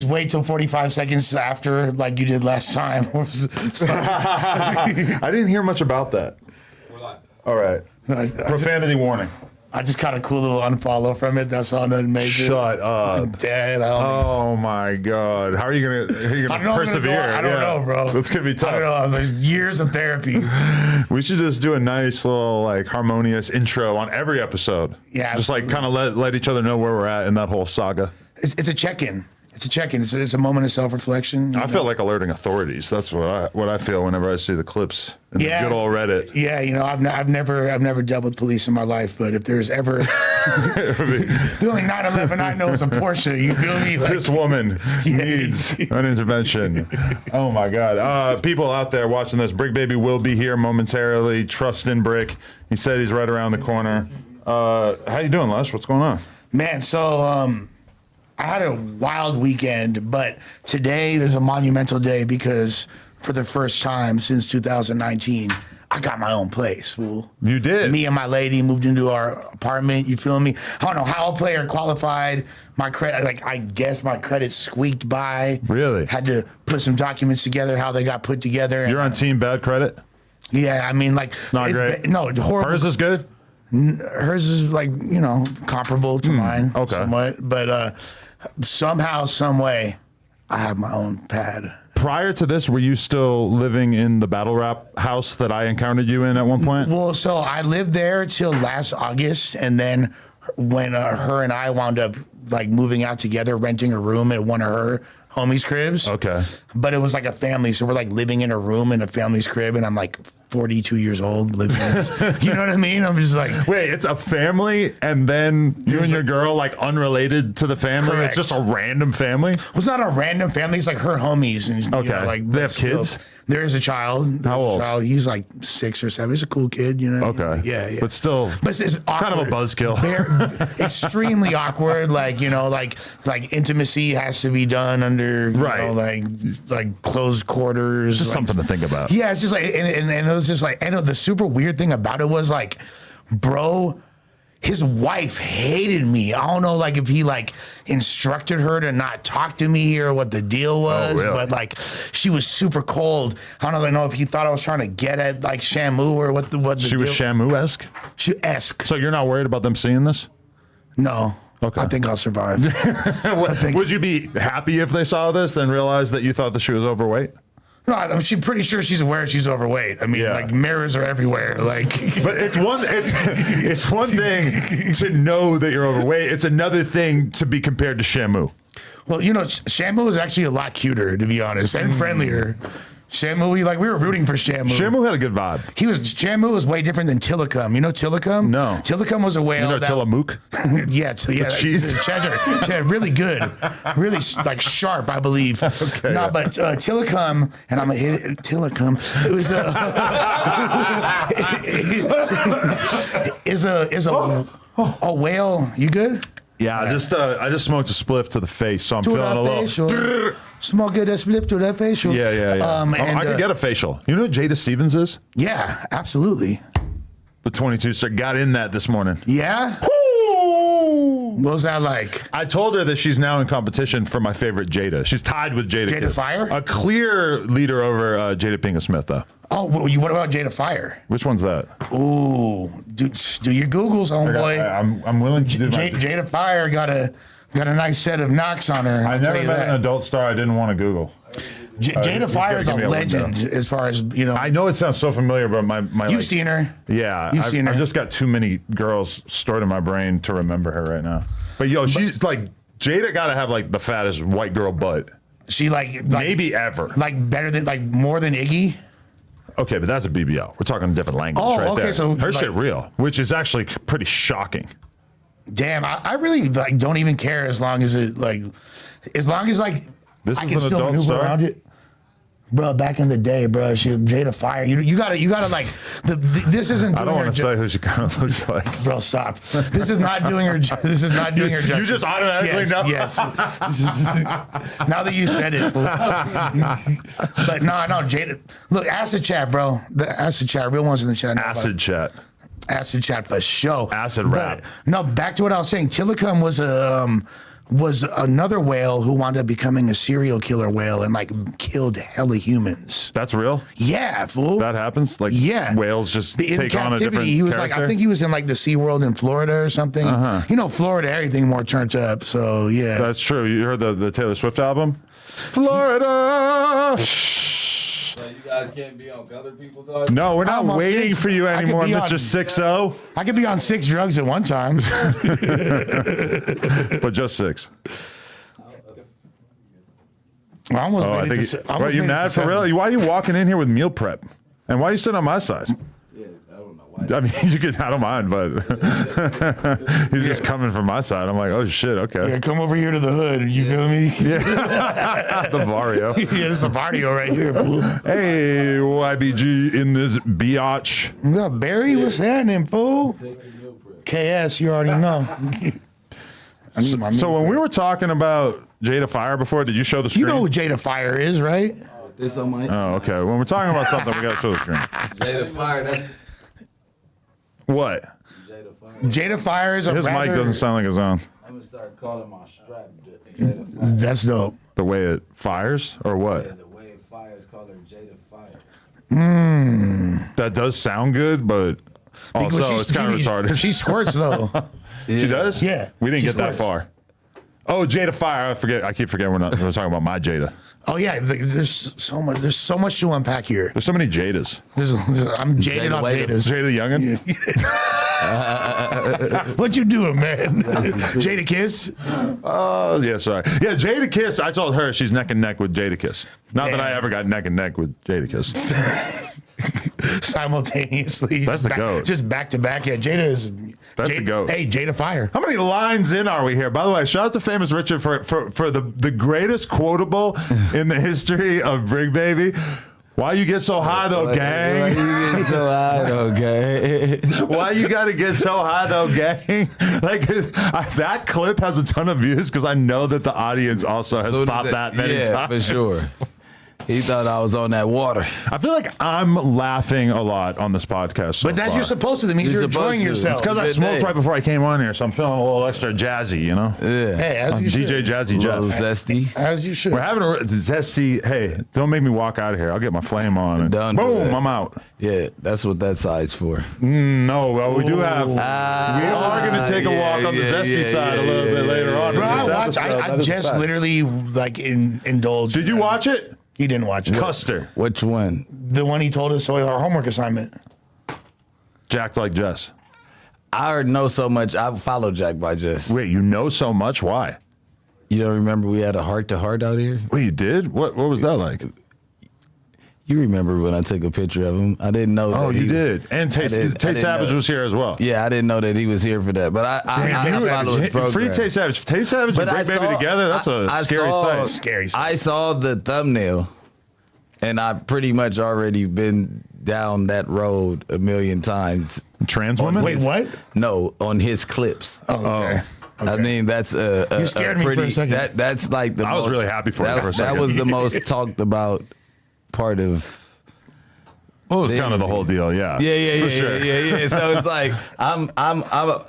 wait till 45 seconds after, like you did last time. I didn't hear much about that. We're live. All right. Profanity warning. I just got a cool little unfollow from it. That's all, nothing major. Shut up. Dead. Oh my God. How are you gonna persevere? I don't know, bro. It's gonna be tough. I don't know. There's years of therapy. We should just do a nice little like harmonious intro on every episode. Yeah, just like kind of let each other know where we're at in that whole saga. It's a check-in. It's a check-in. It's a moment of self-reflection. I feel like alerting authorities. That's what I feel whenever I see the clips in the good old Reddit. Yeah, you know, I've never dealt with police in my life, but if there's ever the only 9/11 I know is a Porsche. You feel me? Like, this woman needs an intervention. Oh my God! People out there watching this, Bricc Baby will be here momentarily. Trust in Bricc. He said he's right around the corner. How you doing, Lush? What's going on? Man, so I had a wild weekend, but today there's a monumental day because for the first time since 2019, I got my own place, fool. You did? Me and my lady moved into our apartment, you feel me? I don't know how a player qualified. My credit, like, I guess my credit squeaked by. Really? Had to put some documents together, how they got put together. You're on team bad credit? Yeah, I mean, like. Not great? No, horrible. Hers is good? Hers is, like, you know, comparable to mine. Okay. Somewhat, but somehow, some way, I have my own pad. Prior to this, were you still living in the battle rap house that I encountered you in at one point? Well, so I lived there till last August, and then when her and I wound up like moving out together, renting a room at one of her homies' cribs. Okay. But it was like a family, so we're like living in a room in a family's crib, and I'm like 42 years old living in this. You know what I mean? I'm just like, wait, it's a family, and then you and your girl like unrelated to the family. Correct. It's just a random family. Well, it's not a random family. It's like her homies, and Okay. you know, like They have kids? There is a child. There's How old? A child. He's like 6 or 7. He's a cool kid, you know. Okay. Yeah. But still, But it's kind of a awkward. buzzkill. Extremely awkward. Like, you know, like intimacy has to be done under, you Right. know, like closed quarters. Just like, something to think about. Yeah, it's just like, and it was just like, and the super weird thing about it was like, bro, his wife hated me. I don't know, like, if he like instructed her to not talk to me or what the deal was, really? but like, she was super cold. I don't know if he thought I was trying to get at like Shamu or what the She was deal. Shamu-esque? She-esque. So you're not worried about them seeing this? No. Okay. I think I'll survive. Would you be happy if they saw this and realized that you thought that she was overweight? No, I'm pretty sure she's aware she's overweight. I mean, Yeah. like, mirrors are everywhere. Like, But it's one thing to know that you're overweight. It's another thing to be compared to Shamu. well, you know, Shamu is actually a lot cuter, to be honest, and friendlier. Shamu, we were rooting for Shamu. Shamu had a good vibe. Shamu was way different than Tillicum. You know Tillicum? No. Tillicum was a whale. You know that- Tillamook? yeah, cheese? the cheddar, really good, really like sharp, I believe. Okay, no, yeah. but Tillicum, and I'm gonna hit it. Tillicum. It was is a whale. You good? Yeah, I just smoked a spliff to the face, so I'm To feeling the a little. facial. Smoke it, a split to the facial. Yeah. And, I could get a facial. You know who Jada Stevens is? yeah, absolutely. The 22 star got in that this morning. Yeah. Ooh. What was that like? I told her that she's now in competition for my favorite Jada. She's tied with Jada. Jada Fire? A clear leader over Jada Pinkett Smith, though. Oh, what about Jada Fire? Which one's that? Ooh, do your Googles, homeboy. I'm willing to do my. Jada Fire got a nice set of knocks on her. I I'll tell never you met that. an adult star I didn't want to Google. Jada Fire is a give me a legend as far as, you know. I know it sounds so familiar, but my You've like, seen her. Yeah, You've seen her. I've just got too many girls stored in my brain to remember her right now. But yo, she's like Jada got to have like the fattest white girl butt She like maybe ever. like better than like more than Iggy. Okay, but that's a BBL. We're talking a different language Oh, right okay, there. so, Her like- shit real, which is actually pretty shocking. Damn, I really like don't even care as long as it like as like This I is can an still adult maneuver star? around it. Bro, back in the day, bro, she Jada Fire. You gotta like this isn't. I Doing don't her want to say who she kind of looks like. Bro, stop. This is not doing her. This is not doing her justice. You just automatically know. Yes. Now that you said it. But no, Jada. Look, acid chat, bro. The acid chat. Real ones in the chat. know about it. Acid chat. Acid chat for show. Acid rap. No, back to what I was saying. Tillicum was was another whale who wound up becoming a serial killer whale and like killed hella humans. That's real? Yeah, fool. That happens? Like whales just take on a different he was character? like, I think he was in like the SeaWorld in Florida or something. You know, Florida, everything more turned up. So yeah. That's true. You heard the Taylor Swift album? Florida. So you guys can't be on colored people's art? No, we're not waiting for you anymore, Mr. 6-0. I could be on 6 drugs at one time. But just 6. I almost Oh, I made it think. to, almost You made it mad to for 7. real? Why are you walking in here with meal prep? And why are you sitting on my side? Yeah, I don't know why. I mean, you can. I don't mind, but he's just coming from my side. I'm like, oh shit, okay. Yeah, come over here to the hood. You feel me? Yeah, the barrio. Yeah, it's the barrio right here, fool. Hey, YBG in this biatch. What's up, Barry? What's happening, fool? KS, you already know. So when we were talking about Jada Fire before, did you show the screen? You know who Jada Fire is, right? This on my Oh, okay. When we're talking about something, we got to show the screen. Jada Fire. That's What? Jada Fire. Jada Fire is a His rapper. mic doesn't sound like his own. I'm gonna start calling my strap Jada Fire. That's dope. The way it fires, or Yeah, what? the way it fires, call her Jada Fire. That does sound good, but also it's kind of retarded. She squirts though. She does? Yeah, We didn't she get that squirts. far. Oh, Jada Fire. I keep forgetting we're talking about my Jada. Oh yeah, there's so much. There's so much to unpack here. There's so many Jadas. I'm jaded Jada off Waiter. Jada's. Jada Youngin? What you doing, man? Jada Kiss? Oh, yeah, sorry. Yeah, Jada Kiss. I told her she's neck and neck with Jada Kiss. Not that I ever got neck and neck with Jada Kiss. Simultaneously. That's the GOAT. Just back to back. Yeah, Jada is. That's the GOAT. Hey, Jada Fire. How many lines in are we here? By the way, shout out to Famous Richard for the greatest quotable in the history of Bricc Baby. Why you get so high though, gang? Why you get so high though, gang? Why you gotta get so high though, gang? Like that clip has a ton of views because I know that the audience also has thought that many times. for sure. He thought I was on that water. I feel like I'm laughing a lot on this podcast. So But that far. you're supposed to. That means You're you're enjoying supposed to. yourself. It's because I Good smoked day. right before I came on here, so I'm feeling a little extra jazzy, you know? Yeah. Hey, as you DJ should. Jazzy A little Jeff. zesty. As you should. We're having a zesty. Hey, don't make me walk out of here. I'll get my flame on. And Don't do boom, that. I'm out. Yeah, that's what that side's for. No, well, we do have. we are going to take a walk on the zesty side a little bit later on. Bro, in I this watched. episode. I That is a just fact. literally like indulged. Did you watch it? He didn't watch it. Custer. Which one? The one he told us so our homework assignment. Jacked like Jess. I already know so much. I follow Jack by Jess. Wait, you know so much? Why? You don't remember we had a heart to heart out here? Wait, you did? What was that like? You remember when I took a picture of him? I didn't know. Oh, that you he, did. And Tay Savage was here as well. Yeah, I didn't know that he was here for that. But I follow his program. Free Tay Savage. Tay Savage and Bricc Baby together, that's a scary sight. Scary sight. I saw the thumbnail, and I've pretty much already been down that road a million times. Trans woman? Wait, what? No, on his clips. Oh, okay. I mean, that's You scared me for a pretty. second. That's like the. I was really happy for you that, for a second. That was the most talked about part of. Well, it was kind of the whole deal, yeah. Yeah, For sure. yeah. So it's like I'm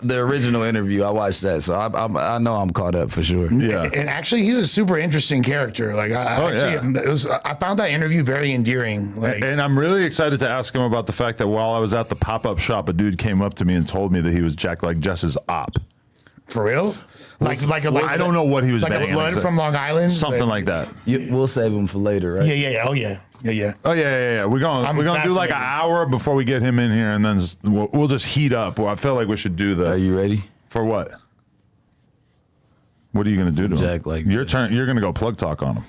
the original interview. I watched that, so I know I'm caught up for sure. Yeah. And actually, he's a super interesting character. Like, I found that interview very endearing. Like, And I'm really excited to ask him about the fact that while I was at the pop-up shop, a dude came up to me and told me that he was Jack like Jess's op. for real? Like I don't know what he was like a banging. blood from Long Island, Something like that. We'll save him for later, right? Yeah. Oh yeah. Oh yeah. We're gonna do like an fascinated. hour before we get him in here, and then we'll just heat up. Well, I feel like we should do Are the you ready? for what? What are you gonna do to him? Jack like Your this. turn. You're gonna go plug talk on him.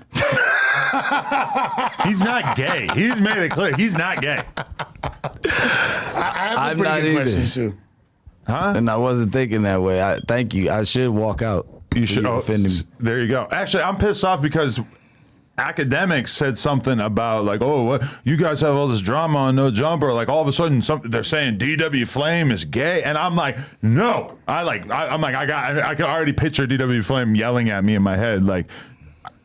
He's not gay. He's made it clear. He's not gay. I have I'm some pretty not good either. questions too. Huh? And I wasn't thinking that way. Thank you. I should walk out. You should. Oh, offend me. there you go. Actually, I'm pissed off because academics said something about like, oh, what, you guys have all this drama on No Jumper. Like all of a sudden, they're saying DW Flame is gay, and I'm like, no. I can already picture DW Flame yelling at me in my head like,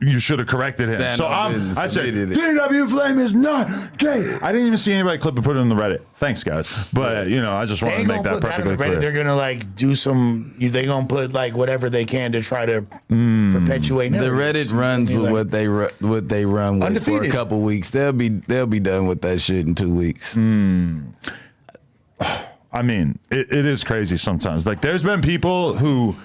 you should have corrected him. Stand So up and I said, submitted it. DW Flame is not gay. I didn't even see anybody clip and put it on the Reddit. Thanks, guys. But, I just They wanted to ain't make gonna that put that on perfectly the Reddit. clear. They're gonna like do some. They gonna put like whatever they can to try to perpetuate. The narratives. Reddit runs with what they run with for a Undefeated. couple weeks. They'll be done with that shit in 2 weeks. I mean, it is crazy sometimes. Like, there's been people who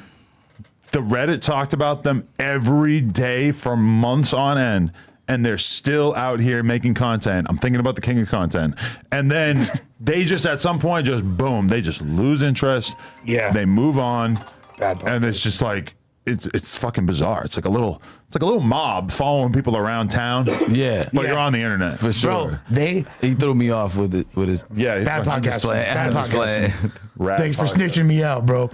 the Reddit talked about them every day for months on end, and they're still out here making content. I'm thinking about the king of content. And then they just, at some point, just boom, they just lose interest. Yeah. They move on. Bad And it's just like, it's fucking bizarre. It's like a little mob following people around town. Yeah. But Yeah. you're on the internet. For sure. Bro, He threw me off with his Yeah. bad fucking podcast. playing. Bad I'm just podcast. playing. rat Thanks for podcast. snitching me out, bro.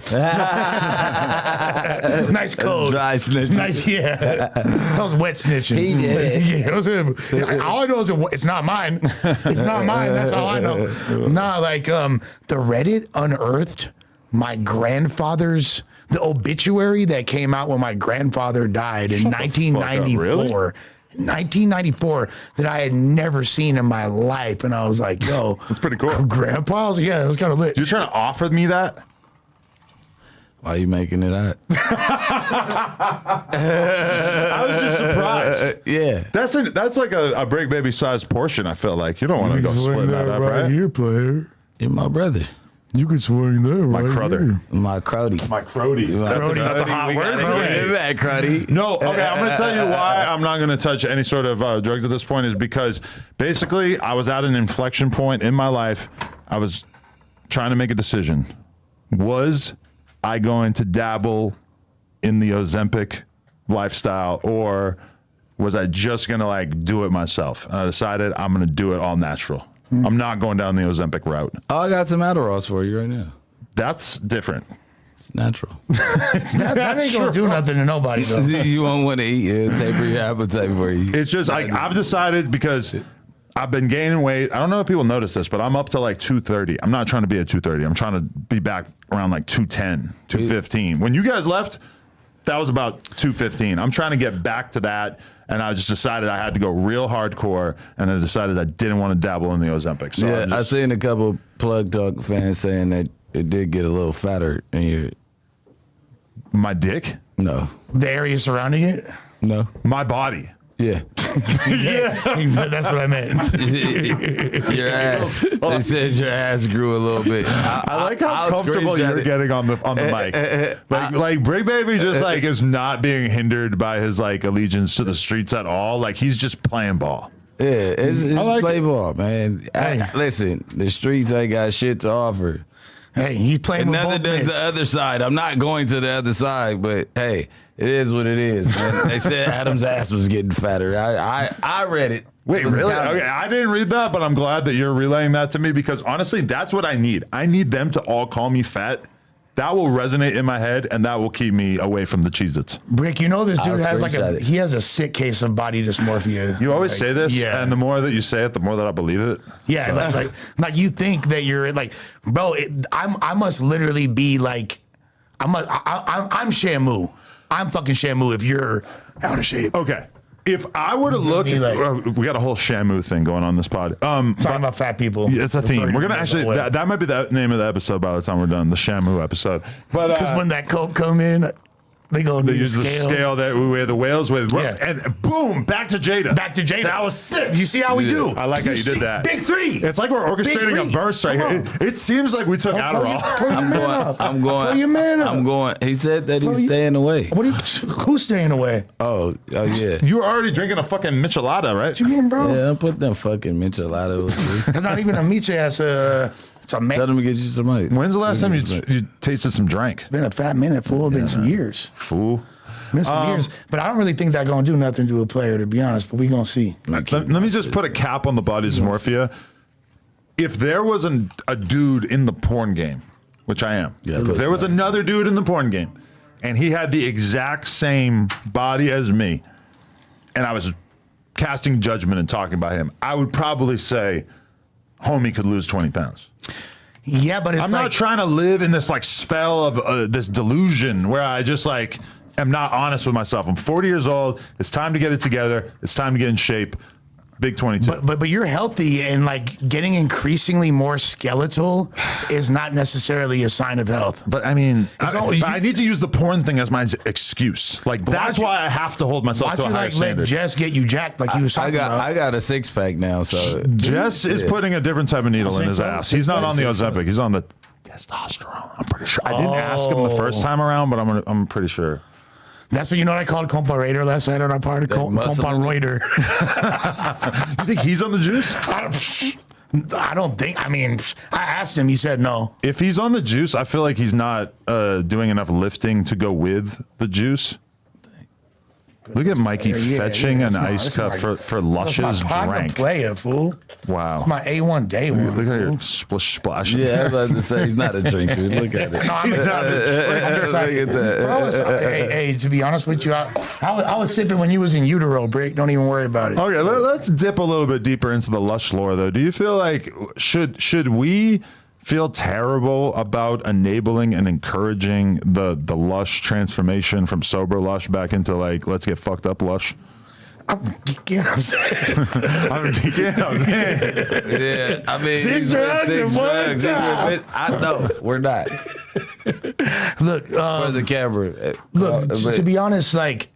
Nice code. Dry snitching. Nice, yeah. That was wet snitching. He did it. Yeah, it was him. All I know is it's not mine. It's not mine. That's all I know. Nah, like the Reddit unearthed my grandfather's the obituary that came out when my grandfather died in Shut the fuck up, 1994. really? 1994 that I had never seen in my life, and I was like, "Yo, That's pretty cool. Grandpa." I was like, yeah, it was kind of lit. You're trying to offer me that? Why are you making it out? I was just surprised. Yeah. That's like a Bricc baby sized portion. I feel like you don't want to go split that up, right? here, player. You're my brother. You could swing there, My crother. My crowdy. My crody. That's a hot word. Crowdy. No, okay, I'm going to tell you why I'm not going to touch any sort of drugs at this point is because basically I was at an inflection point in my life. I was trying to make a decision. Was I going to dabble in the Ozempic lifestyle, or was I just going to like do it myself? And I decided I'm going to do it all natural. I'm not going down the Ozempic route. Oh, I got some Adderalls for you right now. That's different. It's natural. That ain't gonna do nothing to nobody though. You won't want to eat it. Taper your appetite for you. It's just like I've decided because I've been gaining weight. I don't know if people notice this, but I'm up to like 230. I'm not trying to be at 230. I'm trying to be back around like 210, 215. When you guys left, that was about 215. I'm trying to get back to that. And I just decided I had to go real hardcore, and I decided I didn't want to dabble in the Ozempic. So Yeah, I seen a couple Plug Talk fans saying that it did get a little fatter in your. my dick, No. The area surrounding it. No. my body. Yeah. That's what I meant. Your ass. They said your ass grew a little bit. I like how I'll comfortable screenshot you're it. getting on the mic. Like Bricc Baby just like is not being hindered by his like allegiance to the streets at all. Like he's just playing ball. Yeah, it's like play ball, man. Listen, the streets ain't got shit to offer. Hey, he's playing And with neither both does the mitts. other side. I'm not going to the other side, but hey, it is what it is. Man. They said Adam's ass was getting fatter. I read it. Wait, It was a really? comment. Okay, I didn't read that, but I'm glad that you're relaying that to me because honestly, that's what I need. I need them to all call me fat. That will resonate in my head, and that will keep me away from the Cheez-Its. Brick, you know this dude I'll has like screenshot it. he has a sick case of body dysmorphia. You always Like, say this, yeah, and the more that you say it, the more that I believe it. yeah, like you think that you're like, bro. I must literally be like, I'm Shamu. I'm fucking Shamu if you're out of shape. Okay. If I were to look, me, like- we got a whole Shamu thing going on this pod. Talking about fat people. It's a theme. We're gonna actually that might be the name of the episode by the time we're done, the Shamu episode. But because when that coke come in, they go they need a use the scale. scale that we wear the whales with, Yeah. and boom, back to Jada. Back to Jada. That was sick. You see how we do? I like how you did see? that. Big three. It's like we're orchestrating Big a three. burst right Come here. It seems like we took Adderall. I'm going. Throw your man up. I'm going. He said that he's Throw you- staying away. What are you? Who's staying away? Oh yeah. You were already drinking a fucking michelada, right? What you mean, bro? Yeah, put them fucking micheladas. That's not even a miche. It's a man. Tell them to get you some ice. When's the last time you tasted some drink? It's been a fat minute, fool. Been some years. Fool. Been some years. But I don't really think that gonna do nothing to a player, to be honest. But we gonna see. Let me just put a cap on the body dysmorphia. If there was a dude in the porn game, which I am, Yeah, if there was another dude in the porn game, and he had the exact same body as me, and I was casting judgment and talking about him, I would probably say, homie could lose 20 pounds. Yeah, but it's I'm like, not trying to live in this like spell of this delusion where I just like am not honest with myself. I'm 40 years old. It's time to get it together. It's time to get in shape. Big 22. But you're healthy, and like getting increasingly more skeletal is not necessarily a sign of health. But I mean, always, I need to use the porn thing as my excuse. Like that's why I have to hold myself to a higher standard. Let Jess get you jacked like he was talking about? I got a 6-pack now, so Jess is putting a different type of needle in his ass. He's not on the Ozempic. He's on the testosterone. I'm pretty sure. I didn't ask him the first time around, but I'm pretty sure. That's what, you know what I called Compa last night on our party? Compa Raider. You think he's on the juice? I don't think. I mean, I asked him. He said no. If he's on the juice, I feel like he's not doing enough lifting to go with the juice. Look at Mikey fetching an ice cup for Lush's drink. Player, fool. Wow. It's my A1 day one. Look at your splish splash. yeah, I was about to say he's not a drinker. Look at it. No, I'm excited. Look at that. Hey, to be honest with you, I was sipping when he was in utero, Bricc. Don't even worry about it. Okay, let's dip a little bit deeper into the Lush lore, though. Do you feel like should we feel terrible about enabling and encouraging the Lush transformation from sober Lush back into like let's get fucked up Lush? I'm geeking. I'm saying. Yeah, I mean, Six drugs in one time. I know we're not Look, for the camera. look. But To be honest, like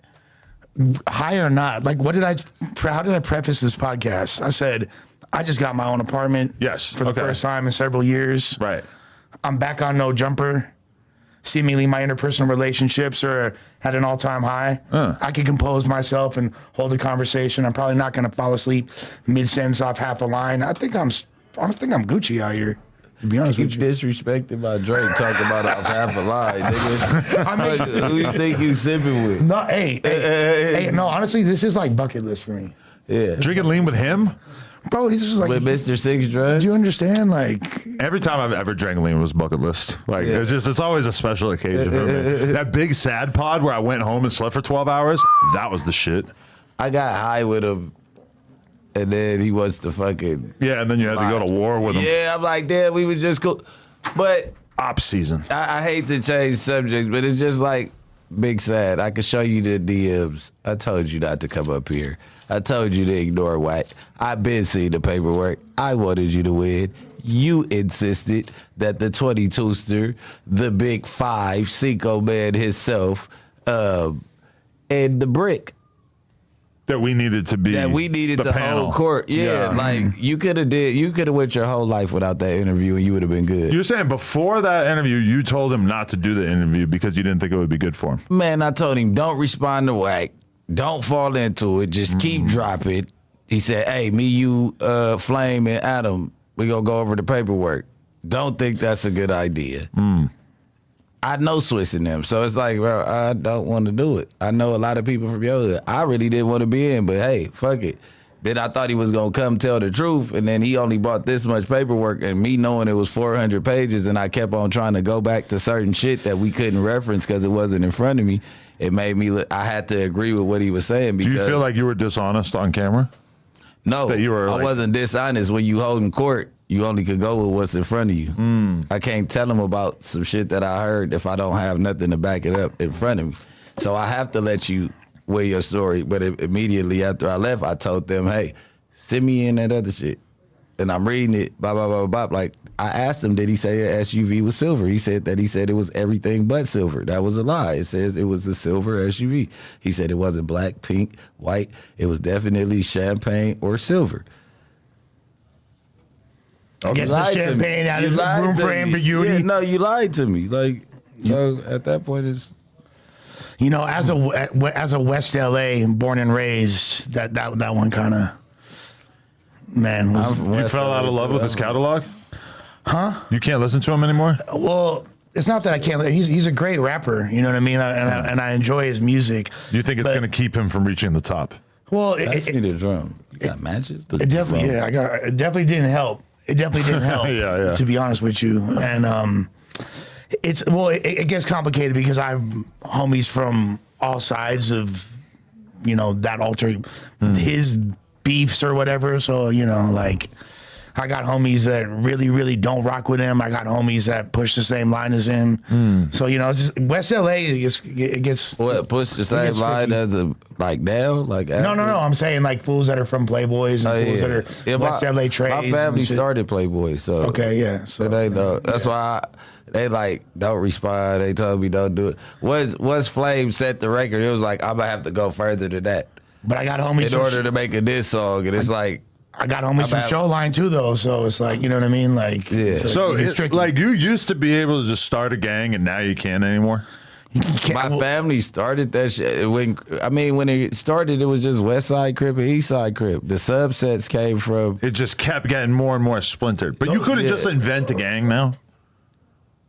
high or not, like how did I preface this podcast? I said I just got my own apartment. Yes, for the first time in several years. Right. I'm back on no jumper. Seemingly, my interpersonal relationships are at an all-time high. I can compose myself and hold a conversation. I'm probably not going to fall asleep mid-sentence off half a line. I think I'm Gucci out here. To be honest you with you, disrespecting my drink, talking about off half a line, nigga. I mean, Who you think you sipping with? no, hey, no. Honestly, this is like bucket list for me, Yeah, Drinking lean with him? bro. This is like. with Mr. Six Drugs. Do you understand? Like, Every time I've ever drank lean was bucket list. Like it's always a special occasion for me. That big sad pod where I went home and slept for 12 hours, that was the shit. I got high with him, and then he wants to fucking. Yeah, and then you had to go to war with him. Yeah, I'm like, damn, we was just cool. But Op season. I hate to change subjects, but it's just like big sad. I could show you the DMs. I told you not to come up here. I told you to ignore White. I've been seeing the paperwork. I wanted you to win. You insisted that the 22ster, the big 5, Cinco man himself, and the Bricc. That we needed to be. That we needed the to panel. hold court. Yeah, like you could have went your whole life without that interview and you would have been good. You're saying before that interview, you told him not to do the interview because you didn't think it would be good for him. Man, I told him, don't respond to Whack. Don't fall into it. Just keep dropping. He said, hey, me, you, Flame, and Adam, we gonna go over the paperwork. Don't think that's a good idea. I know Swiss and them, so it's like, bro, I don't want to do it. I know a lot of people from your hood. I really didn't want to be in, but hey, fuck it. Then I thought he was gonna come tell the truth, and then he only brought this much paperwork, and me knowing it was 400 pages, and I kept on trying to go back to certain shit that we couldn't reference because it wasn't in front of me. It made me. I had to agree with what he was saying. Because Do you feel like you were dishonest on camera? No, that you were I like- wasn't dishonest. When you hold in court, you only could go with what's in front of you. I can't tell him about some shit that I heard if I don't have nothing to back it up in front of me. So I have to let you weigh your story. But immediately after I left, I told them, hey, send me in that other shit. And I'm reading it, blah, blah, blah, blah. Like, I asked him, did he say an SUV was silver? He said it was everything but silver. That was a lie. It says it was a silver SUV. He said it wasn't black, pink, white. It was definitely champagne or silver. gets the champagne out of the room for ambiguity. Yeah, no, you lied to me. Like, so at that point, it's. You know, as a West LA born and raised, that one kind of, man. You fell out of love with his catalog? Huh? You can't listen to him anymore? Well, it's not that I can't. He's a great rapper. You know what I mean? And I enjoy his music. Do you think it's going to keep him from reaching the top? Well, Pass me the drum. You got matches? it definitely, it definitely didn't help. It definitely didn't help. Yeah. To be honest with you, and it gets complicated because I have homies from all sides of, that alter his beefs or whatever. So like, I got homies that really, really don't rock with him. I got homies that push the same line as him. So, you know, it's just West LA, it gets What, push the same line tricky. as a, like, now? Like, no. I'm saying like fools that are from Playboys and fools that are West LA trades. My family and shit. started Playboy, so. Okay, yeah. So they know. That's why they like don't respond. They told me don't do it. Once Flame set the record, it was like I'm gonna have to go further than that But I got homies in order to make a diss song, and it's like I got homies from Showline too, though. So it's like, you know what I mean? Like, Yeah. So it's tricky. like you used to be able to just start a gang, and now you can't anymore. You can't- my family started that shit. When it started, it was just West Side Crip and East Side Crip. The subsets came from. It just kept getting more and more splintered. But you couldn't just invent a gang now.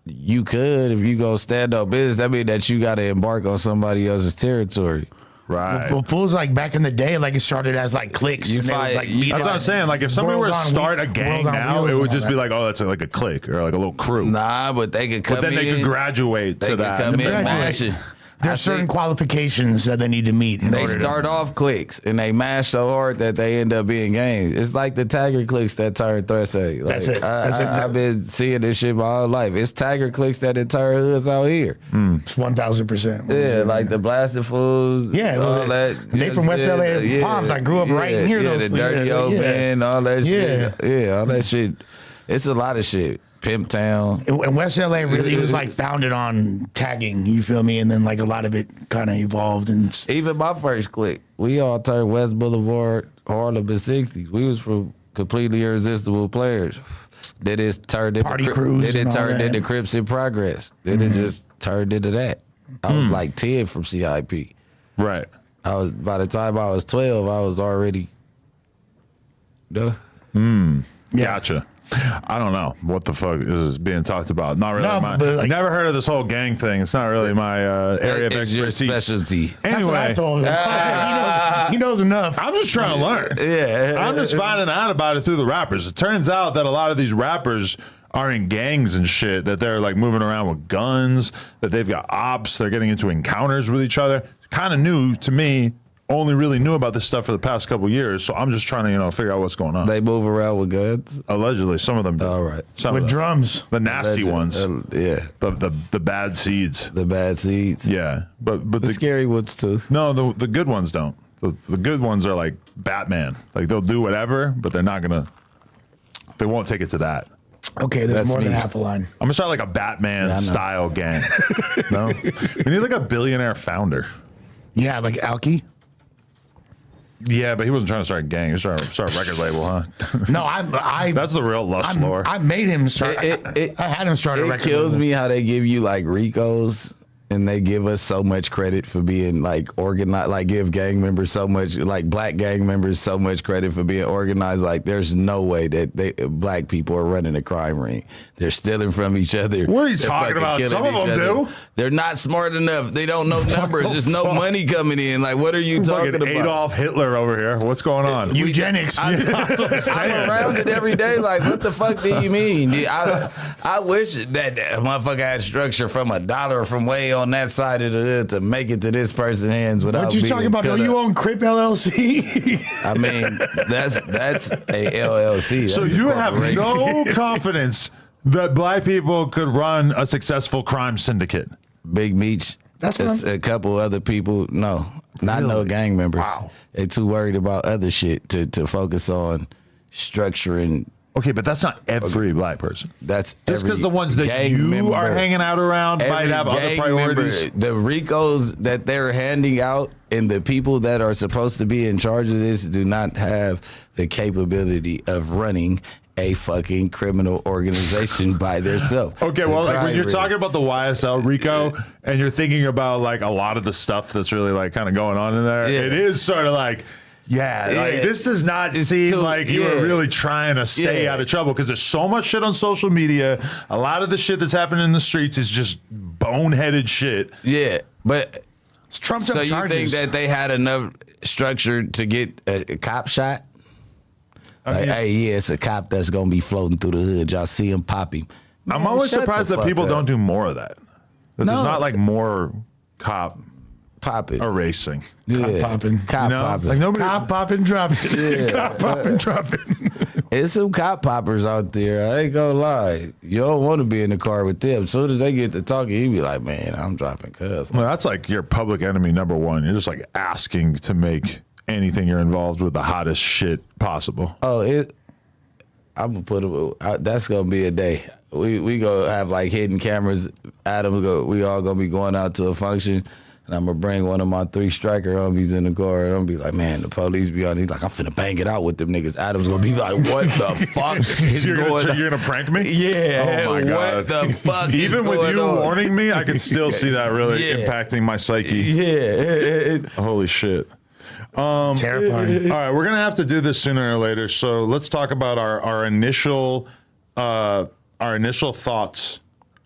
You could if you go stand up business. That mean that you got to embark on somebody else's territory. Right. Well, fools like back in the day, like it started as like cliques. You and they would, fight- like, you- meet That's up. what I'm saying. Like if somebody were to World on start a Wheels- gang World on now, Wheels it would and just all be that. like, oh, that's like a clique or like a little crew. Nah, but they could come But then in. they could graduate They to could that. come in Graduate. mashing. There's certain qualifications that they need to meet. They start off cliques and they mash so hard that they end up being gangs. It's like the Tiger cliques that turn Threats. Like, That's it. I've been seeing this shit my whole life. It's Tiger cliques that turn hoods out here. It's 1,000%. Yeah, like the Blasted Fools. Yeah, all well, that. they you from know West what I'm LA saying? Palms. I grew up right near yeah, those. the Dirty Old Man, all that shit. Yeah, all that shit. It's a lot of shit. Pimp Town. And West LA really was like founded on tagging, you feel me? And then like a lot of it kind of evolved. And Even my first clique, we all turned West Boulevard, Harlem in 60s. We was from completely irresistible players. Then it turned into Party crews Then it and all turned that. into Crips in Progress. Then it just turned into that. I was like 10 from CIP. Right. By the time I was 12, I was already. Duh. Gotcha. I don't know what the fuck is being talked about. Not really No, my. but like- never heard of this whole gang thing. It's not really my area of It's your expertise. specialty. that's what I Anyway, told him. he knows enough. I'm just trying to learn. Yeah. I'm just finding out about it through the rappers. It turns out that a lot of these rappers are in gangs and shit, that they're like moving around with guns, that they've got ops, they're getting into encounters with each other. Kind of new to me. Only really knew about this stuff for the past couple years, so I'm just trying to, figure out what's going on. They move around with guns. Allegedly, some of them do. All right. Some With of them. drums. The nasty ones. Yeah. The bad seeds. The bad seeds. Yeah. But The the scary ones too. no, the good ones don't. The good ones are like Batman. Like they'll do whatever, but they won't take it to that. Okay, there's That's more than me. half a line. I'm gonna start like a Batman Yeah, I know. style gang. No? We need like a billionaire founder. Yeah, like Alki. Yeah, but he wasn't trying to start a gang. He was trying to start a record label, huh? No, I That's the real Lush lore. I made him start. It- I had him start a It record. kills label. me how they give you like RICOs and they give us so much credit for being like organized, like give gang members so much, like black gang members so much credit for being organized. Like there's no way that black people are running a crime ring. They're stealing from each other. What are you They're talking fucking about? killing Some of each them other. do. They're not smart enough. They don't know numbers. There's no fuck? money coming in. Like what are you talking Fucking about? Adolf Hitler over here. What's going on? Eugenics. I'm around it every day. Like, what the fuck do you mean? I wish that motherfucker had structure from $1 from way on that side of the hood to make it to this person's hands without. What you being talking about? cut Do you up. own Crip LLC? I mean, that's a LLC. So That's a you have corporation. no confidence that black people could run a successful crime syndicate. Big Meech. That's what Just I'm- a couple other people. No, not no gang members. Wow. They too worried about other shit to focus on structuring. Okay, but that's not every black person. That's Just because every the ones that gang you member. are hanging out around might Every have other gang priorities. member, the RICOs that they're handing out and the people that are supposed to be in charge of this do not have the capability of running a fucking criminal organization by themselves. Okay, well, like when you're talking about the YSL RICO and you're thinking about like a lot of the stuff that's really like kind of going on in there, Yeah. it is sort of like, like this does not seem too- like you were really trying to stay out of trouble because there's so much shit on social media. A lot of the shit that's happening in the streets is just boneheaded shit. Yeah, but Trump's so up you charges. think that they had enough structure to get a cop shot? Like, mean- hey, yeah, it's a cop that's gonna be floating through the hood. Y'all see him pop him. I'm Man, always shut surprised the that fuck people up. don't do more of that. That No. there's not like more cop Pop it. erasing. Yeah. popping. Cop You know? popping. Like nobody. Cop pop and drop it. Cop pop and drop it. It's some cop poppers out there. I ain't gonna lie. You don't want to be in the car with them. As soon as they get to talking, you be like, man, I'm dropping cuz. Well, that's like your public enemy number one. You're just like asking to make anything you're involved with the hottest shit possible. Oh, I'm gonna put that's gonna be a day. We gonna have like hidden cameras. We all gonna be going out to a function. And I'm gonna bring one of my 3 striker homies in the car, and I'm gonna be like, man, the police be on. He's like, I'm finna bang it out with them niggas. Adam's gonna be like, what the fuck is going on? You're gonna prank me? Yeah. Oh my God. What the fuck? Even with you warning me, I can still see that really impacting my psyche. Yeah. Holy shit. Terrifying. All right, we're gonna have to do this sooner or later. So let's talk about our initial thoughts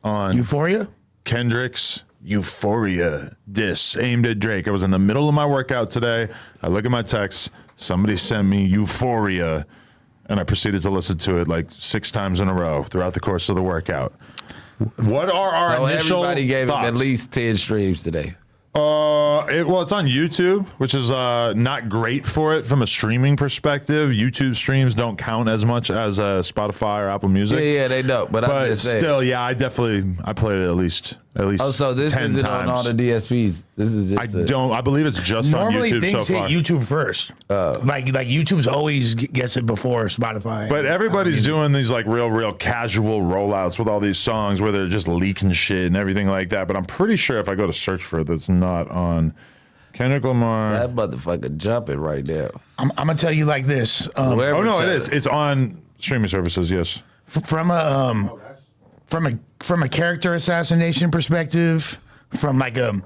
on Euphoria? Kendrick's Euphoria diss aimed at Drake. I was in the middle of my workout today. I look at my text. Somebody sent me Euphoria, and I proceeded to listen to it like 6 times in a row throughout the course of the workout. What are our initial everybody gave thoughts? it at least 10 streams today. It's on YouTube, which is not great for it from a streaming perspective. YouTube streams don't count as much as Spotify or Apple Music. Yeah, they don't. But I'm just saying. Still, yeah, I played it at least. Oh, so this 10 isn't times. on all the DSPs. This is just. I believe it's just Normally on YouTube so things hit far. YouTube first. Like YouTube's always gets it before Spotify. But everybody's doing these like real casual rollouts with all these songs where they're just leaking shit and everything like that. But I'm pretty sure if I go to search for it, that's not on Kendrick Lamar. That motherfucker jumping right there. I'm gonna tell you like this. Oh no, it is. It's on streaming services. Yes. From a character assassination perspective, from like a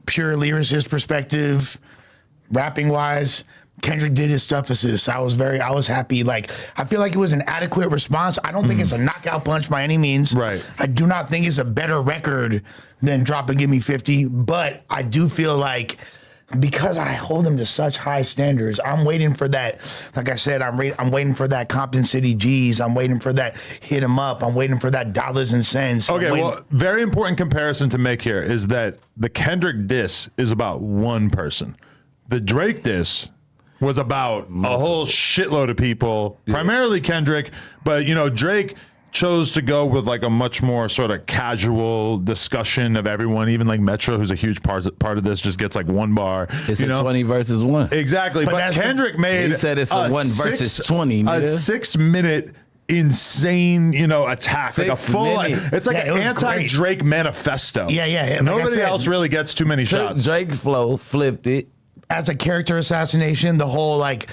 pure lyricist perspective, rapping wise, Kendrick did his stuff assist. I was happy. Like, I feel like it was an adequate response. I don't think it's a knockout punch by any means. Right. I do not think it's a better record than Drop and Give Me 50, but I do feel like because I hold him to such high standards, I'm waiting for that. Like I said, I'm waiting for that Compton City G's. I'm waiting for that Hit 'Em Up. I'm waiting for that dollars and cents. Okay, well, very important comparison to make here is that the Kendrick diss is about one person. The Drake diss was about a whole shitload of people, primarily Kendrick, but Drake chose to go with like a much more sort of casual discussion of everyone. Even like Metro, who's a huge part of this, just gets like one bar. It's a 20 versus 1. Exactly, but Kendrick made. He said it's a 1 versus 20. Nigga. A 6-minute insane, attack, like a full. It's like an anti-Drake manifesto. Yeah. Nobody else really gets too many shots. Drake flow flipped it. As a character assassination, the whole like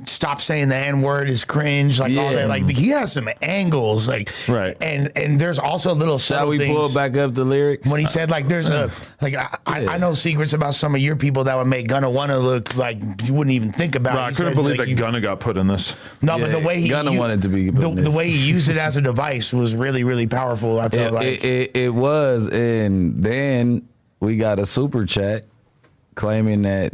stop saying the N-word is cringe, like all that. Like he has some angles, like right. And there's also little subtle things. Shall we pull back up the lyrics? When he said like there's I know secrets about some of your people that would make Gunna wanna look like you wouldn't even think about. Bro, I couldn't believe that Gunna got put in this. No, but the way Gunna wanted to be the way he used it as a device was really, really powerful. I felt like it was, and then we got a super chat claiming that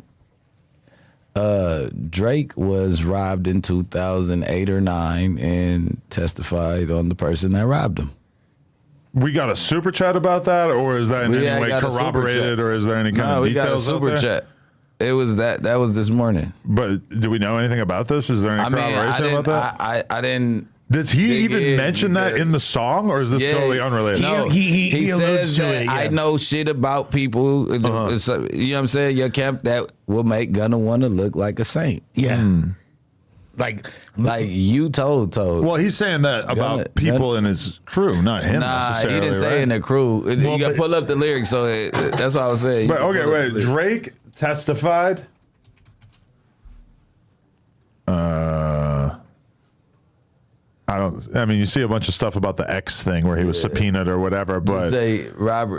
Drake was robbed in 2008 or 9 and testified on the person that robbed him. We got a super chat about that, or is that in any way corroborated, or is there any kind of details out there? We got a super chat. It was that was this morning. But do we know anything about this? Is there any corroboration about that? I didn't. Does he even mention that in the song, or is this totally unrelated? No, he says that I know shit about people. You know what I'm saying? Your camp that will make Gunna want to look like a saint. Yeah. Like you told. Well, he's saying that about people in his crew, not him necessarily. He didn't say in the crew. You got to pull up the lyrics, so that's what I was saying. But okay, wait. Drake testified. I mean, you see a bunch of stuff about the X thing where he was subpoenaed or whatever, but say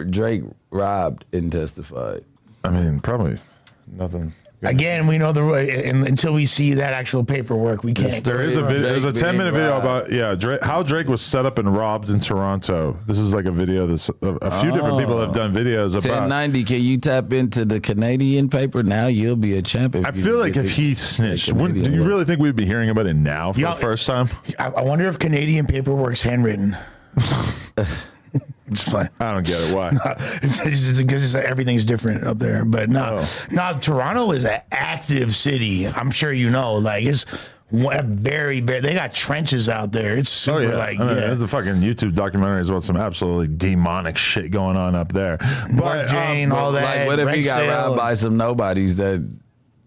Drake robbed and testified. I mean, probably nothing. Again, we know until we see that actual paperwork, we can't. There's a 10-minute video about how Drake was set up and robbed in Toronto. This is like a video that a few different people have done videos about. 1090, can you tap into the Canadian paper now? You'll be a champion. I feel like if he snitched, do you really think we'd be hearing about it now for the first time? I wonder if Canadian paperwork's handwritten. It's fine. I don't get it. Why? It's because everything's different up there. But no, Toronto is an active city. I'm sure you know. Like it's very, they got trenches out there. It's super There's a fucking YouTube documentary as well. Some absolutely demonic shit going on up there. Mark Jane, all that. Like, what if he got Rexdale. robbed by some nobodies that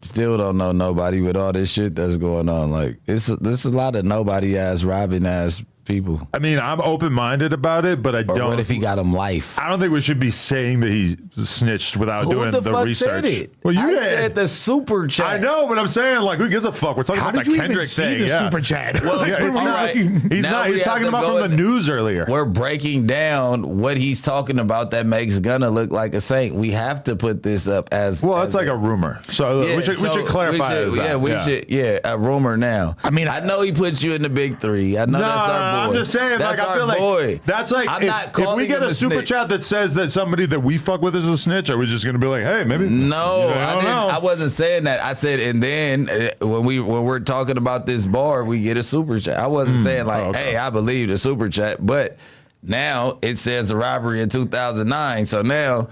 still don't know nobody with all this shit that's going on? Like, there's a lot of nobody ass robbing ass people. I mean, I'm open-minded about it, but I Or don't. what if he got him life? I don't think we should be saying that he snitched without Who doing the the fuck research. said it? Well, you I did. said the super chat. I know, but I'm saying, like, who gives a fuck? We're talking How about did that you Kendrick even see thing. the Yeah. super chat? Well, Yeah, it's all not. right. He's Now not. we He's have talking to about go from the news earlier. We're breaking down what he's talking about that makes Gunna look like a saint. We have to put this up as Well, as it's like a rumor. So Yeah, we should clarify we should, that. Yeah, we should. Yeah, a rumor now. I mean, I know he puts you in the big three. I know No, that's our boy. I'm just saying, that's like, I our feel like boy. that's like I'm not if we calling get him a super snitch. chat that says that somebody that we fuck with is a snitch, are we just gonna be like, hey, maybe? No, You know, I don't didn't. know. I wasn't saying that. I said, and then when we're talking about this bar, we get a super chat. I wasn't saying like, okay. hey, I believe the super chat, but now it says a robbery in 2009. So now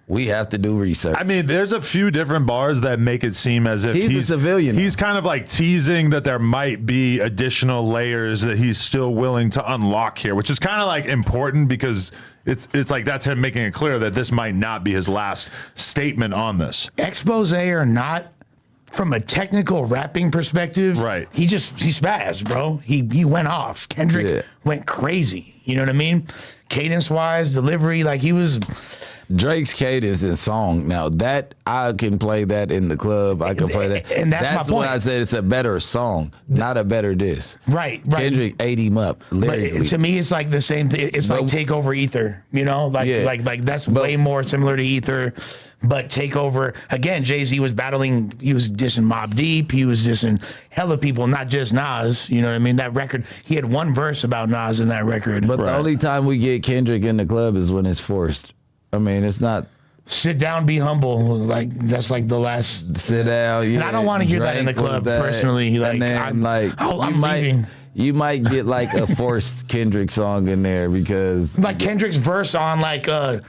we have to do research. I mean, there's a few different bars that make it seem as if He's a civilian. He's kind of like teasing that there might be additional layers that he's still willing to unlock here, which is kind of like important because it's like that's him making it clear that this might not be his last statement on this. Expose or not, from a technical rapping perspective, Right. He spazzed, bro. He went off. Kendrick went crazy. You know what I mean? Cadence wise, delivery, like he was. Drake's cadence and song. Now that I can play that in the club, I can play that, and that's my when point. I said it's a better song, not a better diss. Right. Kendrick ate him up But lyrically. to me, it's like the same thing. It's like Take Over Ether, you know, like that's way more similar to Ether. But Take Over, again, Jay-Z was battling, he was dissing Mobb Deep, he was dissing hella people, not just Nas. You know what I mean? That record, he had one verse about Nas in that record. But the only time we get Kendrick in the club is when it's forced. I mean, it's not Sit down, be humble. Like that's like the last. sit down. Yeah, And I don't want to hear that in the drink club with that. personally. Like, and then, I'm you leaving. might get like a forced Kendrick song in there because Like Kendrick's verse on like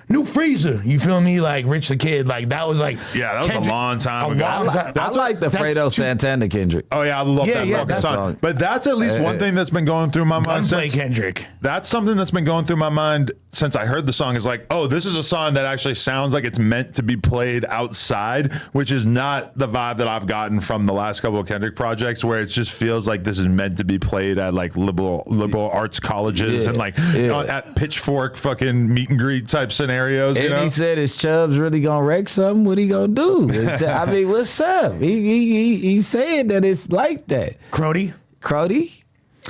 New Freezer, you feel me? Like Rich the Kid, like that was like Yeah, that was a long time ago. I like the Fredo Santana Kendrick. Oh yeah, I love that fucking that's song. But that's at least one thing that's been going through my mind Gunplay since. Kendrick. That's something that's been going through my mind since I heard the song. Is like, oh, this is a song that actually sounds like it's meant to be played outside, which is not the vibe that I've gotten from the last couple of Kendrick projects, where it just feels like this is meant to be played at like liberal arts colleges and like you know, at Pitchfork fucking meet and greet type scenarios. And you know? he said, "Is Chubbs really gonna wreck something? What he gonna do?" I mean, what's up? He's saying that it's like that. Crody.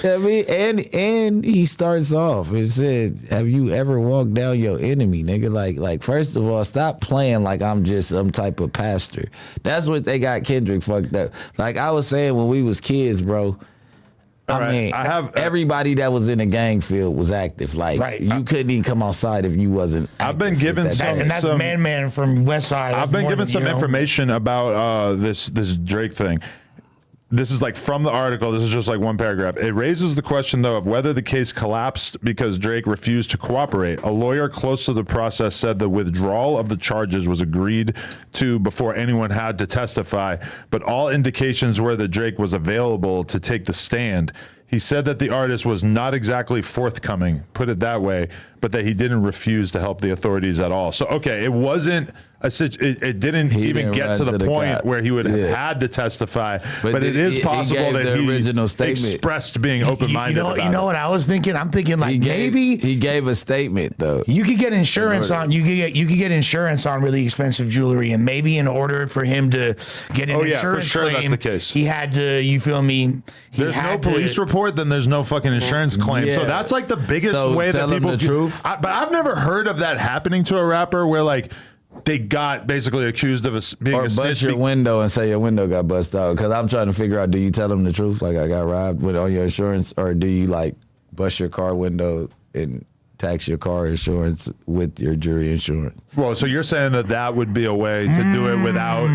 I mean, and he starts off and said, "Have you ever walked down your enemy, nigga?" Like first of all, stop playing like I'm just some type of pastor. That's what they got Kendrick fucked up. Like I was saying when we was kids, bro. I mean, everybody that was in the gang field was active. Like you couldn't even come outside if you wasn't. I've been given some, and that's Man from West Side. I've been given some information about this Drake thing. This is like from the article. This is just like one paragraph. It raises the question, though, of whether the case collapsed because Drake refused to cooperate. A lawyer close to the process said the withdrawal of the charges was agreed to before anyone had to testify, but all indications were that Drake was available to take the stand. He said that the artist was not exactly forthcoming, put it that way, but that he didn't refuse to help the authorities at all. So, okay, it wasn't it didn't even get to the point where he would have had to testify, but it is possible that he expressed being open-minded about it. You know what I was thinking? I'm thinking like maybe he gave a statement though. You could get insurance on you could get insurance on really expensive jewelry, and maybe in order for him to get an insurance claim, that's the case. He had to. You feel me? There's no police report, then there's no fucking insurance claim. So that's like the biggest way that people the truth. But I've never heard of that happening to a rapper where like they got basically accused of being or a snitch. Bust your window and say your window got busted out. Because I'm trying to figure out, do you tell them the truth, like I got robbed on your insurance, or do you like bust your car window and tax your car insurance with your jury insurance. Well, so you're saying that would be a way to do it without.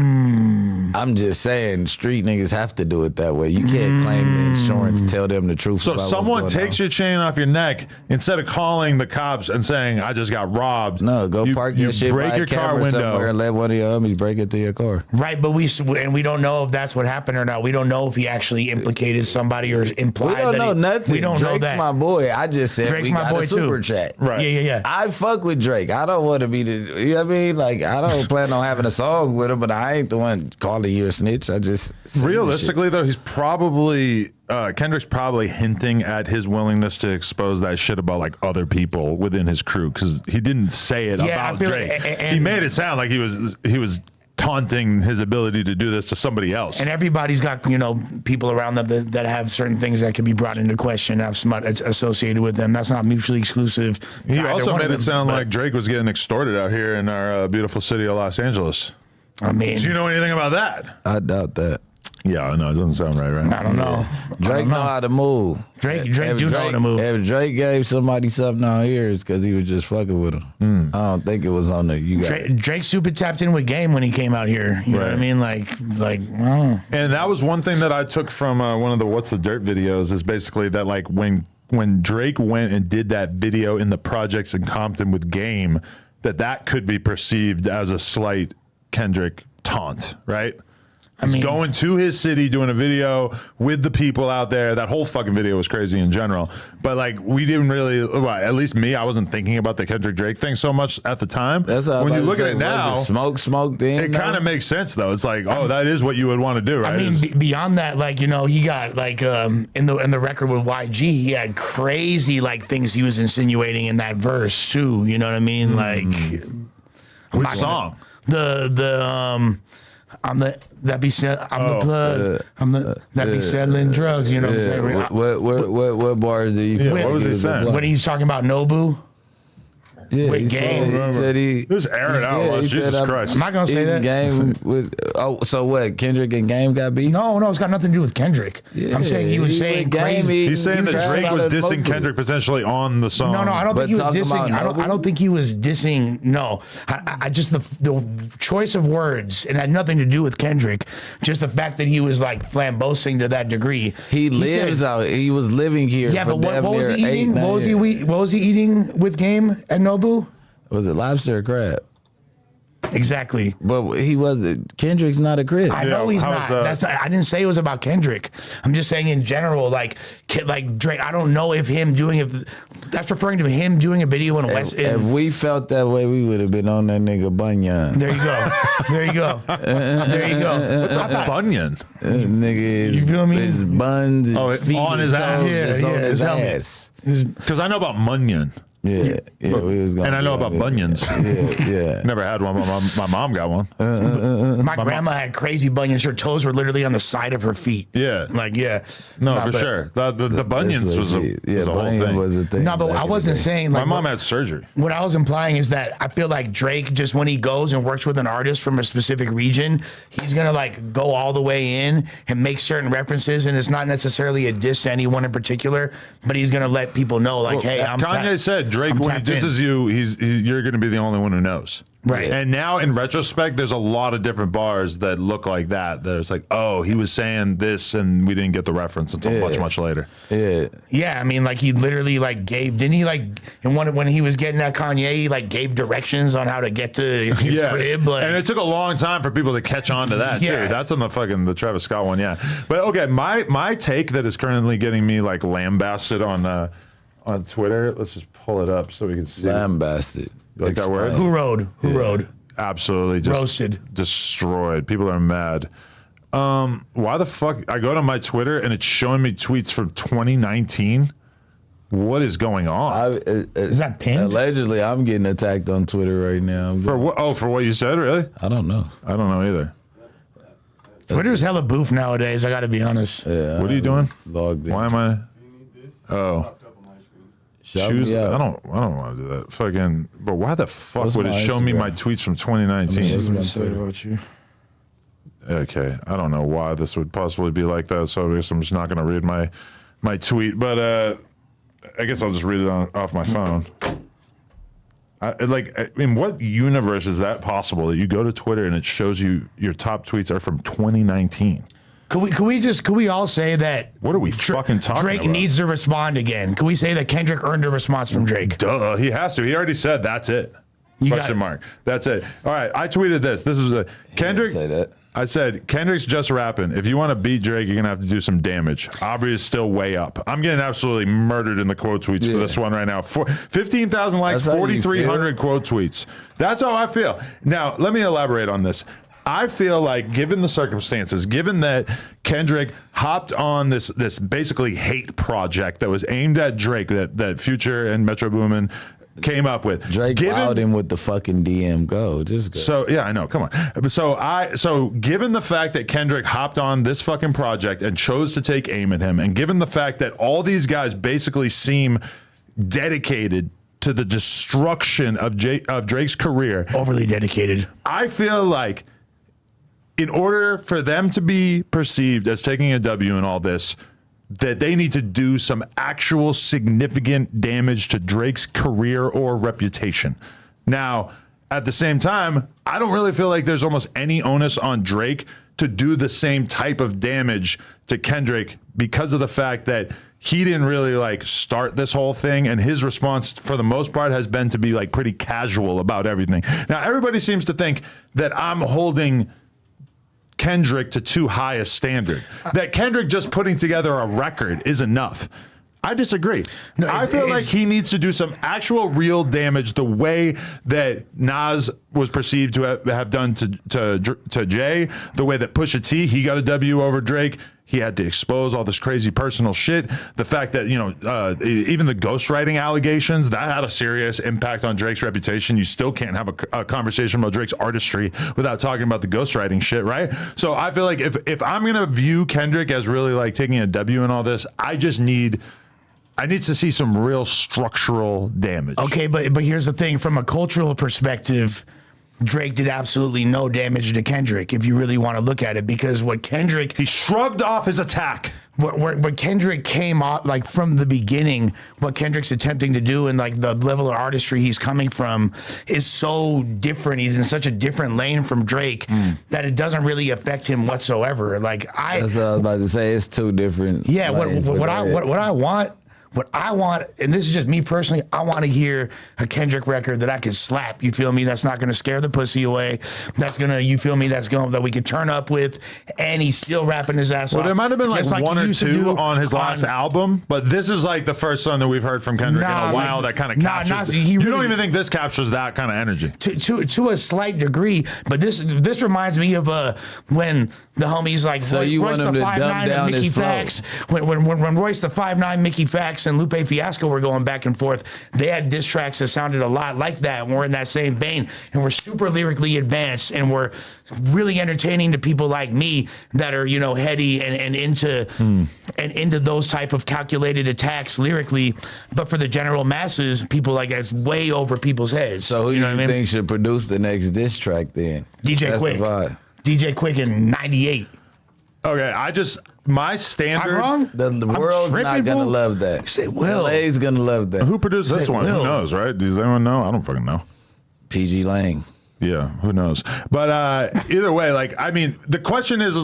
I'm just saying, street niggas have to do it that way. You can't claim the insurance, tell them the truth. So about someone what's going takes on. your chain off your neck, instead of calling the cops and saying, I just got robbed. No, go park your shit break by your a car camera window. somewhere and let one of your homies break into your car. Right, but we don't know if that's what happened or not. We don't know if he actually implicated somebody or implied. We don't that know nothing. We don't Drake's know that. my boy. I just said Drake's we my got boy a super too. chat. Right. Yeah. I fuck with Drake. I don't want to be the, you know what I mean? Like, I don't plan on having a song with him, but I ain't the one calling you a snitch. I just say Realistically, though, he's probably Kendrick's probably hinting at his willingness to expose that shit about like other people within his crew, because he didn't say it Yeah, about I feel Drake. and- He made it sound like he was taunting his ability to do this to somebody else. And everybody's got, people around them that have certain things that can be brought into question, have smut associated with them. That's not mutually exclusive. to He either also one of made it them, sound but, like Drake was getting extorted out here in our beautiful city of Los Angeles. I mean, Do you know anything about that? I doubt that. Yeah, I know. It doesn't sound right, right? I don't know. Drake know how to move. Drake do know how to move. If Drake gave somebody something out here, it's because he was just fucking with him. I don't think it was on the you got. Drake super tapped in with Game when he came out here. You know what I Right. mean? Like, oh. And that was one thing that I took from one of the What's the Dirt videos, is basically that like when Drake went and did that video in the projects in Compton with Game, that could be perceived as a slight Kendrick taunt, right? He's going to his city, doing a video with the people out there. That whole fucking video was crazy in general. But like, we didn't really, well, at least me, I wasn't thinking about the Kendrick Drake thing so much at the time. That's what when I you was look at about it to say. now, Was it smoke then. it kind of makes sense though. It's like, oh, that is what you would want to do, right? I mean, It's- beyond that, like, he got like in the record with YG, he had crazy like things he was insinuating in that verse too. You know what I mean? Like, which song? I'm the plug. That be selling drugs. You know what I'm saying? What bars do you? what was he saying? When he's talking about Nobu. Yeah, with he Game. said he Just air it out, Lush. he said, Jesus Christ. I'm not gonna say that. Game with so what? Kendrick and Game got beat. No, it's got nothing to do with Kendrick. I'm saying he was saying crazy. He's saying that Drake was dissing Kendrick potentially on the song. No, I don't think he was talking dissing. about I don't think he was dissing. No, I just the choice of words, and it had nothing to do with Kendrick. Just the fact that he was like flamboasting to that degree. He lives said, out. He was living here. Yeah, for but what damn was near he 8, eating? 9 years. What was he eating with Game at Nobu? Was it lobster or crab? Exactly. But he wasn't. Kendrick's not a crib. I know he's how not. was I didn't say it was about Kendrick. I'm just saying in general, like Drake. I don't know if him doing it. That's referring to him doing a video in West. If we felt that way, we would have been on that nigga Bunyan. There you go. There you go. There you go. What's up, Bunyan? Nigga, You feel me? His buns, his feet, on his ass. toes, Yeah, just on yeah, his his helmet. ass. Because I know about Munyon. Yeah, we was gonna And I know be about on it. bunions. Yeah. Never had one, but my mom got one. My grandma had crazy bunions. Her toes were literally on the side of her feet. Yeah. Like, yeah. No, Nah, for but- sure. The bunions was a whole bunion thing. was a thing. No, but back I in the wasn't day. saying My like mom had surgery. what I was implying is that I feel like Drake, just when he goes and works with an artist from a specific region, he's gonna like go all the way in and make certain references, and it's not necessarily a diss to anyone in particular, but he's gonna let people know like, hey, I'm Kanye said Drake, I'm when he tapped in. disses you, you're going to be the only one who knows. Right. And now in retrospect, there's a lot of different bars that look like that. There's like, oh, he was saying this and we didn't get the reference until much later. Yeah. Yeah, I mean, like he literally like didn't he like in one when he was getting at Kanye, he like gave directions on how to get to his crib, like, and it took a long time for people to catch on to that Yeah. too. That's on the Travis Scott one, yeah. But okay, my take that is currently getting me like lambasted on Twitter. Let's just pull it up so we can see. Lambasted. You like that word? who rode? Absolutely just Roasted. destroyed. People are mad. Why the fuck? I go to my Twitter and it's showing me tweets from 2019. What is going on? Is that pinned? Allegedly, I'm getting attacked on Twitter right now. For what? Oh, for what you said, really? I don't know. I don't know either. Twitter's hella boof nowadays. I got to be honest. Yeah, What are you doing? Logged in. Why am I? Oh. Shout Choose. me out. I don't want to do that. Fucking. But why the fuck What's would it my show me Instagram? my tweets from 2019? What's my Say Twitter? about you. Okay, I don't know why this would possibly be like that. So I guess I'm just not going to read my tweet. But I guess I'll just read it off my phone. In what universe is that possible that you go to Twitter and it shows you your top tweets are from 2019? Could we all say that? What are we fucking talking Drake about? needs to respond again. Can we say that Kendrick earned a response from Drake? Duh, he has to. He already said that's it. Question mark. That's it. All right, I tweeted this. This is a Kendrick. Say that. I said Kendrick's just rapping. If you want to beat Drake, you're gonna have to do some damage. Aubrey is still way up. I'm getting absolutely murdered in the quote tweets for this one right now. 15,000 likes, 4,300 quote tweets. That's how I feel. Now, let me elaborate on this. I feel like, given the circumstances, given that Kendrick hopped on this basically hate project that was aimed at Drake, that Future and Metro Boomin came up with. Drake wowed him with the fucking DM. Just go. So yeah, I know. Come on. So given the fact that Kendrick hopped on this fucking project and chose to take aim at him, and given the fact that all these guys basically seem dedicated to the destruction of Drake's career, Overly dedicated. I feel like, in order for them to be perceived as taking a W in all this, that they need to do some actual significant damage to Drake's career or reputation. Now, at the same time, I don't really feel like there's almost any onus on Drake to do the same type of damage to Kendrick, because of the fact that he didn't really start this whole thing, and his response for the most part has been to be pretty casual about everything. Now, everybody seems to think that I'm holding Kendrick to too high a standard, that Kendrick just putting together a record is enough. I disagree. No, I feel like he needs to do some actual real damage, the way that Nas was perceived to have done to Jay, the way that Pusha T, he got a W over Drake. He had to expose all this crazy personal shit. The fact that, even the ghostwriting allegations, that had a serious impact on Drake's reputation. You still can't have a conversation about Drake's artistry without talking about the ghostwriting shit, right? So I feel like if I'm going to view Kendrick as really taking a W in all this, I need to see some real structural damage. Okay, but here's the thing. From a cultural perspective, Drake did absolutely no damage to Kendrick, if you really want to look at it, because he shrugged off his attack. What Kendrick came out from the beginning, what Kendrick's attempting to do and the level of artistry he's coming from is so different. He's in such a different lane from Drake that it doesn't really affect him whatsoever. That's what I was about to say. It's two different. Yeah, what I want, and this is just me personally, I want to hear a Kendrick record that I can slap, you feel me? That's not going to scare the pussy away. That's going to, you feel me? That we could turn up with, and he's still rapping his ass off. Well, there might have been one or two on his last album, but this is the first song that we've heard from Kendrick in a while that kind of captures. You don't even think this captures that kind of energy? To a slight degree, but this reminds me of when the homies so you Royce want him the to 5'9" dumb down and Mickey his flow. Fax, when Royce the 5'9", Mickey Fax, and Lupe Fiasco were going back and forth, they had diss tracks that sounded a lot like that, and we're in that same vein, and we're super lyrically advanced, and we're really entertaining to people like me that are heady and into those type of calculated attacks lyrically. But for the general masses, people that's way over people's heads. So who do you think should produce the next diss track then? DJ Quick. DJ Quick in 98. Okay, my standard. I'm wrong? The world's not gonna love that. Say Will. LA's gonna love that. Who produced this one? Will. Who knows, right? Does anyone know? I don't fucking know. PG Lang. Yeah, who knows? But either way, the question is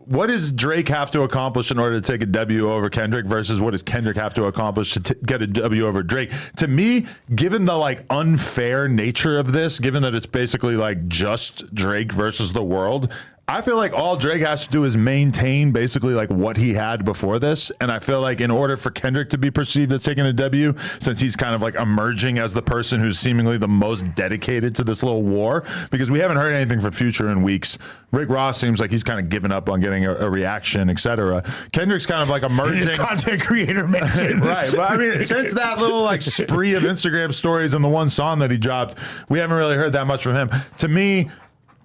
what does Drake have to accomplish in order to take a W over Kendrick versus what does Kendrick have to accomplish to get a W over Drake? To me, given the unfair nature of this, given that it's basically just Drake versus the world, I feel like all Drake has to do is maintain basically what he had before this. And I feel like in order for Kendrick to be perceived as taking a W, since he's kind of emerging as the person who's seemingly the most dedicated to this little war, because we haven't heard anything from Future in weeks. Rick Ross seems like he's kind of given up on getting a reaction, etc. Kendrick's kind of emerging. His content creator mention. Right. But since that little spree of Instagram stories and the one song that he dropped, we haven't really heard that much from him. To me,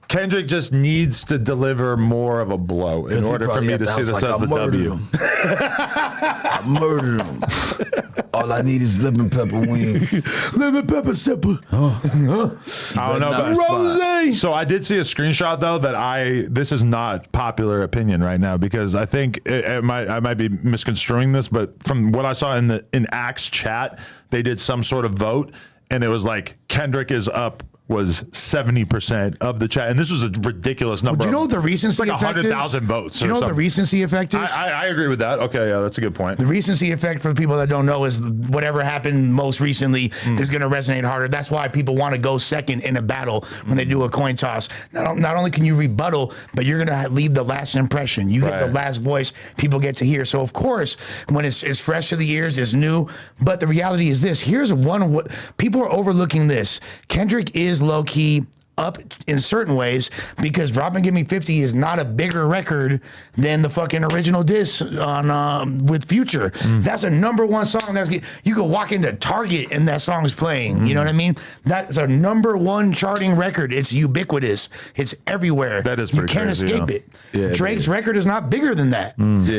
Kendrick just needs to deliver more of a blow in order for me to see this as the W. I murdered him. All I need is lemon pepper wings. Lemon pepper stepper. I don't know about Rosé. So I did see a screenshot though this is not popular opinion right now, because I think I might be misconstruing this, but from what I saw in Axe chat, they did some sort of vote. and it was like Kendrick is up was 70% of the chat, and this was a ridiculous number. Do you know what the recency like effect is? 100,000 votes. Do you know what the recency effect is? I agree with that. Okay, yeah, that's a good point. The recency effect, for the people that don't know, is whatever happened most recently is going to resonate harder. That's why people want to go second in a battle when they do a coin toss. Not only can you rebuttal, but you're going to leave the last impression. You get the last voice people get to hear. So, of course, when it's fresh to the ears, it's new. But the reality is this. Here's one. People are overlooking this. Kendrick is low-key up in certain ways because Drop and Give Me 50 is not a bigger record than the fucking original diss on with Future. That's a #1 song. You could walk into Target and that song is playing. You know what I mean? That's a #1 charting record. It's ubiquitous. It's everywhere. That is you pretty can't crazy, escape it. Drake's record is not bigger than that.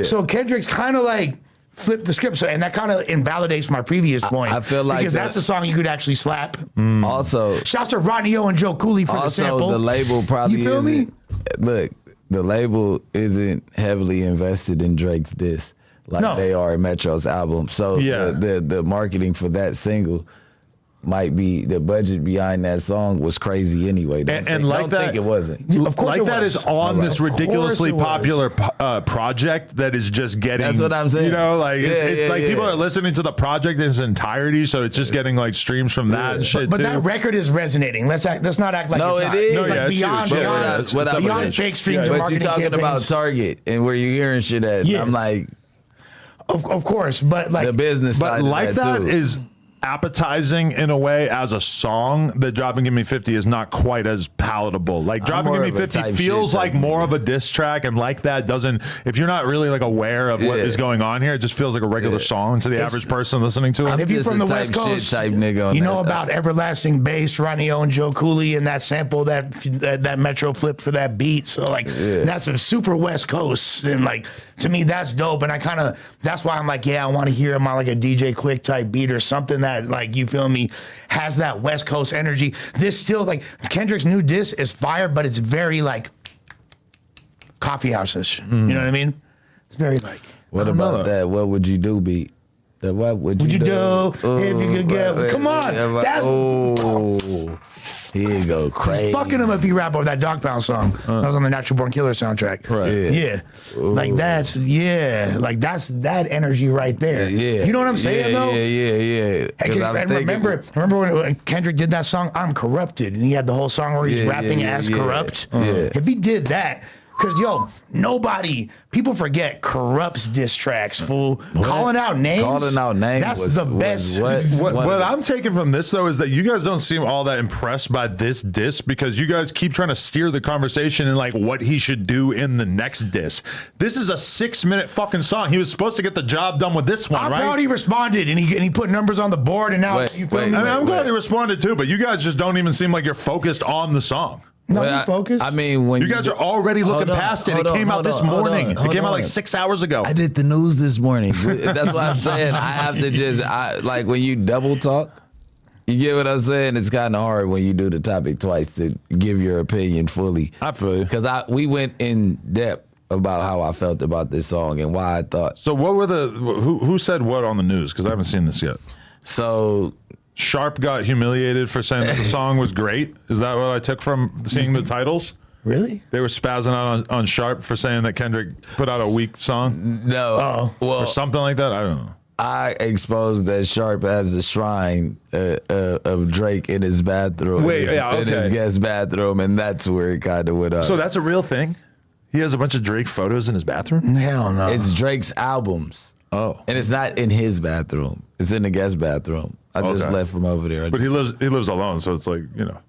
So Kendrick's kind of like flip the script, and that kind of invalidates my previous point. I feel like because that's a song you could actually slap. Also, shouts to Rodney O and Joe Cooley for the sample. Also, the label probably you feel me? Look, the label isn't heavily invested in Drake's diss like they are in Metro's album. So the marketing for that single might be, the budget behind that song was crazy anyway. Don't think it wasn't. Of course, like that is on this ridiculously popular project that is just getting. That's what I'm saying. You know, like it's like people are listening to the project in its entirety, so it's just getting like streams from that and shit. But too. that record is resonating. Let's not act like No, it's it not. is. It's No, like yeah, beyond fake streams. But you're talking about Target and where you're hearing shit at. Yeah. I'm like, of course, but like the business But side like of that too. is appetizing in a way as a song that Drop and Give Me 50 is not quite as palatable. Like Drop and Give Me 50 feels like more of a diss track, and like that doesn't, if you're not really like aware of what is going on here, it just feels like a regular song to the average person listening to it. And if you're from the West Coast, type nigga you know about Everlasting Bass, Rodney O and Joe Cooley, and that sample that Metro flipped for that beat. So like that's a super West Coast, and like to me that's dope. And that's why I'm like, I want to hear him on like a DJ Quick type beat or something that, like, you feel me, has that West Coast energy. This still, like, Kendrick's new diss is fire, but it's very like coffee houses. You know what I mean? It's very like. What about that? What would you do beat? That what would you do if you could get? Come on, that's. Here go crazy. Fucking him if he rap over that Dog Pound song that was on the Natural Born Killer soundtrack. Right. Yeah. Like that's that energy right there. Yeah. You know what I'm saying though? Yeah. And remember when Kendrick did that song "I'm Corrupted" and he had the whole song where he's rapping as corrupt. If he did that. Because, people forget Corrupt's diss tracks, fool. Calling out names. That's the best. What I'm taking from this, though, is that you guys don't seem all that impressed by this diss because you guys keep trying to steer the conversation in, like, what he should do in the next diss. This is a 6-minute fucking song. He was supposed to get the job done with this one, I'm right? proud he responded, and he put numbers on the board, and now you feel me? I'm glad he responded, too, but you guys just don't even seem like you're focused on the song. No, you focus. I mean, when you guys are already looking past it. It came out this morning. It came out like 6 hours ago. I did the news this morning. That's what I'm saying. I have to like when you double talk, you get what I'm saying? It's kind of hard when you do the topic twice to give your opinion fully. I feel you. Because we went in depth about how I felt about this song and why I thought. So what were who said what on the news? Because I haven't seen this yet. So Sharp got humiliated for saying that the song was great. Is that what I took from seeing the titles? Really? They were spazzing out on Sharp for saying that Kendrick put out a weak song? No. Or something like that? I don't know. I exposed that Sharp has a shrine of Drake in his bathroom. In his guest bathroom, and that's where it kind of went up. So that's a real thing? He has a bunch of Drake photos in his bathroom? Hell no. It's Drake's albums. Oh. And it's not in his bathroom. It's in the guest bathroom. I just left from over there. But he lives alone, so it's like, No,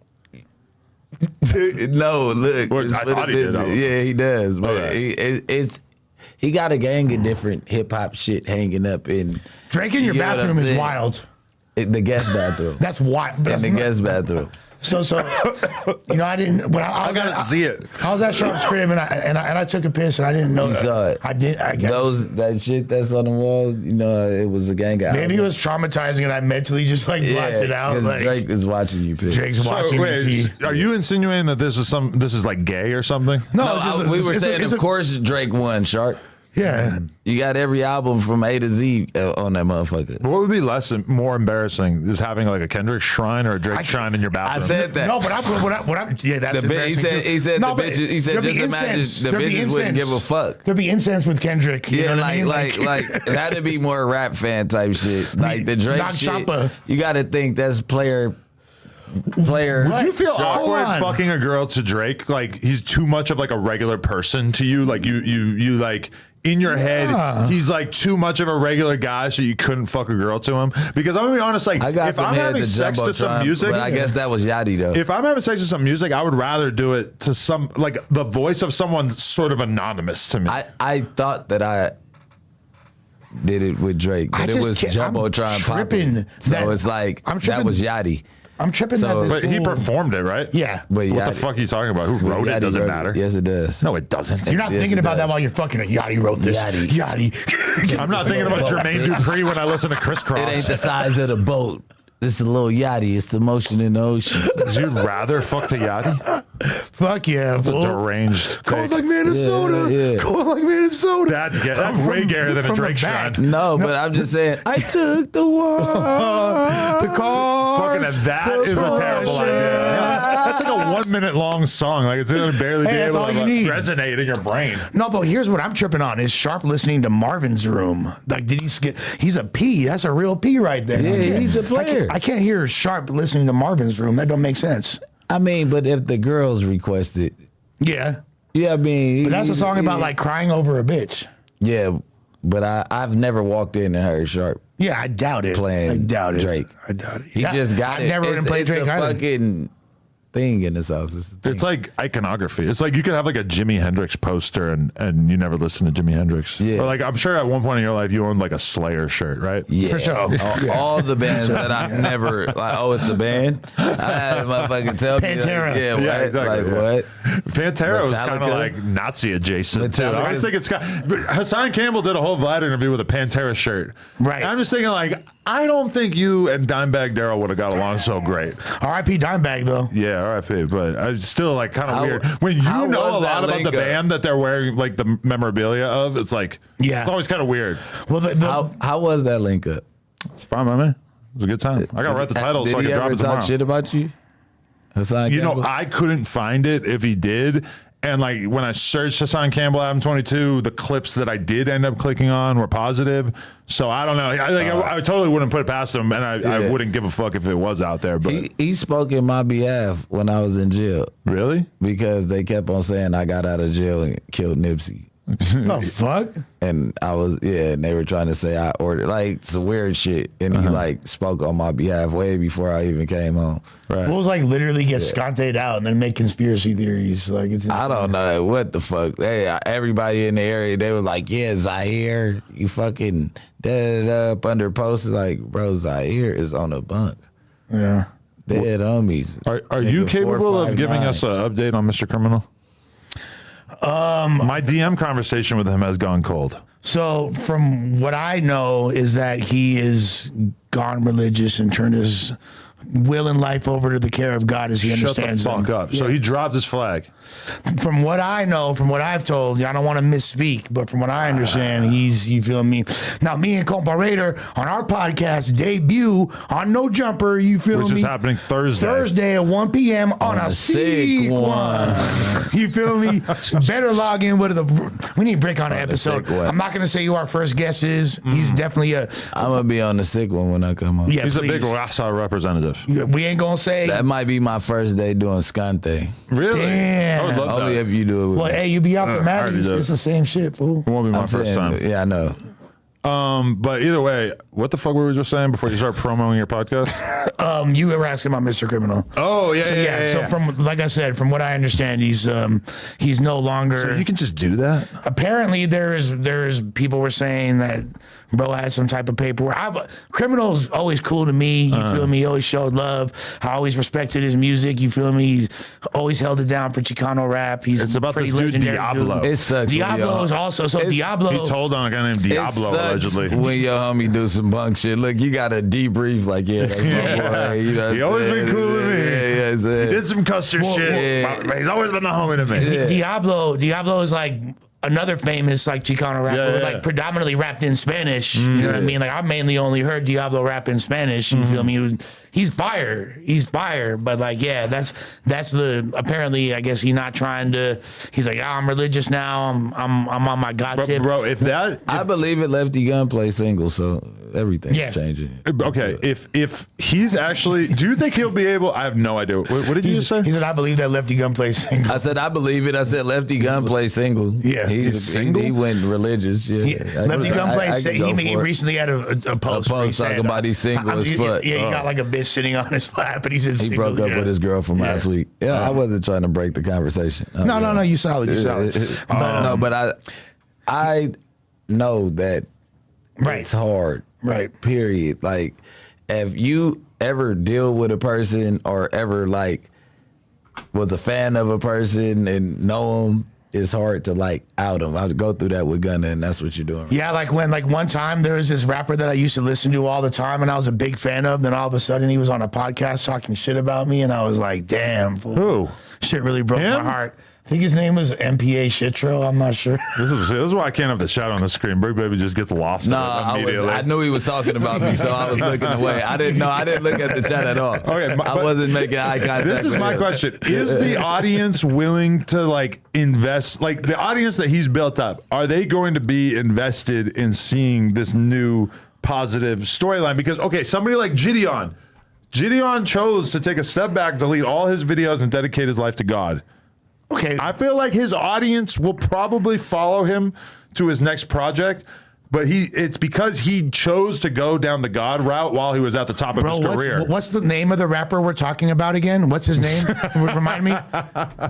look. Well, I thought he did. Yeah, he does. But he got a gang of different hip hop shit hanging up in. Drake in your bathroom is wild. The guest bathroom. That's wild. In the guest bathroom. So I didn't. When I gotta see it. I was at Sharp's crib and I took a piss and I didn't know. You saw it. I did. I guess that shit that's on the wall. It was a gang of. Maybe it was traumatizing and I mentally just blocked it out. Like, Drake is watching you piss. Drake's watching me. Are you insinuating that this is like gay or something? No, we were saying of course Drake won, Sharp. Yeah. You got every album from A to Z on that motherfucker. What would be more embarrassing is having like a Kendrick shrine or a Drake shrine in your bathroom? I said that. No, but yeah, that's embarrassing. He said No, the but bitches. He said there'd just be imagine incense. the There'd be bitches wouldn't give a incense. fuck. There'd be incense with Kendrick. You Yeah, know what I mean? like that'd be more rap fan type shit. Like the Drake Knock shit. Choppa. You got to think that's player. Would you feel Hold awkward on. fucking a girl to Drake? Like he's too much of like a regular person to you. Like you like in your head, he's like too much of a regular guy, so you couldn't fuck a girl to him. Because I'm gonna be honest, like I got if some I'm head having to sex to some Jumbotron, music, but I guess that was Yachty though. if I'm having sex to some music, I would rather do it to some like the voice of someone sort of anonymous to me. I thought that I did it with Drake, but I it just was can't- I'm Jumbotron tripping popping. So that- it's like I'm that tripping- was Yachty. I'm tripping So- that this but he fool- performed it, right? Yeah. But What the Yachty- fuck are you talking about? Who wrote it? Yachty Doesn't wrote matter. Yes, it does. No, it doesn't. You're not Yes, thinking it about that does. while you're fucking it. Yachty wrote this. Yachty. Yachty. I'm not thinking about Jermaine Dupri when I listen to Crisscross. It ain't the size of the boat. It's a little Yachty. It's the motion in the ocean. Would you rather fuck to Yachty? Fuck yeah. It's a fool. deranged Cold take. like Minnesota. Yeah, yeah. Cold like Minnesota. That's way gayer than a From the Drake back. shrine. No, but I'm just saying. I took the walk. The cars. Fucking that is a terrible idea. That's like a 1 minute long song. Like it's gonna barely be Hey, that's able all to you like, need. resonate in your brain. No, but here's what I'm tripping on is Sharp listening to Marvin's Room. Like, did he skip? He's a P. That's a real P right there. Yeah, he's a player. I can't hear Sharp listening to Marvin's Room. That don't make sense. I mean, but if the girls request it, Yeah. yeah, I mean, But that's a song about like crying over a bitch. yeah. But I've never walked in and heard Sharp. Yeah, I doubt it. Playing I doubt it. Drake. I doubt it. He Yeah, just got I it. never even played Drake a either. fucking thing in his house. It's, a thing. It's like iconography. It's like you could have like a Jimi Hendrix poster and you never listen to Jimi Hendrix. Yeah. Or like I'm sure at one point in your life you owned like a Slayer shirt, right? Yeah, For sure. All the bands that I've never like. Oh, it's a band. I had a motherfucking tell me. Pantera. Like, yeah, what? Yeah, exactly, Like yeah. what? Pantera was kind of Metallica? like Nazi adjacent. Too. I Metallica- always think it's kind Hassan Campbell did a whole Vlad interview with a Pantera shirt. Right. And I'm just thinking like I don't think you and Dimebag Darrell would have got along so great. R.I.P. Dimebag though. Yeah, R.I.P. But it's still like kind of How- weird when you how know was a that lot about the link up? band that they're wearing like the memorabilia of. It's like Yeah. it's always kind of weird. Well, How was that link up? It's fine by me. It was a good time. I gotta write the title Did so I he can drop ever it talk tomorrow. shit about you? Hassan You know, Campbell? I couldn't find it if he did. And like when I searched Hassan Campbell Adam 22, the clips that I did end up clicking on were positive. So I don't know. I totally wouldn't put it past him, and I Yeah. wouldn't give a fuck if it was out there. But he spoke in my behalf when I was in jail really, because they kept on saying I got out of jail and killed Nipsey. the fuck? And I was, and they were trying to say I ordered, like, some weird shit. And he, like, spoke on my behalf way before I even came home. right? Fools like literally get sconted out and then make conspiracy theories. Like it's I don't know what the fuck. Everybody in the area, they were like, yeah, Zaire, you fucking dead up under posters. Like, bro, Zaire is on a bunk. Yeah. Dead homies. Are you Nigga, capable of giving 459. us an update on Mr. Criminal? My DM conversation with him has gone cold. So from what I know is that he is gone religious and turned his will and life over to the care of God as he Shut the understands fuck them. up. So he dropped his flag. From what I know, from what I've told, I don't want to misspeak, but from what I understand, he's, you feel me? Now, me and Comparator on our podcast debut on No Jumper, you feel Which me? is happening Thursday. Thursday at 1 p.m. on a sick one. You feel me? Better log in with the. We need Bricc on an episode. sick one. I'm not going to say who our first guest is. He's definitely a. I'm going to be on the sick one when I come home. Yeah, He's please. a big Rasa representative. We ain't going to say. That might be my first day doing Scante. Really? Damn. I would love Only that. if you do it with Well, me. hey, you be out for I already Maddie's. did. It's the same shit, fool. It won't be my I'm first saying, time. yeah, I know. But either way, what the fuck were we just saying before you start promoting your podcast? You were asking about Mr. Criminal. Oh yeah, So so from like I said, from what I understand, he's no longer. So you can just do that. Apparently, there's people were saying that bro had some type of paperwork. Criminal's always cool to me. You feel me? He always showed love. I always respected his music. You feel me? He's always held it down for Chicano rap. He's It's about pretty this dude, legendary Diablo. It sucks when Diablo y'all- is also so it's- Diablo. He told on a guy named It Diablo sucks allegedly. when your homie do some bunk shit. Look, you got to debrief like, yeah, that's my boy. You know He what I'm always been saying? cool to me. Yeah, He did some Custer shit. yeah. He's always been the homie to me. Yeah. Diablo is like another famous like Chicano rapper, like predominantly rapped in Spanish. You know what I mean? Like I mainly only heard Diablo rap in Spanish. You feel me? He's fire. He's fire. But like, yeah, that's the apparently. I guess he's not trying to. He's like, I'm religious now. I'm on my God tip. Bro, if I believe it. Lefty Gunplay single, so everything's changing. Okay, if he's actually, do you think he'll be able? I have no idea. What did you just say? He said, I believe that Lefty Gunplay single. I said I believe it. I said Lefty Gunplay single. Yeah, he's single. He went religious. Yeah, Lefty Gunplay said he recently had a post. Talking about he's single as fuck. Yeah, he got like a bitch sitting on his lap, and he said he broke up with his girl from last week. Yeah, I wasn't trying to break the conversation. No, you solid, you solid. But I know that it's hard. Right. Period. Like, if you ever deal with a person or ever like was a fan of a person and know them, it's hard to like out them. I would go through that with Gunna, and that's what you're doing. Right? Yeah, like when one time there was this rapper that I used to listen to all the time, and I was a big fan of. Then all of a sudden he was on a podcast talking shit about me, and I was like, damn, fool. Who? Shit really broke my heart. I think his name was MPA Shitro. I'm not sure. This is why I can't have the chat on the screen. Bricc Baby just gets lost. No, I knew he was talking about me, so I was looking away. I didn't look at the chat at all. Okay, I wasn't making eye contact. This is my question: is the audience willing to like invest? Like the audience that he's built up, are they going to be invested in seeing this new positive storyline? Because somebody like Gideon chose to take a step back, delete all his videos, and dedicate his life to God. Okay. I feel like his audience will probably follow him to his next project, but it's because he chose to go down the God route while he was at the top of his career. What's the name of the rapper we're talking about again? What's his name? Remind me.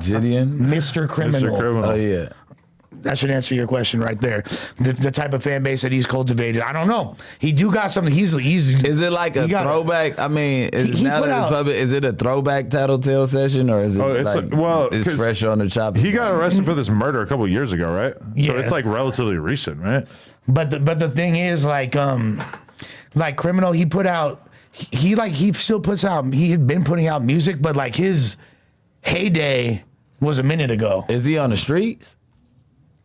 Gideon? Mr. Criminal. Mr. Criminal. Oh, yeah. That should answer your question right there. The type of fan base that he's cultivated. I don't know. He do got something. He's. Is it like a throwback? I mean, is it a throwback Tattletale session, or is it it's fresh on the chopping? He got arrested for this murder a couple of years ago, right? Yeah. So it's like relatively recent, right? But the thing is, like Criminal, he put out. He still puts out. He had been putting out music, but like his heyday was a minute ago. Is he on the streets?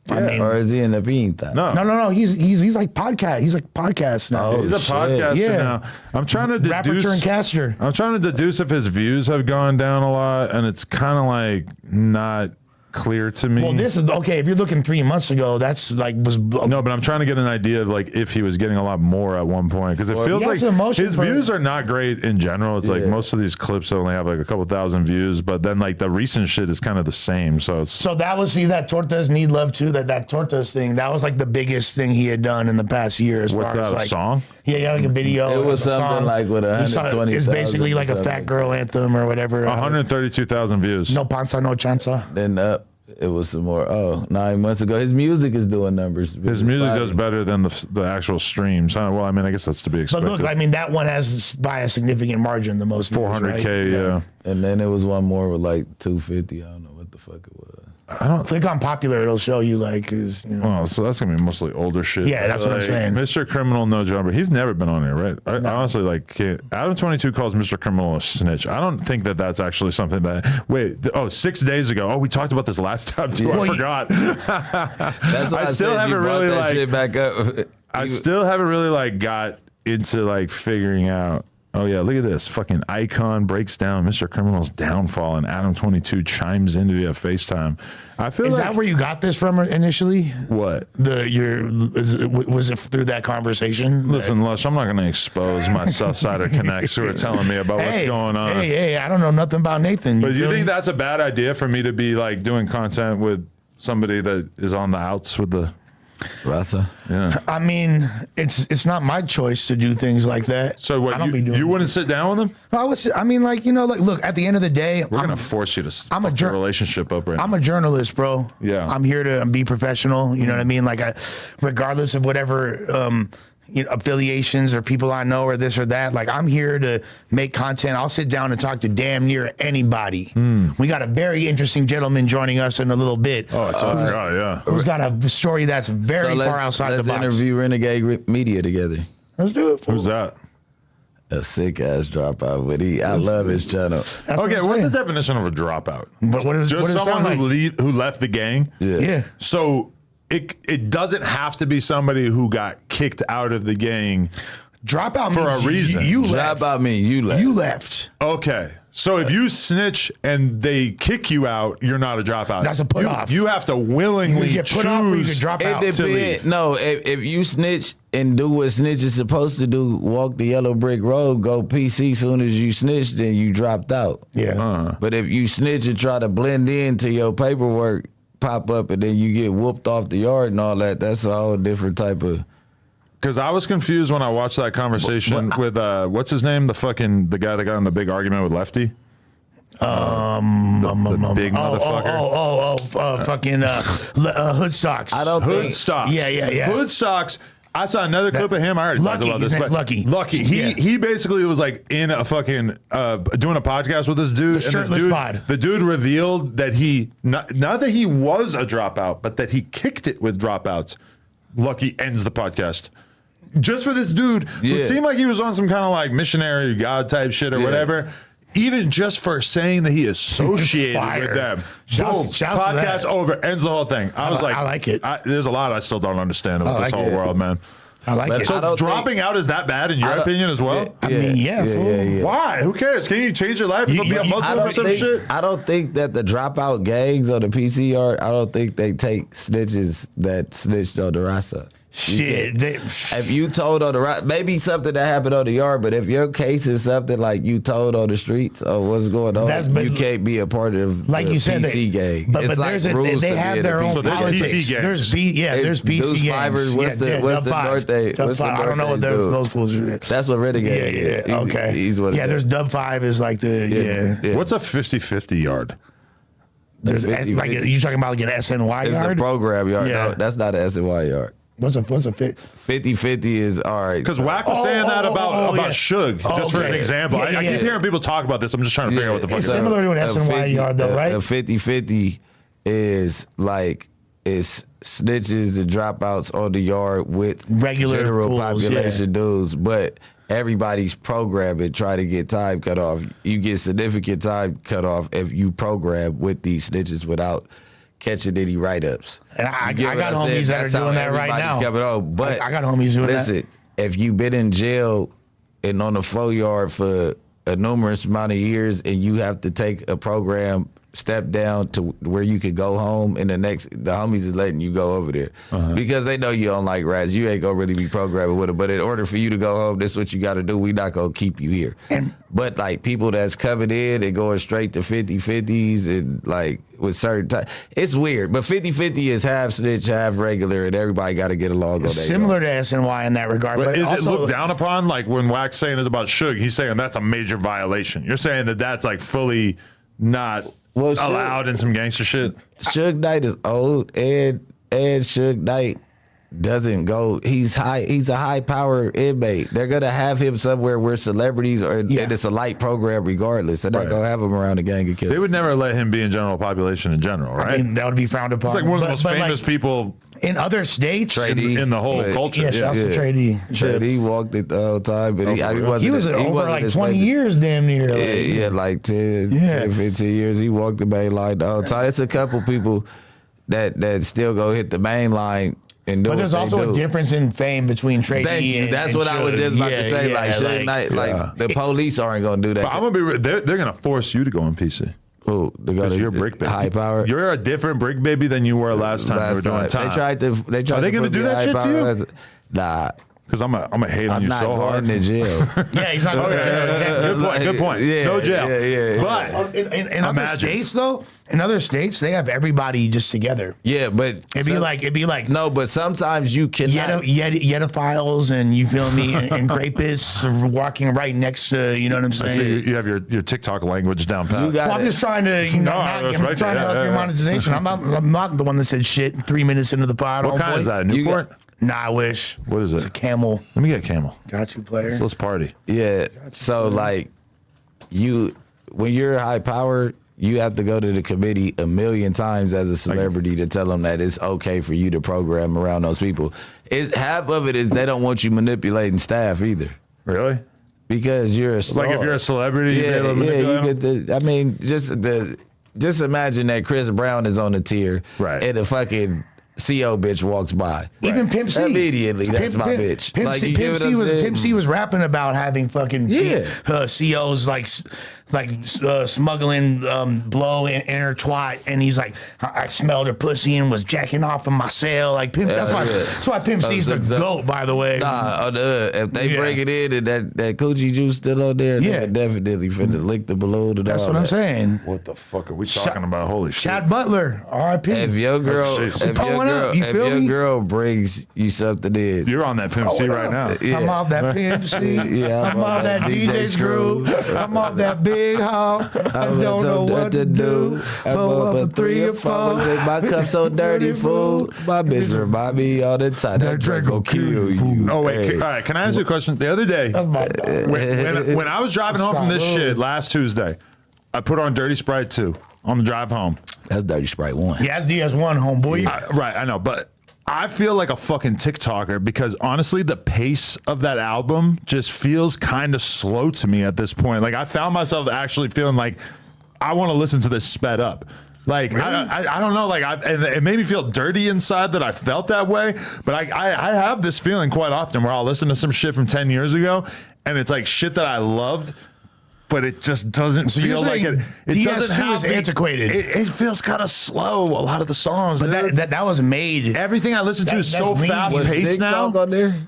I mean, or is he in the bean thing? No. He's like podcast. He's like podcast now. He's a podcaster now. I'm trying to deduce. Rapper turned caster. I'm trying to deduce if his views have gone down a lot, and it's kind of like not clear to me. Well, this is okay. If you're looking 3 months ago, that's like was no, but I'm trying to get an idea of like if he was getting a lot more at one point, because it feels like his views are not great in general. It's like most of these clips only have like a couple thousand views, but then like the recent shit is kind of the same. So that was that Tortas Need Love too. That Tortas thing, that was like the biggest thing he had done in the past year. What's that? Like, a song? Yeah, he had like a video. It was something like with 120. It's basically like a fat girl anthem or whatever. 132,000 views. No panza, no chanza. Then it was some more. 9 months ago. His music is doing numbers. His music does better than the actual streams. Well, I mean, I guess that's to be expected. But look, I mean, that one has by a significant margin the most. 400K, right? yeah. And then there was one more with like 250. I don't know what the fuck it was. I don't click on popular. It'll show you like Oh, so that's gonna be mostly older shit. Yeah, that's what I'm saying. Mr. Criminal, no jumper. He's never been on here, right? I honestly like can't. Adam 22 calls Mr. Criminal a snitch. I don't think that's actually something that. 6 days ago. Oh, we talked about this last time too. I forgot. That's why I still haven't really like shit back up. I still haven't really like got into like figuring out. Oh yeah, look at this. Fucking Icon breaks down Mr. Criminal's downfall, and Adam 22 chimes in via FaceTime. I feel is like that where you got this from initially? What? Was it through that conversation? Listen, Lush, I'm not going to expose my Southsider connects who are telling me about what's going on. Hey, I don't know nothing about Nathan. But you think that's a bad idea for me to be like doing content with somebody that is on the outs with the Rasa? Yeah. I mean, it's not my choice to do things like that. So what? I don't be doing you wouldn't sit down with them? No, I mean, like look. At the end of the day, we're gonna force you to fuck your relationship up right now. I'm a journalist, bro. Yeah. I'm here to be professional. You know what I mean? Like, regardless of whatever affiliations or people I know or this or that. Like, I'm here to make content. I'll sit down and talk to damn near anybody. We got a very interesting gentleman joining us in a little bit. Oh, I forgot, yeah. Who's got a story that's very far outside the box. Let's interview Renegade Media together. Let's do it. Who's that? A sick ass dropout, but I love his channel. Okay, what's the definition of a dropout? But what is just what someone like? who left the gang? Yeah. So it doesn't have to be somebody who got kicked out of the gang. Dropout for means a reason. You left. Dropout means you left. You left. Okay. So if you snitch and they kick you out, you're not a dropout. That's a put off. You have to willingly You get put off or you can drop out. It depends. No, if you snitch and do what snitch is supposed to do, walk the yellow brick road, go PC soon as you snitch, then you dropped out. Yeah. But if you snitch and try to blend into your paperwork, pop up, and then you get whooped off the yard and all that, that's a whole different type of... Because I was confused when I watched that conversation with what's his name, the guy that got in the big argument with Lefty. The big motherfucker. Fucking Hoodstocks. I don't think... Hoodstocks. Yeah. Hoodstocks. I saw another clip of him. I already talked about this. Lucky. He basically was like in a fucking doing a podcast with this dude. The shirtless pod. The dude revealed that he not that he was a dropout, but that he kicked it with dropouts. Lucky ends the podcast. Just for this dude who seemed like he was on some kind of like missionary God type shit or whatever. Even just for saying that he associated with them. Shouts Podcast over, ends the whole thing. I was like, I like it. There's a lot I still don't understand about this whole world, man. I like it. So dropping out is that bad in your opinion as well? I mean, fool. Why? Who cares? Can you change your life and be a Muslim or some shit? I don't think that the dropout gangs or the PCR, I don't think they take snitches that snitched on the Rasa. Shit. If you told on the maybe something that happened on the yard, but if your case is something like you told on the streets or what's going on, you can't be a part of like the you said, PC gang. But like they have their own politics. There's PC gangs. What's the birthday? I don't know what those fools are. That's what Renegade is. Yeah. Okay. He's what there's Dub 5 is like the What's a 50-50 yard? There's like you talking about like an SNY it's yard? It's a program yard. Yeah. No, that's not an SNY yard. What's a 50-50 is all right. Because Wack was saying that about Suge, just for an example. I keep hearing people talk about this. I'm just trying to figure out what the fuck it's similar to an SNY yard, though, right? A 50-50 is like it's snitches and dropouts on the yard with regular general fools, population dudes, but everybody's programming try to get time cut off. You get significant time cut off if you program with these snitches without catching any write-ups. And I got homies that are doing that right now. But I got homies doing that. Listen, if you've been in jail and on the 4 yard for a numerous amount of years and you have to take a program step down to where you could go home and the homies is letting you go over there because they know you don't like rats. You ain't gonna really be programming with it. But in order for you to go home, this is what you got to do. We not gonna keep you here. But like people that's coming in and going straight to 50-50s and like with certain it's weird. But 50-50 is half snitch, half regular, and everybody got to get along on that. Similar to SNY in that regard. But is it looked down upon? Like when Wack's saying it about Suge, he's saying that's a major violation. You're saying that that's like fully not allowed in some gangster shit. Suge Knight is old, and Suge Knight doesn't go. He's a high power inmate. They're gonna have him somewhere where celebrities are, and it's a light program regardless. They're not gonna have him around a gang of killers. They would never let him be in general population in general, right? I mean, that would be frowned upon. He's like one of the most famous people in other states in the whole culture. Trady walked it the whole time, but he was over like 20 years, damn near. Like 10, 15 years. He walked the main line the whole time. It's a couple people that still go hit the main line. But there's also a difference in fame between Trady Thank you. That's what I was just about to say. The police aren't gonna do that. But I'm gonna be. They're gonna force you to go in PC. Who? Because you're Bricc baby. High power. You're a different Bricc baby than you were last time we were doing time. They tried Are they to gonna do that shit to you? Nah. Because I'm gonna hate on you so hard. I'm not going to jail. He's not going to jail. Good point. No jail. But in other states, though, they have everybody just together. Yeah, but it'd be like no, but sometimes you cannot. Yedophiles and you feel me, and rapists walking right next to, you know what I'm saying? So you have your TikTok language down pat. I'm just trying to, I'm trying to help your monetization. I'm not the one that said shit 3 minutes into the pod. What kind is that? Newport? Nah, I wish. What is it? It's a Camel. Let me get a Camel. Got you, player. So let's party. Yeah. So like, when you're high power, you have to go to the committee a million times as a celebrity to tell them that it's okay for you to program around those people. Half of it is they don't want you manipulating staff either. Really? Because you're a star. Like if you're a celebrity, you get I mean, just imagine that Chris Brown is on the tier, right? And the fucking CO bitch walks by. Even Pimp C. Immediately, that's my bitch. Pimp, Like, C, you get what I'm saying? Pimp C was rapping about having fucking COs like smuggling blow in her twat, and he's like, I smelled her pussy and was jacking off in my cell. Like Pimp, that's why Pimp C's the GOAT, by the way. Nah, if they break it in and that coochie juice still on there, they definitely finna lick the balloon and that's all what I'm that. saying. What the fuck are we talking about? Holy shit. Chad Butler, R.I.P. If your girl, if your girl brings you something in, You're on that Pimp C right now. Yeah. I'm off that Pimp C. Yeah, I'm off that DJ Screw. I'm off that big hog. I don't know what to do. I'm up a 3 or 4. My cup so dirty, fool. My bitch remind me all the time that drink will kill you. Oh wait, Hey. all right. Can I ask you a question? The other day, That's my dog. when I was driving home from this shit last Tuesday, I put on Dirty Sprite 2 on the drive home. That's Dirty Sprite 1. Yeah, that's DS1, homeboy. Right, I know, but I feel like a fucking TikToker because honestly, the pace of that album just feels kind of slow to me at this point. Like I found myself actually feeling like I want to listen to this sped up. Like really? I don't know, like and it made me feel dirty inside that I felt that way. But I have this feeling quite often where I'll listen to some shit from 10 years ago, and it's like shit that I loved, but it just doesn't feel like it. It doesn't have antiquated. It feels kind of slow. A lot of the songs, but that was made. Everything I listen to is so fast paced now. On there?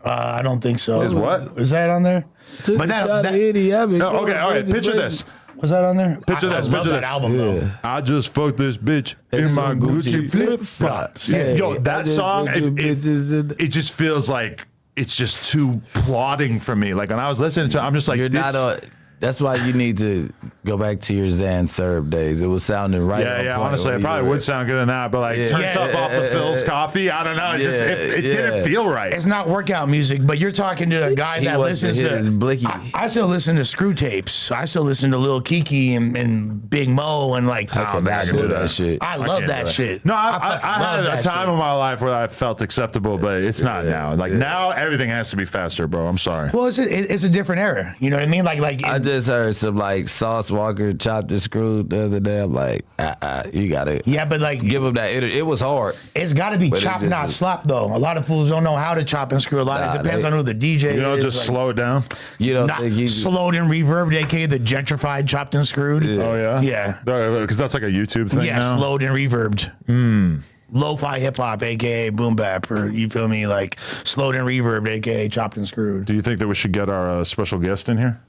I don't think so. Is what? Is that on there? But okay, all right. Picture this. Was that on there? Picture this. I love Picture that this. album though. I just fucked this bitch in my Gucci flip flops. Yo, that song, it just feels like it's just too plodding for me. Like when I was listening to it, I'm just like, that's why you need to go back to your Zan Serb days. It was sounding right. Yeah. Honestly, it probably would sound good in that, but like turns up off the Phil's coffee. I don't know. It didn't feel right. It's not workout music, but you're talking to a guy that listens to Blicky. I still listen to Screw Tapes. I still listen to Lil Kiki and Big Mo and like. I could not do that shit. I love that shit. No, I had a time in my life where I felt acceptable, but it's not now. Like now, everything has to be faster, bro. I'm sorry. Well, it's a different era. You know what I mean? Like I just heard some like Sauce Walker chopped and screwed the other day. I'm like, you gotta. Yeah, but like give him that. It was hard. It's got to be chop, not slap, though. A lot of fools don't know how to chop and screw. A lot. It depends on who the DJ is. You don't just slow it down. You don't think he slowed and reverbed, aka the gentrified chopped and screwed. Yeah. Oh yeah, yeah. Because that's like a YouTube thing. Yeah, now. slowed and reverbed. Lo-fi hip hop, aka boom bap, or you feel me? Like slowed and reverbed, aka chopped and screwed. Do you think that we should get our special guest in here?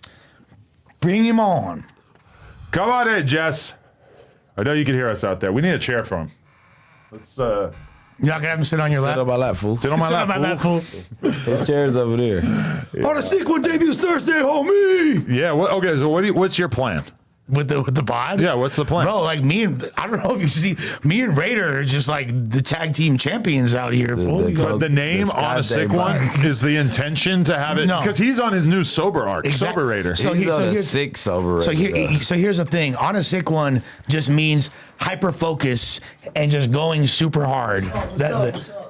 Bring him on. Come on in, Jess. I know you can hear us out there. We need a chair for him. Let's. You're not gonna have him sit on your lap. Sit on my lap, fool. Sit on my lap, fool. His chair's over there. On the sequel debuts Thursday, homie. Yeah. Okay. So what's your plan? With the pod? Yeah, what's the plan? Bro, like me and I don't know if you see me and Raider are just like the tag team champions out here. But the name on a sick one is the intention to have it because he's on his new sober arc, Sober Raider. So he's on a sick sober Raider. So here's the thing: on a sick one just means hyper focus and just going super hard.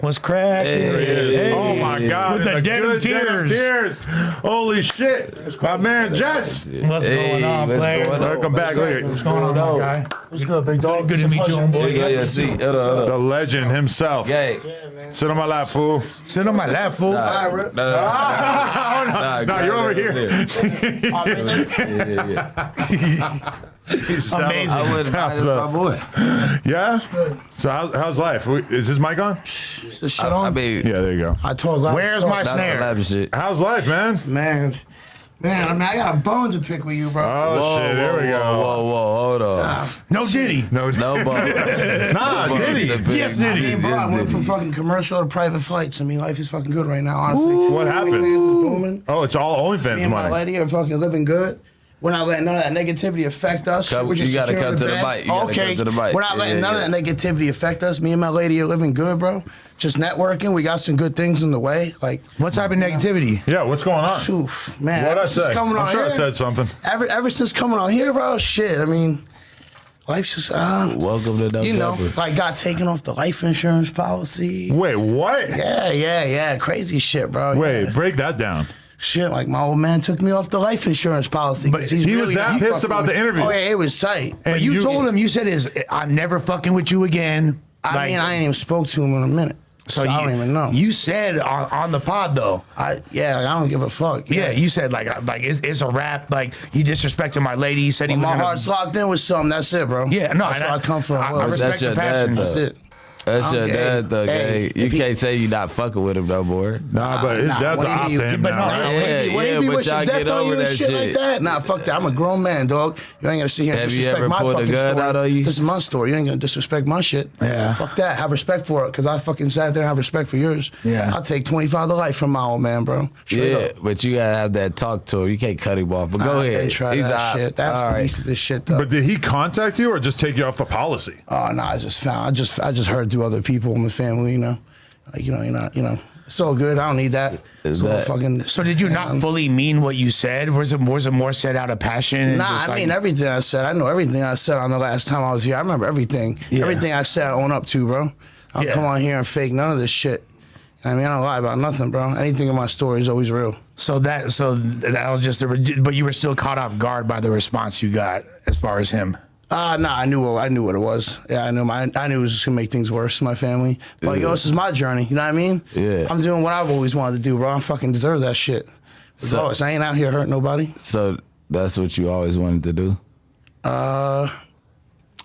What's cracking? Hey. Oh my God! With the denim tears. Holy shit! My man Jess. What's going on, player? Welcome back. What's going on, my guy? What's good, big dog? Good to meet you, homeboy. The legend himself. Yay. Sit on my lap, fool. Sit on my lap, fool. No, you're over here. Amazing. I was my boy. Yeah? So how's life? Is his mic on? This shit on? I mean, Yeah, there you go. I told Lab. Where's my snare? How's life, man? Man, I mean, I got a bone to pick with you, bro. Oh, shit, here we go. Whoa, hold on. No Diddy. No, Nah, Diddy. Yes, I Diddy. mean, bro, I went from fucking commercial to private flights. I mean, life is fucking good right now, honestly. What happened? OnlyFans is booming. Oh, it's all Me OnlyFans and my money. lady are fucking living good. We're not letting none of that negativity affect us. We're just You gotta securing come to the bag. mic. You gotta Okay, come to the mic. we're not letting none of that negativity affect us. Me and my lady are living good, bro. Just networking. We got some good things in the way. Like, What type of negativity? Yeah, what's going on? oof, man. What'd I ever since say? coming I'm on sure I here- said something. Ever since coming on here, bro, shit. I mean, life's just Welcome to you know, November. like got taken off the life insurance policy. Wait, what? Yeah, crazy shit, bro. Wait, yeah. break that down. Shit, like my old man took me off the life insurance policy. But 'cause he was really that not pissed fucking about with the me. interview. Oh yeah, it was tight. But you told him, you said, I'm never fucking with you again. I mean, I ain't even spoke to him in a minute. So I don't even know. You said on the pod though. I don't give a fuck. Yeah, you said like it's a rap. Like you disrespected my lady. You said my heart's locked in with something. That's it, bro. Yeah, no, that's where I come from. I respect the passion. That's it. That's your dad, though. Hey, you can't say you not fucking with him, though, boy. Nah, but his dad's an op to him but now. no, Right? When he be but wishing y'all death get on you over and that shit like shit. that. Nah, fuck that. I'm a grown man, dog. You ain't gonna sit here and Have you disrespect ever my pulled a fucking gun story. out on you? This is my story. You ain't gonna disrespect my shit. Yeah. Fuck that. Have respect for it, because I fucking sat there and have respect for yours. Yeah. I'll take 25 to life from my old man, bro. Straight up. But you gotta have that talk to him. You can't cut him off. But go I ahead. didn't try He's that out. shit. That's All the right. least of this shit, though. But did he contact you or just take you off the policy? Oh no, I just heard through other people in the family, you know. Like, you're not, it's all good. I don't need that. Is So that- fucking. So did you not fully mean what you said? Was it more said out of passion? And Nah, just I mean everything I said. I know everything I said on the last time I was here. I remember everything. Yeah. Everything I said, I own up to, bro. I don't Yeah. come on here and fake none of this shit. I mean, I don't lie about nothing, bro. Anything in my story is always real. So that was just but you were still caught off guard by the response you got as far as him. Nah, I knew what it was. Yeah, I knew it was just gonna make things worse in my family. But yo, this is my journey. You know what I mean? Yeah. I'm doing what I've always wanted to do, bro. I fucking deserve that shit. So- I ain't out here hurting nobody. So that's what you always wanted to do?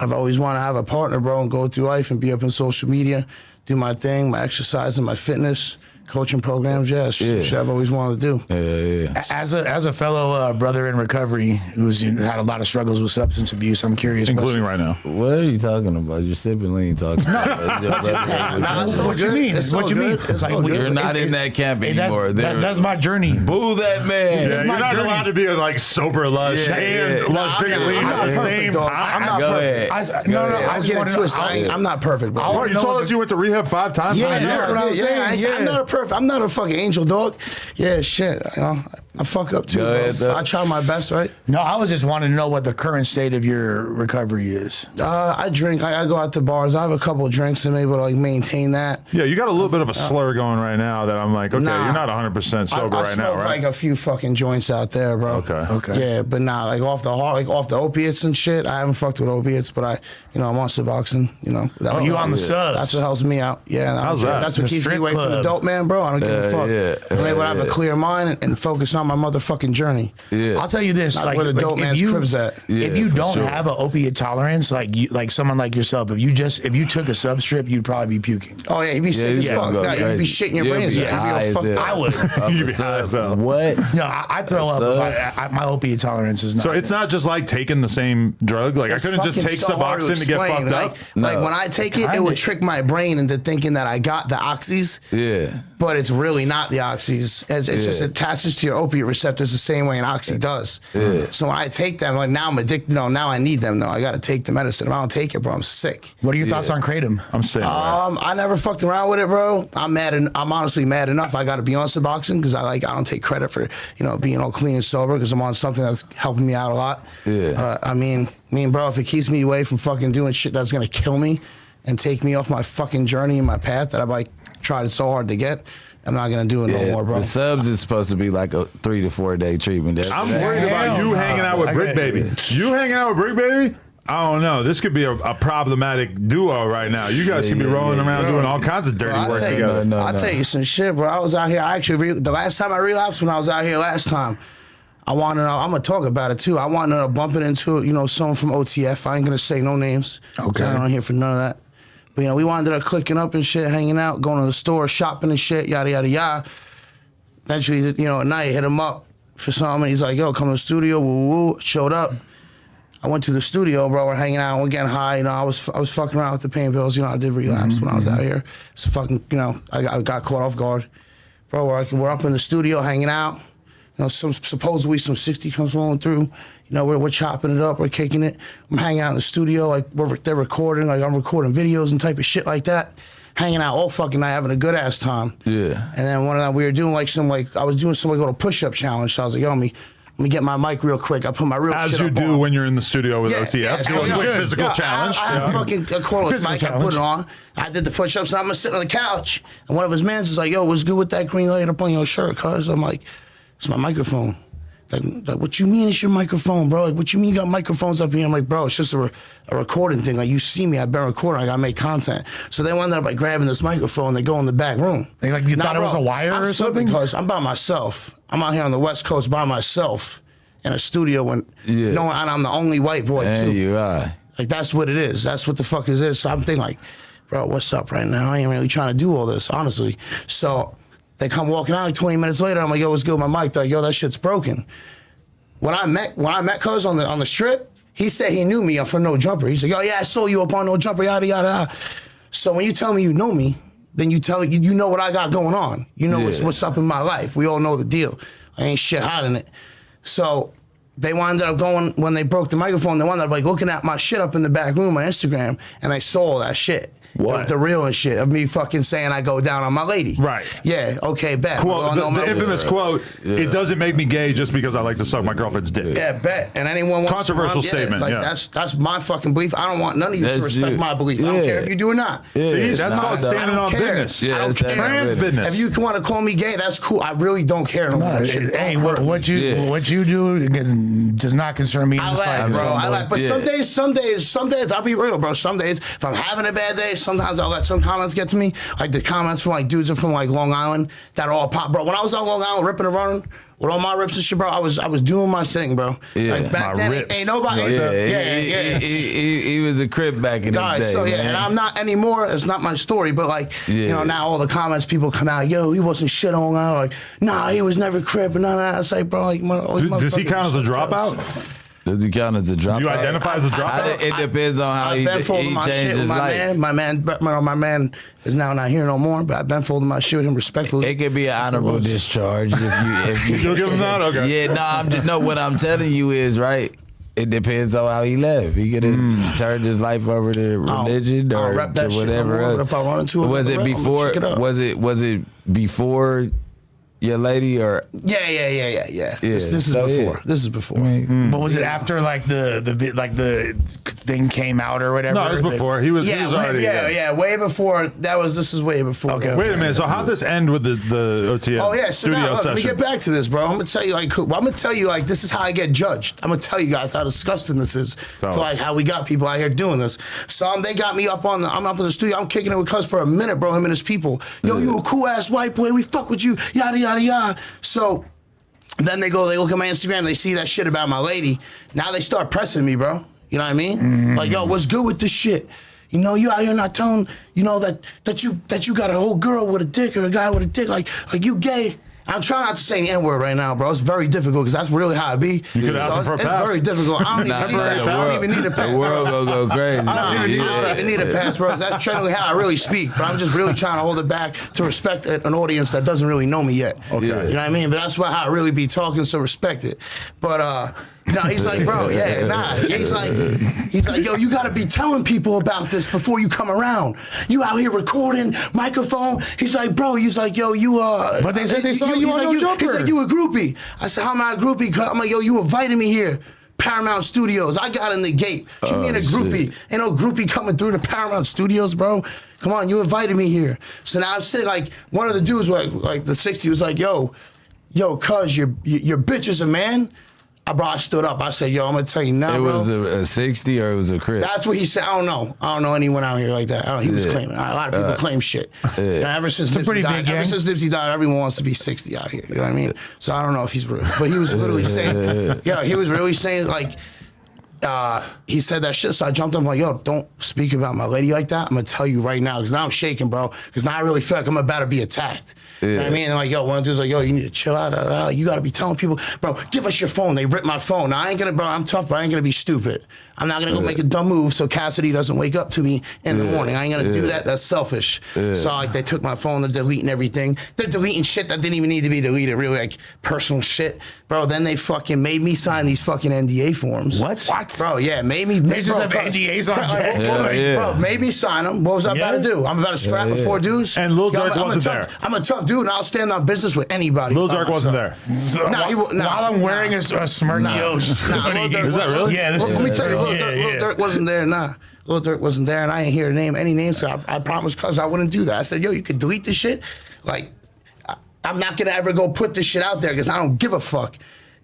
I've always wanted to have a partner, bro, and go through life and be up in social media, do my thing, my exercise and my fitness, coaching programs. Yeah, shit I've always wanted to do. Yeah. As a fellow brother in recovery who's had a lot of struggles with substance abuse, I'm curious. Including right now. What are you talking about? You're sipping lean talking about. Nah, it's all What you good. mean? It's What all you mean? good. It's Like, all good. You're not in that camp anymore. That's my journey. Boo that man. Yeah, my you're not journey. allowed to be like sober lush and lush I'm drinking lean not at the perfect, same dog. time. I'm not Go perfect. ahead. No, Go no, ahead. I Don't just get it wanna know- twisted. I'm not perfect, bro. Oh, you told us you went to rehab 5 times. Yeah, now. that's what I'm saying. I'm not a perfect. I'm not a fucking angel, dog. Yeah, shit. I fuck up too, Go bro. ahead, dog. I try my best, right? No, I was just wanting to know what the current state of your recovery is. I drink. I go out to bars. I have a couple of drinks and I'm able to like maintain that. Yeah, you got a little bit of a slur going right now that I'm like, okay, Nah. you're not 100% sober I right now, smoke right? like a few fucking joints out there, bro. Okay. Yeah, but nah, like off the off the opiates and shit. I haven't fucked with opiates, but I'm on Suboxone. That's you what- on the subs? That's what helps me out. Yeah, How's that? That's what The keeps me strip away from the club. dope, man, bro. I don't give a fuck. Yeah. I'm able to have a clear mind and focus on my motherfucking journey. Yeah. I'll tell you this: Not like, where the dope if man's you crib's at. if Yeah, you for don't sure. have an opiate tolerance, like someone like yourself, if you took a sub strip, you'd probably be puking. Oh yeah, you be sick as you fuck. go Nah, you be crazy. shitting your You'll brains be out. You high be as fucked hell. I would. You'd be high as hell. What? No, I throw up. Sub? My opiate tolerance is not. So it's not just like taking the same drug. Like It's I couldn't just fucking take so hard Suboxone to get explain. fucked Like, up. No. when I take it, it Kinda. would trick my brain into thinking that I got the oxys. Yeah. But it's really not the oxys. It's just attaches to your opiate receptors the same way an oxy does. So when I take them, like now I'm addicted. No, now I need them. No, I got to take the medicine. If I don't take it, bro, I'm sick. What are your thoughts on kratom? I'm staying away. I never fucked around with it, bro. I'm mad. I'm honestly mad enough. I got to be on Suboxone because I don't take credit for being all clean and sober because I'm on something that's helping me out a lot. Yeah. I mean, bro, if it keeps me away from fucking doing shit that's gonna kill me and take me off my fucking journey and my path that I've like tried so hard to get, I'm not gonna do it no more, bro. The subs is supposed to be like a 3 to 4 day treatment. I'm worried about you hanging out with Bricc Baby. You hanging out with Bricc Baby? I don't know. This could be a problematic duo right now. You guys could be rolling around doing all kinds of dirty Bro, work I'll together. I'll tell you some shit, bro. I was out here. I actually the last time I relapsed when I was out here last time. I'm gonna talk about it too. I wanted to bump it into someone from OTF. I ain't gonna say no names. Okay. I don't here for none of that. But we wound up clicking up and shit, hanging out, going to the store, shopping and shit, yada yada yada. Eventually, at night, hit him up for something. He's like, "Yo, come to the studio." Woo woo woo. Showed up. I went to the studio, bro. We're hanging out. We're getting high. I was fucking around with the pain pills. I did relapse when I was out here. So fucking, I got caught off guard, bro. We're up in the studio hanging out. Supposedly some 60 comes rolling through. We're chopping it up. We're kicking it. I'm hanging out in the studio like they're recording. Like I'm recording videos and type of shit like that. Hanging out all fucking night, having a good ass time. Yeah. And then one of them we were doing I was doing some little push-up challenge. So I was like, yo, let me get my mic real quick. I put my real As shit you up do on. when you're in the studio with OTF. Yeah, Do a quick physical challenge. I have a fucking cordless Physical mic. I put it on. I did the push-ups, and I'm sitting on the couch. And one of his mans is like, "Yo, what's good with that green light up on your shirt?" Cuz I'm like, "It's my microphone." Like, what you mean it's your microphone, bro? Like, what you mean you got microphones up here? I'm like, bro, it's just a recording thing. Like, you see me, I've been recording, I gotta make content. So they wound up like grabbing this microphone, they go in the back room. Like you thought it was a wire or something? Because I'm by myself. I'm out here on the West Coast by myself in a studio when and I'm the only white boy too. You are. Like, that's what it is. That's what the fuck is this. So I'm thinking like, bro, what's up right now? I ain't really trying to do all this, honestly. So they come walking out like 20 minutes later. I'm like, yo, what's good with my mic? They're like, yo, that shit's broken. When I met Cuz on the strip, he said he knew me from No Jumper. He's like, oh yeah, I saw you up on No Jumper, yada yada yada. So when you tell me you know me, then you know what I got going on. You know what's up in my life. We all know the deal. I ain't shit hiding it. So they wound up going, when they broke the microphone, they wound up like looking at my shit up in the back room, my Instagram, and I saw all that shit. What? The real and shit of me fucking saying I go down on my lady. Right. Yeah, okay, bet. Quote, the infamous quote, it doesn't make me gay just because I like to suck my girlfriend's dick. Yeah, bet. And anyone wants controversial to statement, like, that's my fucking belief. I don't want none of you to respect my belief. I don't care if you do or not. See, that's called standing on business. I don't care. Trans business. If you want to call me gay, that's cool. I really don't care. Hey, what you do does not concern me. I laugh, bro. I laugh. But some days, I'll be real, bro. Some days, if I'm having a bad day, sometimes I'll let some comments get to me. Like the comments from like dudes are from like Long Island that all pop, bro. When I was on Long Island ripping and running with all my rips and shit, bro, I was doing my thing, bro. Yeah, like back then, rips. ain't nobody. He was a Crip back in the day. So man. and I'm not anymore. It's not my story, but like you know, now all the comments people come out, yo, he wasn't shit on Long Island. Like, nah, he was never Crip and none of that. It's like, bro, like, does he count as a dropout? Does he count as a dropout? Do you identify as a dropout? It depends on how he changed his life. My man is now not here no more, but I've been folding my shit with him respectfully. It could be an honorable discharge if you You'll give him that? Okay. Yeah, what I'm telling you is, right, it depends on how he left. He could have turned his life over to religion or to whatever else. If I wanted to, was it before? Was it before your lady or? Yeah. This is before. Yeah. This is before. But was it after like the thing came out or whatever? No, it was before. He was already. Way before. This is way before. Okay. Wait a minute. So how'd this end with the OTM? Oh yeah. So studio now, look, session? let me get back to this, bro. I'm gonna tell you like this is how I get judged. I'm gonna tell you guys how disgusting this is. To like how we got people out here doing this. So they got me up I'm up in the studio. I'm kicking it with Cuz for a minute, bro. Him and his people. Yo, you a cool ass white boy. We fuck with you. Yada yada. So then they look at my Instagram, they see that shit about my lady. Now they start pressing me, bro. You know what I mean? Like, yo, what's good with this shit? You know, you out here not telling, you know, that you got a whole girl with a dick or a guy with a dick, like you gay. I'm trying not to say the N-word right now, bro. It's very difficult because that's really how it be. You could ask him for a pass. It's very difficult. I don't even need a pass. The world gonna go crazy. I don't even need a pass, bro. That's generally how I really speak. But I'm just really trying to hold it back to respect an audience that doesn't really know me yet. Okay. You know what I mean? But that's how I really be talking, so respect it. But no, he's like, bro, He's like, yo, you gotta be telling people about this before you come around. You out here recording, microphone. He's like, bro, yo, you But they said they saw you on No Jumper. He's like, you a groupie. I said, how am I a groupie? I'm like, yo, you invited me here. Paramount Studios. I got in the gate. What you mean a groupie? Shit. Ain't no groupie coming through the Paramount Studios, bro. Come on, you invited me here. So now I'm sitting like, one of the dudes, like the 60, was like, yo, Cuz, your bitch is a man. I stood up. I said, yo, I'm going to tell you now, bro. It was a 60 or it was a Crip? That's what he said. I don't know anyone out here like that. He was claiming. A lot of people claim shit. Ever since Nipsey died, everyone wants to be 60 out here. You know what I mean? So I don't know if he's real. But he was literally saying, he was really saying, like, he said that shit, so I jumped up. I'm like, yo, don't speak about my lady like that. I'm going to tell you right now, because now I'm shaking, bro. Because now I really feel like I'm about to be attacked. You know what I mean? And like, yo, one dude's like, yo, you need to chill out. You got to be telling people, bro, give us your phone. They ripped my phone. Now, I'm tough, but I ain't going to be stupid. I'm not going to go make a dumb move so Cassidy doesn't wake up to me in the morning. I ain't going to do that. That's selfish. So like, they took my phone. They're deleting everything. They're deleting shit that didn't even need to be deleted, really, like personal shit. Bro, then they fucking made me sign these fucking NDA forms. What? Bro, yeah, made me. They just have NDAs on bro, made me sign them. What was I about to do? I'm about to scrap with 4 dudes. And Lil Durk wasn't there. I'm a tough dude, and I'll stand on business with anybody. Lil Durk wasn't there. While I'm wearing a smirky O's. Is that really? Yeah. Let me tell you, Lil Durk wasn't there. Lil Durk wasn't there, and I ain't here to name any names, so I promised Cuz I wouldn't do that. I said, yo, you could delete this shit. Like, I'm not gonna ever go put this shit out there because I don't give a fuck.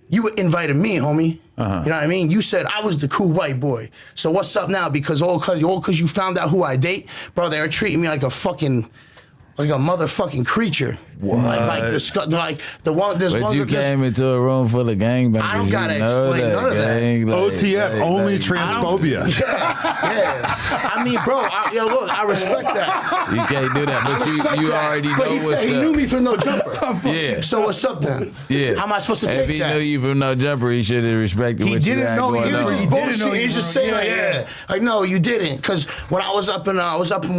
You invited me, homie. You know what I mean? You said I was the cool white boy. So what's up now? Because all cause you found out who I date, bro, they were treating me like a motherfucking creature. Like the one. There's But one. you came into a room full of gangbangers. I don't gotta explain none of that. OTF, only transphobia. Yeah. I mean, bro, look, I respect that. You can't do that, but you already know But he what's said he up. knew me from no jumper. Yeah. So what's up then? Yeah. How am I supposed to If take he that? knew you from no jumper, he should have respected He what you didn't had know going you on. was Just He didn't know bullshit. you He's just were- saying, like, yeah. like, no, you didn't. Because when I was up in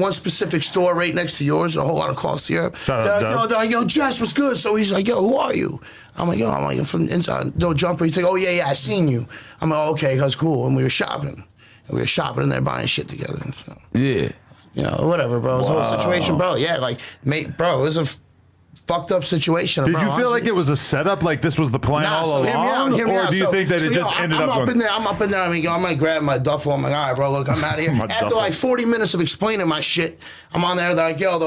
one specific store right next to yours, a whole lot of cough syrup. Shout out, They're like, yo, Jess, what's good? So he's like, yo, who are you? I'm like, from inside, no jumper. He's like, oh yeah, I seen you. I'm like, oh, okay, that's cool. And we were shopping. And we were shopping in there buying shit together. So, Yeah. you know, whatever, bro. It's a whole situation, bro. Yeah, like, mate, bro, it was a fucked up situation. Did bro, you feel honestly. like it was a setup, like this was the plan Nah, all so along? hear me Or out. do you think that it just ended up I'm going... up in there. I mean, yo, I might grab my duffel. I'm like, all right, bro, look, I'm out of here. My After duffel. like 40 minutes of explaining my shit, I'm on there. They're like, yo,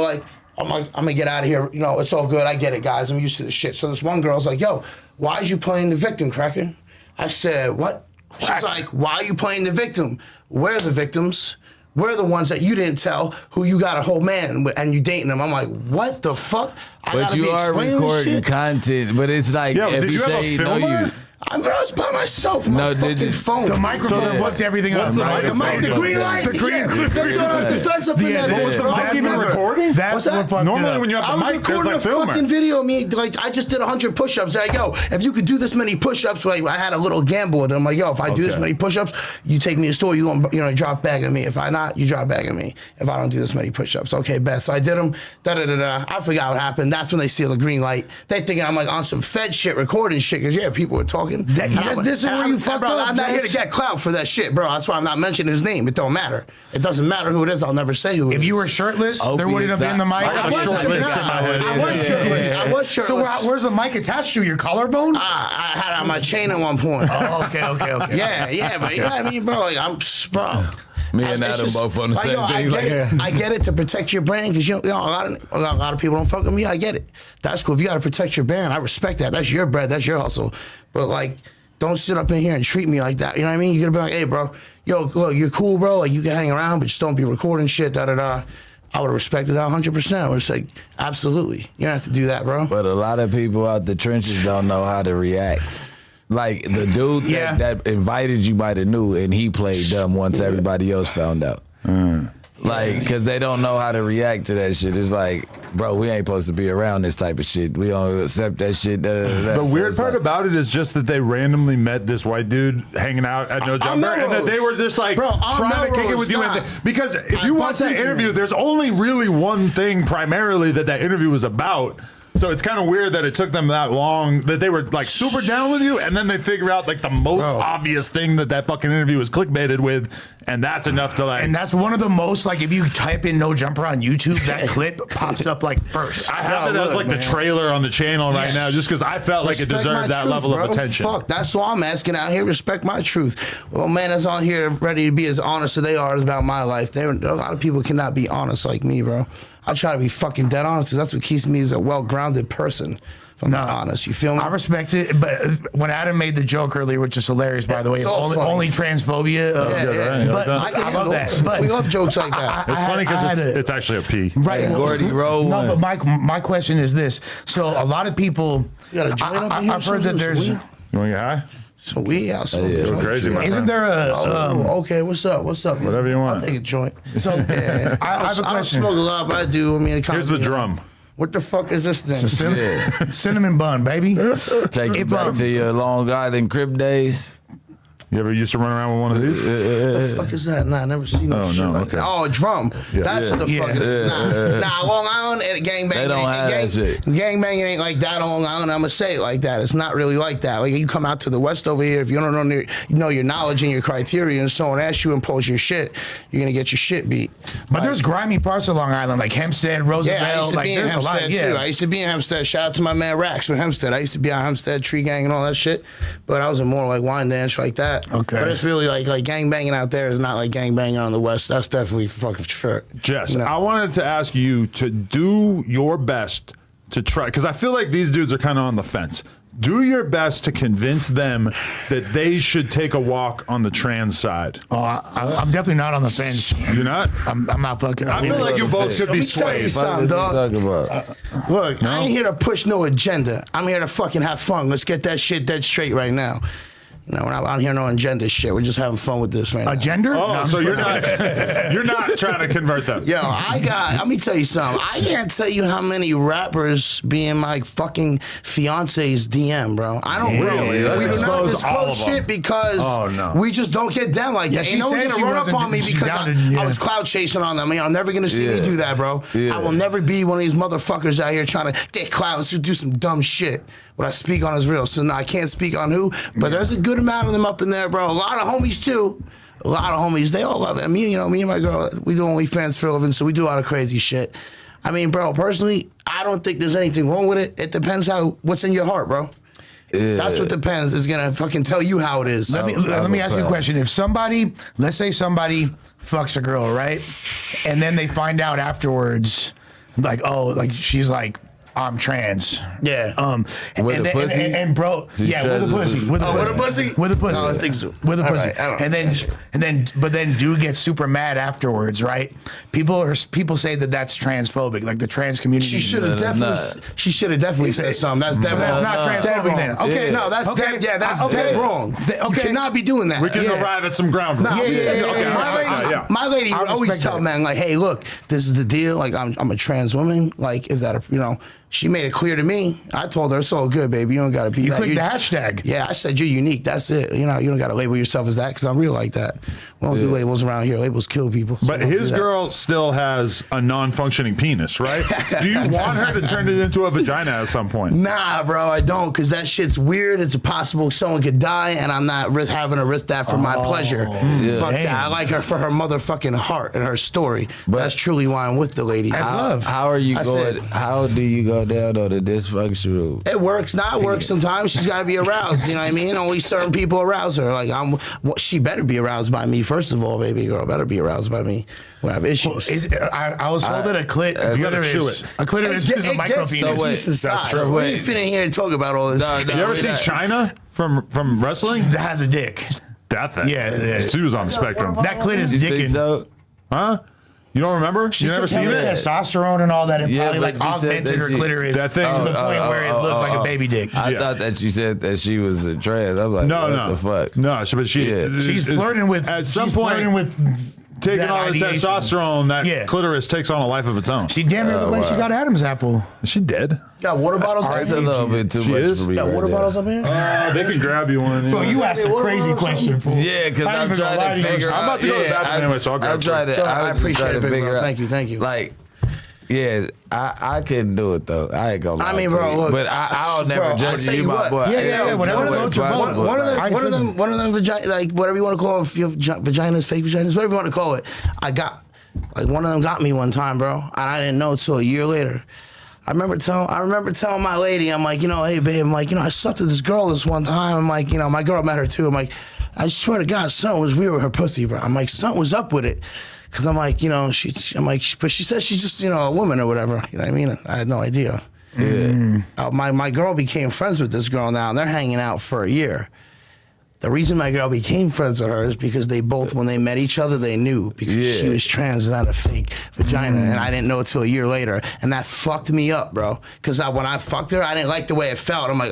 I'm gonna get out of here. You know, it's all good. I get it, guys. I'm used to this shit. So this one girl's like, yo, why is you playing the victim, Cracker? I said, what? She's like, why are you playing the victim? We're the victims. We're the ones that you didn't tell who you got a whole man with and you dating them. I'm like, what the fuck? But you are recording content, but it's like Yeah, if did you you have say a know filmer? you. I was by myself. My No, did fucking you- phone. The microphone So then puts everything what's up. the Right? microphone? The green light. The green- Yeah. the green They throw light. the fence up in Yeah, there. that's Bro, the I best remember. recording? That's What's what that? fucked Normally it up. when you have I the was mic, there's recording like a filmer. fucking video of me, like I just did 100 push-ups. Like, yo, if you could do this many push-ups, like I had a little gamble with them. Like, yo, if I do this Okay. many push-ups, you take me to the store, you gonna drop back at me. If I not, you drop back at me. If I don't do this many push-ups, okay, best. So I did them. I forgot what happened. That's when they see the green light. They thinking I'm like on some Fed shit, recording shit, because yeah, people were talking. This is where you fucked bro, up, I'm not here to Jess. get clout for that shit, bro. That's why I'm not mentioning his name. It don't matter. It doesn't matter who it is. I'll never say who it is. If you were shirtless, there wouldn't have been the mic. I got a was short shirtless. list in my head. I was shirtless. I was So shirtless. where's the mic attached to? Your collarbone? I had it on my chain at one point. Oh, okay. Yeah, but you know what I mean, bro? Like, bro. Me and It's Adam both on the same yo, thing. I get it to protect your brand because you know a lot of people don't fuck with me. I get it. That's cool. If you got to protect your brand, I respect that. That's your bread. That's your hustle. But like, don't sit up in here and treat me like that. You know what I mean? You gotta be like, hey, bro, yo, look, you're cool, bro. Like you can hang around, but just don't be recording shit. I would have respected that 100%. I would have said, absolutely. You don't have to do that, bro. But a lot of people out the trenches don't know how to react. Like the dude Yeah. that invited you might have knew, and he played dumb once everybody else found out. Like, cause they don't know how to react to that shit. It's like, bro, we ain't supposed to be around this type of shit. We don't accept that shit. The So weird it's part like, about it is just that they randomly met this white dude hanging out at No Jumper, and that they were just like Bro, on trying to kick it Melrose, with you. nah. Because if I you watch bumped that into interview, him. there's only really one thing primarily that interview was about. So it's kind of weird that it took them that long, that they were like super down with you, and then they figure out like the most obvious thing that fucking interview was clickbaited with, and that's enough to like. And that's one of the most, like, if you type in No Jumper on YouTube, that clip pops up like first. I have it as like the trailer on the channel right now, just because I felt like it Respect my deserved that truth, level bro. of attention. Fuck, that's all I'm asking out here. Respect my truth. Well, man that's on here ready to be as honest as they are about my life. A lot of people cannot be honest like me, bro. I try to be fucking dead honest because that's what keeps me as a well-grounded person. If I'm not honest, you feel me? I respect it, but when Adam made the joke earlier, which is hilarious, by the way, It's all only, funny. only transphobia. Yeah. But I can I love handle that. it. But We love jokes like that. It's funny I had because a- it's actually a P. Right, Hey, Gordy, roll no, one. but my question is this: so a lot of people, You got a joint up in here or I've heard that something? there's. Some weed? You want to get high? So we out smoking yeah, joints. crazy, man. Isn't there a? Okay, what's up? Whatever you want. I'll take a joint. So Yeah. I have a I don't question. smoke a lot, but I do. I mean, it Here's the you know. drum. What the fuck is this thing? Cinnamon bun, baby. Take you If, back to your Long Island Crip days. You ever used to run around with one of these? What the fuck is that? Nah, I never seen no Oh, shit no, like okay. that. Oh, a drum. That's what the fuck it is. Nah, Long Island and gangbanging. They don't have that shit. Gangbanging ain't like that on Long Island. I'm gonna say it like that. It's not really like that. Like you come out to the West over here, if you don't know your knowledge and your criteria, and someone asks you to impose your shit, you're gonna get your shit beat. But there's grimy parts of Long Island, like Hempstead, Roosevelt. Yeah, I used to like be in there's a lot. Hempstead too. I used to be in Hempstead. Shout out to my man Rax from Hempstead. I used to be on Hempstead, Tree Gang and all that shit. But I was in more like wine dance like that. Okay. But it's really like gang banging out there is not like gang banging on the West. That's definitely fucking sure. Jess, You know? I wanted to ask you to do your best to try? Because I feel like these dudes are kind of on the fence. Do your best to convince them that they should take a walk on the trans side. Oh, I'm definitely not on the fence. You're not? I'm not fucking. I feel like you both should be swayed. Look, I ain't here to push no agenda. I'm here to fucking have fun. Let's get that shit dead straight right now. You know, we're not out here no agenda shit. We're just having fun with this right now. Agenda? Oh, No, so you're not trying to convert them. Yo, let me tell you something. I can't tell you how many rappers be in my fucking fiance's DM, bro. I don't Really? We do not Disclose all disclose of them. shit because no. we just don't get down like Yeah, that. she Ain't no one said gonna she run up wasn't- on me she because doubted, I was cloud chasing on them. You're never gonna see me do that, bro. Yeah. I will never be one of these motherfuckers out here trying to get clouds to do some dumb shit. What I speak on is real. So no, I can't speak on who, but there's a good amount of them up in there, bro. A lot of homies too. A lot of homies. They all love it. Me and my girl, we do OnlyFans for a living, so we do a lot of crazy shit. I mean, bro, personally, I don't think there's anything wrong with it. It depends what's in your heart, bro. Yeah. That's what depends. Is gonna fucking tell you how it is. Let me ask you a question. If somebody, let's say somebody fucks a girl, right? And then they find out afterwards, like, oh, like she's like, I'm trans. Yeah. With a pussy? And bro, yeah, with a pussy. With a pussy. With a pussy. No, I think so. With a All pussy. right, I don't know. But then dude gets super mad afterwards, right? People say that that's transphobic, like the trans community. She should have definitely said something. That's So dead that's wrong. not Dead transphobic wrong. then. Okay. Yeah. No, that's Okay. dead. Yeah, that's Okay. dead wrong. Okay. You cannot be doing that. We can Yeah. arrive at some ground rules. No, Yeah. My lady I would always respect tell that. men like, "Hey, look, this is the deal. Like, I'm a trans woman. Like, is that a She made it clear to me. I told her it's all good, baby. You don't gotta be. You that. click the hashtag. Yeah, I said you're unique. That's it. You don't gotta label yourself as that because I'm real like that. We don't do labels around here. Labels kill people. So But don't do his that. girl still has a non-functioning penis, right? Do you want her to turn it into a vagina at some point? Nah, bro, I don't, because that shit's weird. It's possible someone could die, and I'm not having to risk that for my pleasure. Fuck Damn. that. I like her for her motherfucking heart and her story. That's truly why I'm with the lady. That's love. How are you I going? said- How do you go down on the dysfunctional? It works, not works sometimes. She's got to be aroused. You know what I mean? Only certain people arouse her. Like she better be aroused by me first of all, baby girl. Better be aroused by me when I have issues. I was told that a clitoris is a micro penis. So wait, Jesus, that's true. we Wait. ain't fitting here to talk about all this. No, shit. no. You ever Wait, seen that- China from wrestling? That has a dick. That thing. Yeah. She was on the spectrum. That clit is You think dicking. so? Huh? You don't remember? You never seen it? Testosterone and all that, and Yeah, probably like but you said augmented that her she- clitoris That thing- to the point where it looked like a baby dick. I Yeah. thought that you said that she was a trans. I'm like, No, what no. the fuck? No, but she. Yeah. She's flirting with. At some she's point, flirting with taking that all the ideation. testosterone, that Yeah. clitoris takes on a life of its own. She damn near looked like she got Adam's apple. Is she dead? Got water bottles up It's a here? little bit too She much is? for me. Got right water there. bottles up here? They can grab you one. Bro, you asked a crazy question, fool. Yeah, because I I'm ain't even trying gonna lie to to you. figure out. I'm about to go to the yeah, bathroom anyway, so I'll grab I'm trying to. Go ahead. I was just appreciate trying it, to big figure bro. out. Thank you. Like, yeah, I couldn't do it though. I ain't gonna lie. I mean, to bro, you. look, but I'll never bro, I'll judge tell you, you my what. boy. Yeah, whatever floats your boat. One of them vagina, like whatever you want to call them, vaginas, fake vaginas, whatever you want to call it. I got, like one of them got me one time, bro, and I didn't know until a year later. I remember telling my lady, I'm like, hey babe, I'm like, I slept with this girl this one time. I'm like, my girl met her too. I'm like, I swear to God, something was weird with her pussy, bro. I'm like, something was up with it. Cause I'm like, but she says she's just, a woman or whatever. You know what I mean? I had no idea. Yeah. My girl became friends with this girl now, and they're hanging out for a year. The reason my girl became friends with her is because they both, when they met each other, they knew because she was trans and had a fake vagina, and I didn't know it till a year later, and that fucked me up, bro. Because when I fucked her, I didn't like the way it felt. I'm like,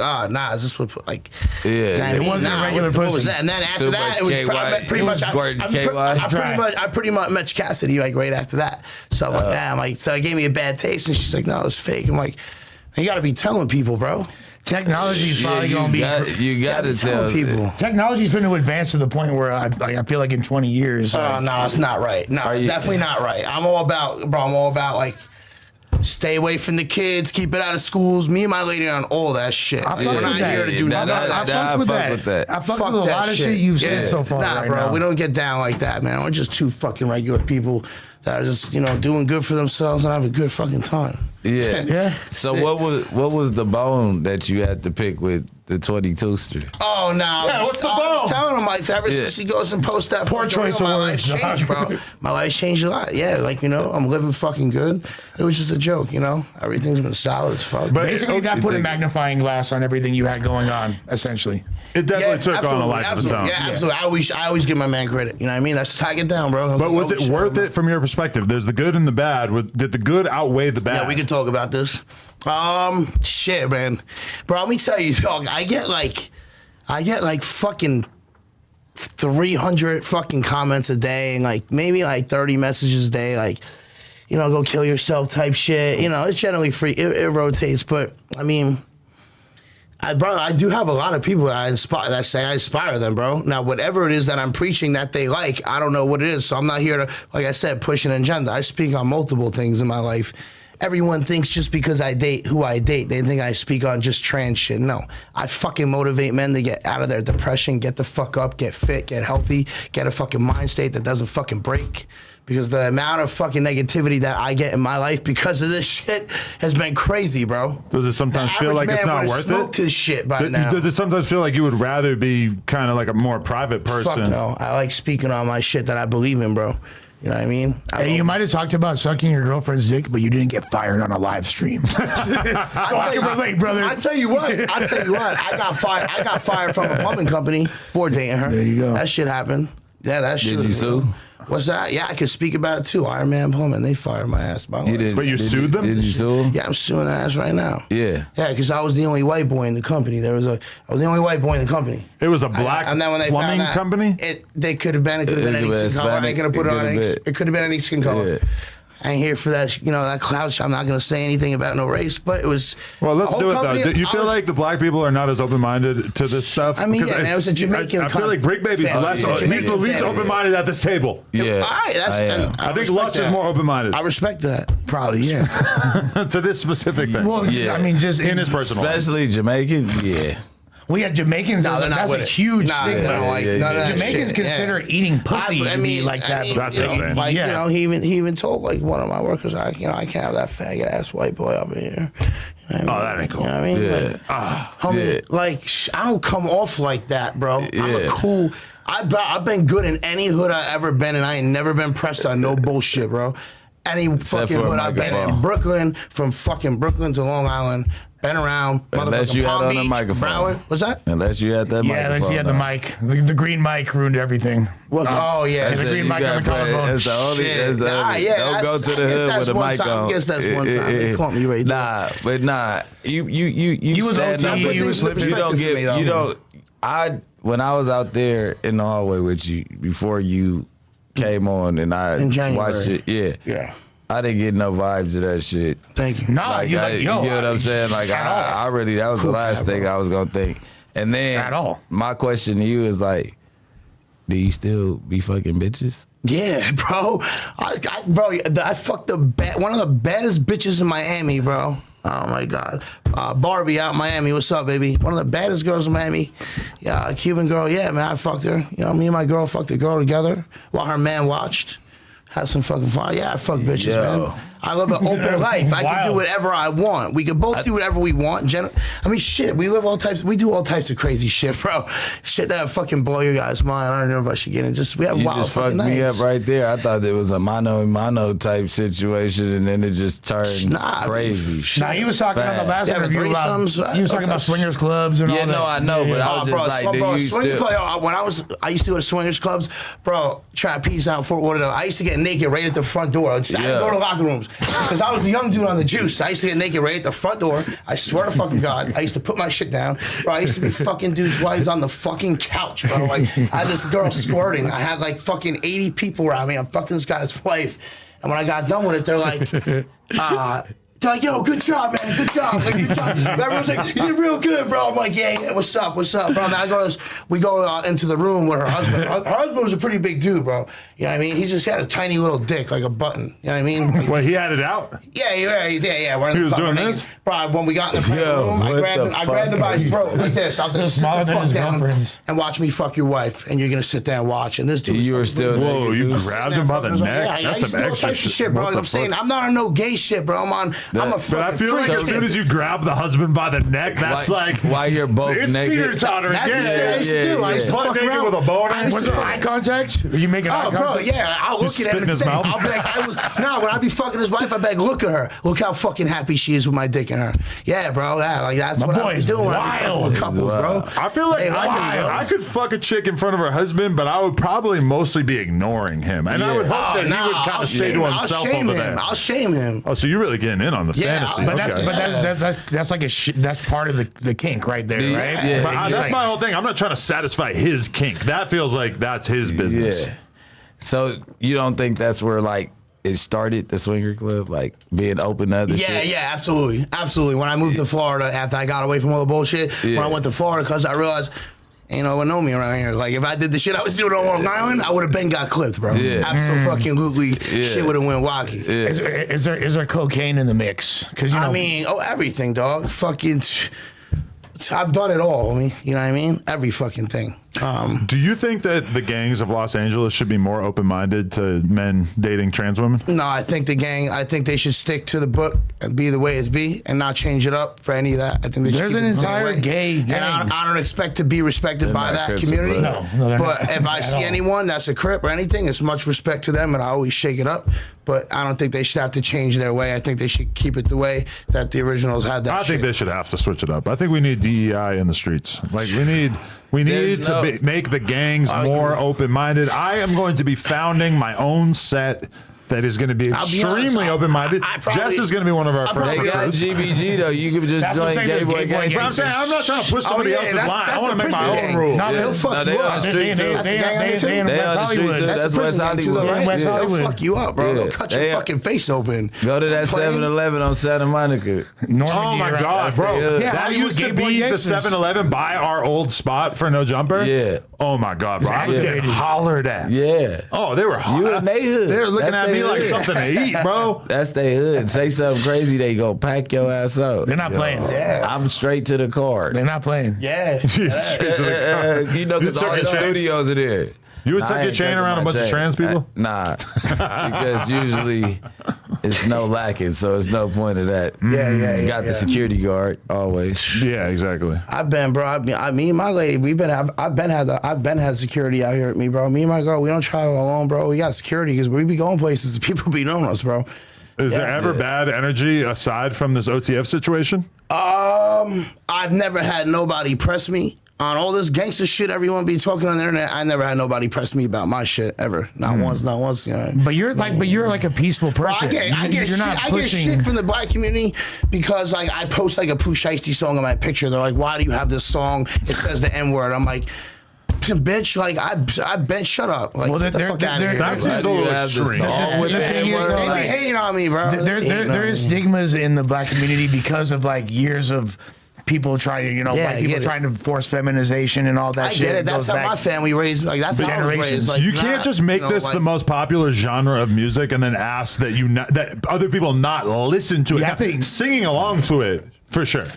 is this what like? Yeah, you know what I it mean? wasn't a regular what was pussy. that? And then after Too that, much it was KY. pretty You much. was squirting KY? I pretty much met Cassidy like right after that. So I'm like, damn, like so it gave me a bad taste, and she's like, no, it's fake. I'm like, you got to be telling people, bro. Technology's probably gonna be. You got to tell people. Technology's going to advance to the point where I feel like in 20 years. No, it's not right. No, it's definitely not right. I'm all about like stay away from the kids, keep it out of schools. Me and my lady on all that shit. I fuck We're with not that. here to do Nah, nothing. I nah, fuck with fuck with that. I fuck Fuck with a that lot of shit you've said so far. Nah, right bro, now. we don't get down like that, man. We're just two fucking regular people that are just, doing good for themselves and have a good fucking time. Yeah. Yeah. So what was the bone that you had to pick with The 22 Street. Oh no! Yeah, what's the I was bone? telling him like ever since he goes and posts that. Poor fucking choice reel, of my words, life's changed, dog. bro. My life's changed a lot. Yeah, like I'm living fucking good. It was just a joke, Everything's been solid as fuck. But Basically, that put a magnifying glass on everything you had going on, essentially. it definitely took on a life of its absolutely. own. Yeah, absolutely. I always give my man credit. You know what I mean? That's tie it down, bro. But was it worth it from your perspective? There's the good and the bad. Did the good outweigh the bad? Yeah, we could talk about this. Shit, man. Bro, let me tell you, dog. I get like fucking 300 fucking comments a day and like maybe like 30 messages a day, like, go kill yourself type shit. It's generally free. It rotates, but I mean, I do have a lot of people that I inspire, that say I inspire them, bro. Now, whatever it is that I'm preaching that they like, I don't know what it is. So I'm not here to, like I said, push an agenda. I speak on multiple things in my life. Everyone thinks just because I date who I date, they think I speak on just trans shit. No, I fucking motivate men to get out of their depression, get the fuck up, get fit, get healthy, get a fucking mind state that doesn't fucking break. Because the amount of fucking negativity that I get in my life because of this shit has been crazy, bro. Does it sometimes feel like it's not worth it? His shit by now. Does it sometimes feel like you would rather be kind of like a more private person? Fuck no. I like speaking on my shit that I believe in, bro. You know what I mean? Hey, you might have talked about sucking your girlfriend's dick, but you didn't get fired on a live stream. So I can relate, brother. I tell you what. I got fired from a plumbing company for dating her. There you go. That shit happened. Yeah, that shit. Did you sue? What's that? Yeah, I can speak about it too. Iron Man Plumbing, they fired my ass. By the way. But you sued them? Did you sue them? Yeah, I'm suing their ass right now. Yeah. Yeah, because I was the only white boy in the company. I was the only white boy in the company. It was a black And then when they plumbing found out, company? It could have been any been skin color. I ain't gonna put it on any. It could have been any skin color. Yeah. I ain't here for that. That clout. I'm not gonna say anything about no race, but it was. Well, let's the do it whole though. company, Do you feel like the black people are not as open-minded to this stuff? I mean, Because yeah, man, it was a Jamaican I feel like Bricc Baby's family. less. It's a He's Jamaican the least family. open-minded at this table. Yeah. All right, I am. I think respect Lush is that. more open-minded I respect that. Probably, yeah. to this specific thing. Well, Yeah. I mean, just in his personal life. Especially Jamaican. Yeah. We had Jamaicans. No, they're not that's with a it. huge Nah, stigma. they don't like none of that Jamaicans shit, consider yeah. eating pussy to be like that. That's you know, insane. like, Yeah. he even told like one of my workers, I can't have that faggot ass white boy up in here. You know what I mean? that ain't cool. You know what I mean? Yeah. Like, homie, Yeah. like I don't come off like that, bro. I'm a Yeah. cool. I've been good in any hood I ever been in. I ain't never been pressed on no bullshit, bro. Any fucking for a hood I've been in. microphone. Brooklyn, from fucking Brooklyn to Long Island. Been around. Unless motherfucking you had Palm on a Beach, microphone. Broward. What's that? Unless you had that Yeah, microphone. like, you had the on. mic. The green mic ruined everything. What? Oh yeah. That's That's the it, green you mic on gotta the play- collarbone. That's the only. Shit. That's the Nah, only. yeah, Don't go that's- to the I guess hood that's with a one mic time. on. I guess that's one time. They caught me right there. Nah, but nah. You was stand OT, up. you You was don't respected get. for me, though. You don't. When I was out there in the hallway with you before you came on and I In January. watched it. Yeah. Yeah. I didn't get no vibes of that shit. Thank you. Nah, Like, you I, like, you yo, get what I'm saying? Like at all. I really, that was the last thing I was gonna think. And then At all. my question to you is like, do you still be fucking bitches? Yeah, bro. I fucked one of the baddest bitches in Miami, bro. Oh my God. Barbie out in Miami. What's up, baby? One of the baddest girls in Miami. Yeah, a Cuban girl. Yeah, man, I fucked her. You know, me and my girl fucked a girl together while her man watched. Had some fucking fun. Yeah, I fuck bitches, Yo. man. I live an open life. I can do Wild. whatever I want. We can both do whatever we want. I mean, shit. We do all types of crazy shit, bro. Shit that fucking blow your guys' mind. I don't know if I should get in. We have You wild just fucked fucking me nights. up right there. I thought it was a mano type situation, and then it just turned Nah, crazy. Now he was talking on the Fast. last Yeah, interview about threesomes, he was talking about swingers clubs and Yeah, all that. no, I know, but I was just like, do you swingers still? club, when I used to go to swingers clubs, bro, trapeze out Fort Lauderdale. I used to get naked right at the front door. I didn't Yeah. go to locker rooms because I was the young dude on the juice. I used to get naked right at the front door. I swear to fucking God, I used to put my shit down. Bro, I used to be fucking dudes' wives on the fucking couch, bro. Like, I had this girl squirting. I had like fucking 80 people around me. I'm fucking this guy's wife. And when I got done with it, they're like, they're like, yo, good job, man, good job. Like, good job. Everyone's like, you did real good, bro. I'm like, yeah, what's up, bro? Then we go into the room with her husband. Her husband was a pretty big dude, bro. You know what I mean? He just had a tiny little dick, like a button. You know what I mean? Well, he had it out. Yeah. We're in He the was club, doing naked. this? Bro, when we got in the front Yo, room, I what grabbed the him by his fuck? throat like this. I was like, sit smaller the than fuck his down girlfriend's. and watch me fuck your wife, and you're gonna sit there and watch. And this dude, You were was still Whoa, naked you too? grabbed him by the neck? Yeah, I That's used to some do all extra types of shit, bro. What Like the I'm saying, fuck? I'm not on no gay shit, bro. I'm a But I fucking feel like freak. as soon as you grab the husband by the neck, that's like while you're both it's naked. teeter-tottering. That's the shit I used to do. I used to Butt fuck naked around with a boner. I used Was to there fuck- eye contact? Are you making eye Oh, contact? bro, yeah, I'll look Just at him spit in and his say, mouth? I'll be like, no, when I be fucking his wife, I be like, look at her. Look how fucking happy she is with my dick in her. Yeah, bro, that's what I boy be is doing when I be fucking with wild. couples, bro. I feel like They like me, bro. I could fuck a chick in front of her husband, but I would probably mostly be ignoring him. And I would hope that he would kind I'll of stay to shame- himself I'll shame over him. there. I'll shame him. Oh, so you're really getting in on the Yeah, fantasy. But Okay. that's like that's part of the kink right there, Yeah. right? Yeah. But He's that's like- my whole thing. I'm not trying to satisfy his kink. That feels like that's his business. Yeah. So you don't think that's where like it started, the swinger club, like being open to other Yeah, shit? yeah, absolutely. Absolutely. When I moved to Florida after I got away from all the bullshit, when I went to Florida, because I realized, ain't no one know me around here. Like, if I did the shit I was doing on Long Island, I would have been got clipped, bro. Yeah. Absolutely. Shit would have went wacky. Is there cocaine in the mix? Because you know, I mean, everything, dog. Fucking, I've done it all. You know what I mean? Every fucking thing. Do you think that the gangs of Los Angeles should be more open-minded to men dating trans women? No, I think they should stick to the book and be the way it's be and not change it up for any of that. I think they There's should an keep it the same entire way. gay And gang. I don't expect to be respected by not that Crips or community. Bloods. No, they're but not if I at see all. anyone that's a Crip or anything, it's much respect to them and I always shake it up. But I don't think they should have to change their way. I think they should keep it the way that the originals had that I shit. think they should have to switch it up. I think we need DEI in the streets. Like we need There's to no- make the gangs more open-minded. I am going to be founding my own set that is going to be I'll be honest, extremely open-minded. I probably- Jess is going to be one of our I first They probably- got recruits. GBG though. You could just That's what I'm join saying, gay there's boy gay boy gangs. But I'm saying I'm not trying to push somebody else's line. I want to make my own rules. No, They'll fuck they you on up. the street too. That's a gang on the they in They West on the street Hollywood. too. That's That's the West prison gang too, though, Hollywood. right? West They'll Hollywood. fuck you up, bro. Yeah. They'll cut your They- fucking face open. Go to that Playing. 7-Eleven on Santa Monica. Normandy, Oh my right? God, bro! Yeah, that Hollywood used to gay boy be the gangsters. 7-Eleven by our old spot for No Jumper. Yeah. Oh my God, bro! I was Yeah. getting hollered at. Yeah. Oh, they were hot. You in they hood. They were looking That's at they me like hood. something to eat, bro. That's their hood. Say something crazy, they go pack your ass up. They're not playing. Yeah. I'm straight to the card. They're not playing. Yeah. You know, You because took all your the chain? studios are there. You would Nah, tuck I your ain't chain tucking around a my bunch of chain. trans people? Nah, because usually it's no lacking, so it's no point of that. Yeah. You got the security guard always. Yeah, exactly. I've been, bro. Me and my lady, I've been had security out here with me, bro. Me and my girl, we don't travel alone, bro. We got security because we be going places and people be knowing us, bro. Is there ever bad energy aside from this OTF situation? I've never had nobody press me on all this gangster shit everyone be talking on the internet. I never had nobody press me about my shit ever. Not once. You know. But you're like a peaceful Bro, person. I get shit from the black community because like I post like a Pooh Shiesty song on my picture. They're like, "Why do you have this song? It says the N word." I'm like, "Bitch, like I bet shut up." Like, Well, get the they're- fuck out of they're- here. That Why seems a do you little have the extreme. song with The the thing is, N-word? They be Like, hating on me, bro. They be hating There on is me. stigmas in the black community because of like years of people trying, Yeah, black I people get it. trying to force feminization and all that I shit. get it. That's goes how back- my family raised. Like that's how I was Generations. raised. Like, You can't just make this the most popular genre of music and then ask that that other people not listen to it. Yeah, I Now, think- singing along to it for sure.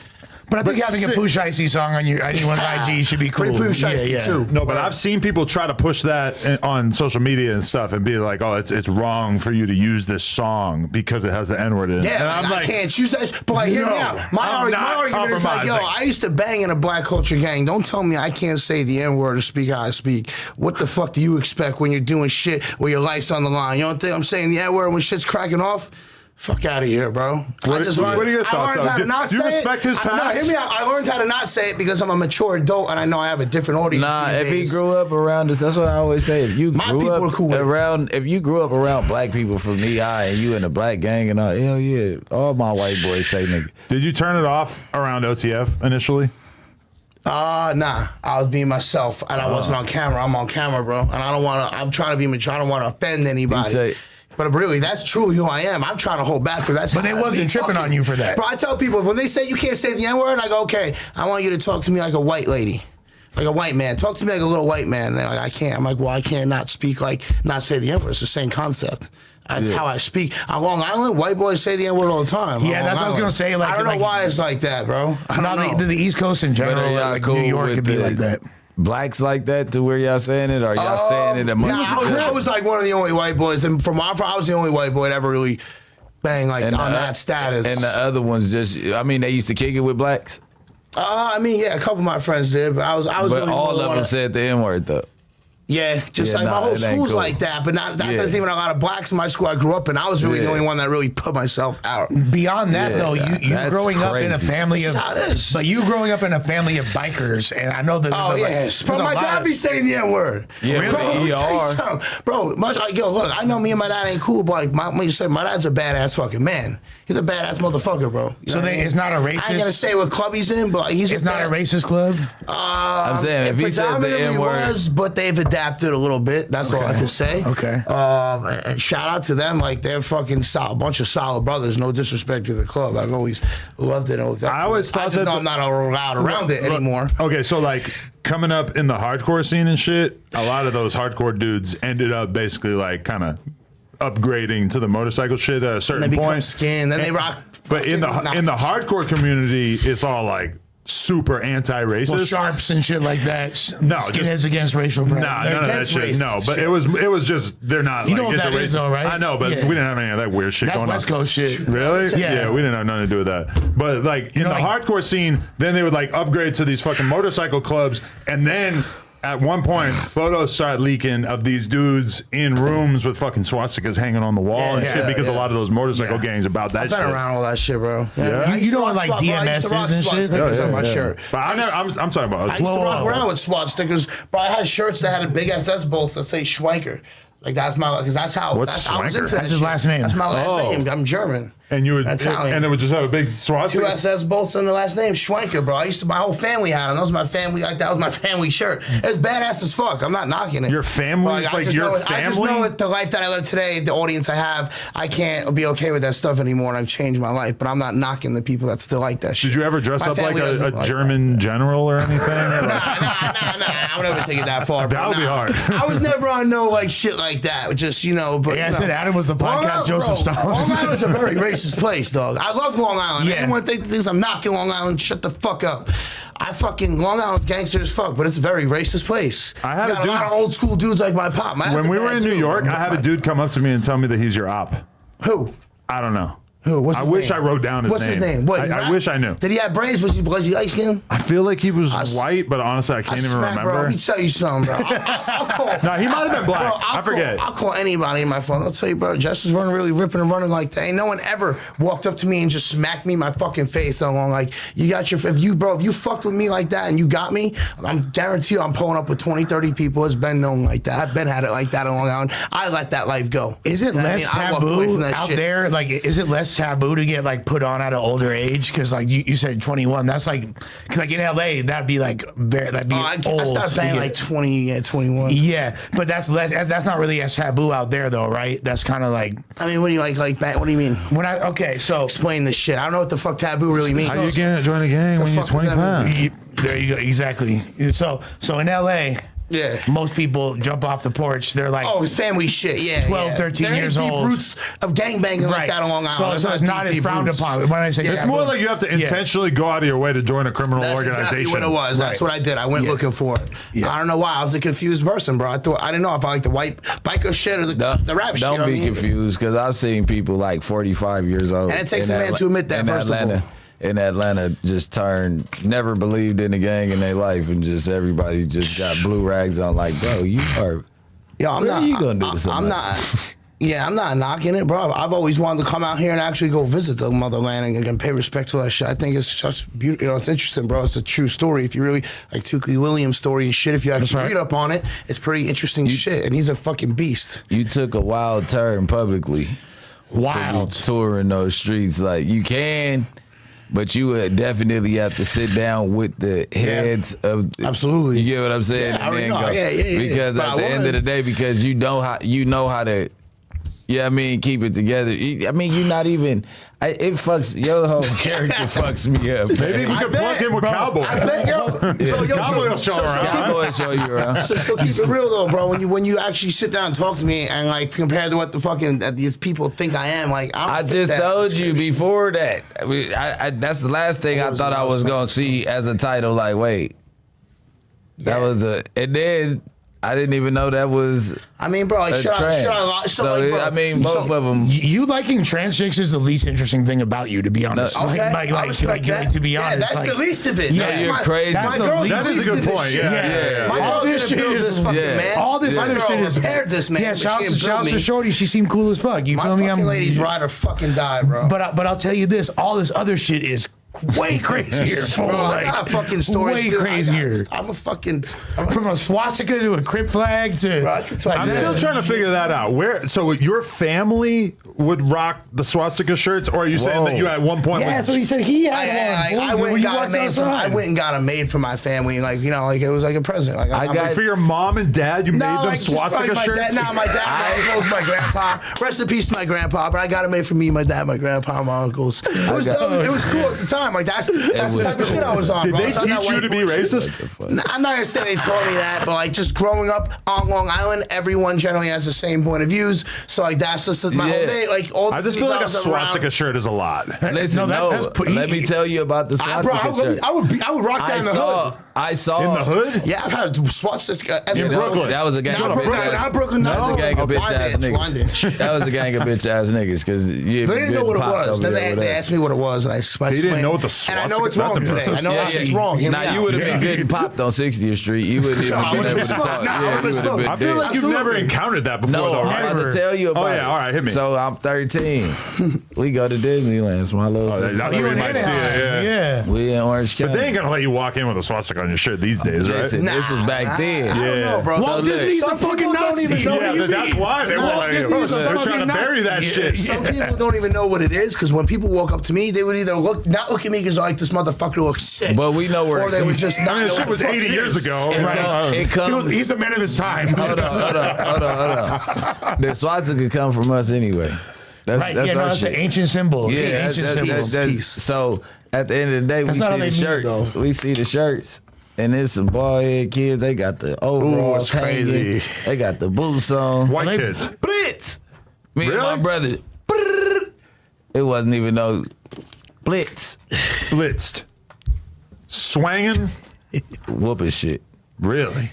But I think But having a si- Pooh Shiesty song on anyone's IG should be cool. Free Pooh Shiesty, too. No, but I've seen people try to push that on social media and stuff and be like, "Oh, it's wrong for you to use this song because it has the N word in it." Yeah, and I'm I like, can't choose that. But like, hear me No, out. My I'm not argument is like, yo, compromising. I used to bang in a black culture gang. Don't tell me I can't say the N word or speak how I speak. What the fuck do you expect when you're doing shit where your life's on the line? You don't think I'm saying the N word when shit's cracking off? Fuck out of here, bro. What are your thoughts, I learned though? how to Do not you say respect it. his No, past? hear me out. I learned how to not say it because I'm a mature adult and I know I have a different audience. Nah, these if he days. grew up around us, that's what I always say. If you My grew people up are cool with it. if you grew up around black people from the eye and you in a black gang and all, hell yeah, all my white boys say nigga. did you turn it off around OTF initially? Nah. I was being myself and I wasn't on camera. I'm on camera, bro. And I don't want to, I'm trying to be mature. I don't want to offend anybody. You say- But really, that's truly who I am. I'm trying to hold back for that. But they wasn't tripping on you for that. Bro, I tell people, when they say you can't say the N-word, I go, okay, I want you to talk to me like a white lady. Like a white man. Talk to me like a little white man. And they're like, I can't. I'm like, well, I can't not speak like, not say the N-word. It's the same concept. That's how I speak. On Long Island, white boys say the N-word all the time. Yeah, on that's Long what I was Island. gonna say, like- I don't know like- why it's like that, bro. I don't know. The East Coast in But general, are y'all like cool New York with could be the like that. blacks like that to where y'all saying it? Or y'all saying it amongst Nah, I was like one of the only white boys, and from where I'm from, I was the only white boy that ever really bang like on that status. And the other ones just, I mean, they used to kick it with blacks. I mean, yeah, a couple of my friends did, but I was. But really all of them said the N word though. Yeah, just like my whole school's like that, but not that. There's even a lot of blacks in my school I grew up in. I was really the only one that really put myself out. Beyond that, though, you growing up in a family of, but you growing up in a family of bikers, and I know that. Oh yes, bro, my dad be saying the N word. Yeah, really? Bro, much like look, I know me and my dad ain't cool, but like my dad's a badass fucking man. He's a badass motherfucker, bro. You so it's not a racist. I ain't gonna say what club he's in, but he's. It's not a racist club. I'm saying if he says the N word, but they've adapted a little bit. That's all I can say. Okay. And shout out to them, like they're fucking solid, bunch of solid brothers. No disrespect to the club. I've always loved it. I always thought that I'm not allowed around it anymore. Okay, so like coming up in the hardcore scene and shit, a lot of those hardcore dudes ended up basically like kind of upgrading to the motorcycle shit at a certain point. Skin, then they rock. But in the hardcore community, it's all like super anti-racist. Well, sharps and shit like that. No, skinheads against racial prejudice. Nah, none of that shit. No, but it was just they're not. You like, know what that is, though, right? I know, but we didn't have any of that weird shit That's going on. West Coast shit. Really? Yeah. We didn't have nothing to do with that. But like in the hardcore scene, then they would like upgrade to these fucking motorcycle clubs, and then at one point, photos started leaking of these dudes in rooms with fucking swastikas hanging on the wall and shit because a lot of those motorcycle gangs about that I've shit. been around all that shit, bro. Yeah. You don't like DMSs and shit? On my shirt. But I'm talking about. I used to rock around with SWAT stickers, but I had shirts that had a big ass both that say Schwenker. Like that's my, because that's how. What's I was Schwenker? into that That's his shit. last name. That's my last name. I'm German. And you would Italian. and it would just have a big swastika. 2 SS bolts in the last name, Schwenker, bro. My whole family had them. That was my family. Like that was my family shirt. It's badass as fuck. I'm not knocking it. Your family, I just know it, the life that I live today, the audience I have, I can't be okay with that stuff anymore, and I've changed my life. But I'm not knocking the people that still like that shit. Did you ever dress up like a German general or anything? Nah. I would never take it that far. That would be hard. I was never on no like shit like that. Just but I said Adam was the podcast Joseph Stone. Long Island's a very racist place, dog. I love Long Island. Yeah. Everyone thinks I'm knocking Long Island. Shut the fuck up. Long Island's gangster as fuck, but it's a very racist place. I had a lot of old school dudes like my pop. When we were in New York, I had a dude come up to me and tell me that he's your op. Who? I don't know. Who? What's his name? I wish I wrote down his name. What's his name? What, I wish I knew. Did he have braids? Was he light skinned? I feel like he was white, but honestly, I can't even remember. Bro, let me tell you something, bro. I'll call. No, he might have been black. Bro, I forget. I'll call anybody in my phone. I'll tell you, bro, Jess is really ripping and running like that. Ain't no one ever walked up to me and just smacked me in my fucking face so long. Like, you got if you fucked with me like that and you got me, I'm guarantee you I'm pulling up with 20, 30 people. It's been known like that. I've been had it like that in Long Island. I let that life go. Is it less taboo out there? Like, is it less taboo to get like put on at an older age? Because like you said 21, that's like in LA that'd be like old. I started banging like 20, 21. Yeah, but that's not really as taboo out there though, right? That's kind of like. I mean, what do you like what do you mean? So explain this shit. I don't know what the fuck taboo really means. How you gonna join a gang when you're 25? There you go, exactly. So in LA. Yeah. Most people jump off the porch. They're like, it's family shit. Yeah. 12, 13 years old. Deep roots of gangbanging like that on Long Island. So it's not as frowned upon. When I say it's more like you have to intentionally go out of your way to join a criminal organization. That's exactly what it was. That's what I did. I went looking for it. I don't know why. I was a confused person, bro. I didn't know if I liked the white biker shit or the rap shit. Don't be confused, because I've seen people like 45 years old. And it takes a man to admit that, first of all. In Atlanta, just never believed in the gang in their life, and just everybody just got blue rags on. Like, bro, you are. Yo, I'm not. What are you gonna do to somebody? I'm not. Yeah, I'm not knocking it, bro. I've always wanted to come out here and actually go visit the motherland and pay respect to that shit. I think it's such beautiful. It's interesting, bro. It's a true story. If you really like Tukey Williams' story and shit, if you actually read up on it, it's pretty interesting shit. And he's a fucking beast. You took a wild turn publicly. Wild. Touring those streets, like you can. But you would definitely have to sit down with the heads of. Absolutely. You get what I'm saying? Yeah, I already know. Yeah. Because at the end of the day, because you know how to. Yeah, I mean, keep it together. I mean, you're not even. It fucks your whole character fucks me up. Maybe we could plug in with Cowboy. I bet, Cowboy will show around. Cowboy will show you around. So keep it real though, bro. When you actually sit down and talk to me and like compare to what the fucking these people think I am, like I just told you before that. That's the last thing I thought I was gonna see as a title. Like, wait, that was and then I didn't even know that was. I mean, bro, like, a should trans. I So, like, bro, I mean, both of them. You liking trans chicks is the least interesting thing about you, to be honest. No. Okay, I respect that. to be honest, that's like, the least of it. Yeah, That's you're crazy. That's My the girl's least- That is a least good of this point. shit. Yeah. My All girl this didn't build shit is- this fucking yeah. man. all this My other girl shit is repaired this man. Yeah, but she shouts didn't build to me. Shorty. She seemed cool as fuck. You My feel me? fucking lady's ride or fucking die, bro. But I'll tell you this: all this other shit is way crazier. Bro, I like, got fucking stories. way dude. crazier. I'm a fucking. From a swastika to a crip flag to. Bro, I can tell you I'm that. still trying to figure that out. Where? So your family would rock the swastika shirts, or are you saying that you at one point? Yeah, would, so he said he had one. I went When and you got it walked made for. I outside. went and got it made for my family, like like it was like a present. Like I got- for your mom and dad, you made them like, just swastika like my shirts. Dad, my dad, my uncles, my grandpa. Rest in peace to my grandpa, but I got it made for me, my dad, my grandpa, my uncles. It was cool at the time. Like that's the type of shit I was on. Did bro. they It's not that teach you white to be bullshit. racist? Nah, I'm not gonna say they taught me that, but like just growing up on Long Island, everyone generally has the same point of views. So like that's just my whole Yeah. day. Like all I the just feel like a things I was around- swastika shirt is a lot. Listen, No, no, that's let me tell you about the swastika shirt. I would rock that in the hood. I saw In the hood? Yeah, I've had swastika as In a- Brooklyn. That was a gang Not of bitch Brooklyn, ass. not Brooklyn, That was no. a gang of bitch Wine ass bitch, wine niggas. bitch. That was a gang of bitch ass niggas because They didn't know what it was. Then they asked me what it was, and I explained. They didn't know what the And I know it's swastika- wrong that's today. I know impressive. it's wrong. Hear me Now out. you would have been Yeah. getting popped on 60th Street. You wouldn't even I been would've able to been talk. smoked. Nah, I Yeah, would've you been would've smoked. been I feel dead. like you've never Absolutely. encountered that before, No, though, I'm right? about to tell you about Oh, it. yeah, all right, hit me. So I'm 13. We go to Disneyland. It's my little Oh, sister. that's where you might see it, yeah. We in Orange County. But they ain't gonna let you walk in with a swastika on your shirt these days, right? Listen, this was back then. I don't know, bro. Walt look, Disney's a some fucking people don't Nazi. even know Yeah, that's why they won't let you. Disney's a They're fucking trying to bury that Nazi. shit. Some people don't even know what it is because when people walk up to me, they would either not look at me because like this motherfucker looks sick, But we know where or they would just not. I mean, know this shit what was the fuck 80 it years is. ago. It, Right? it comes. He's a man of his time. Hold on. The swastika come from us anyway. Right, yeah, no, our that's an shit. ancient symbol. Yeah, Ancient symbol. Peace. so at the end of the day, That's we not how see they the mean it, shirts. though. We see the shirts, and there's some bald head kids. They got the overalls it's crazy. hanging. They got the boots on. White They- kids. Blitz. Me and Really? my brother. It wasn't even no blitz. Blitzed. Swanging? Whooping shit. Really?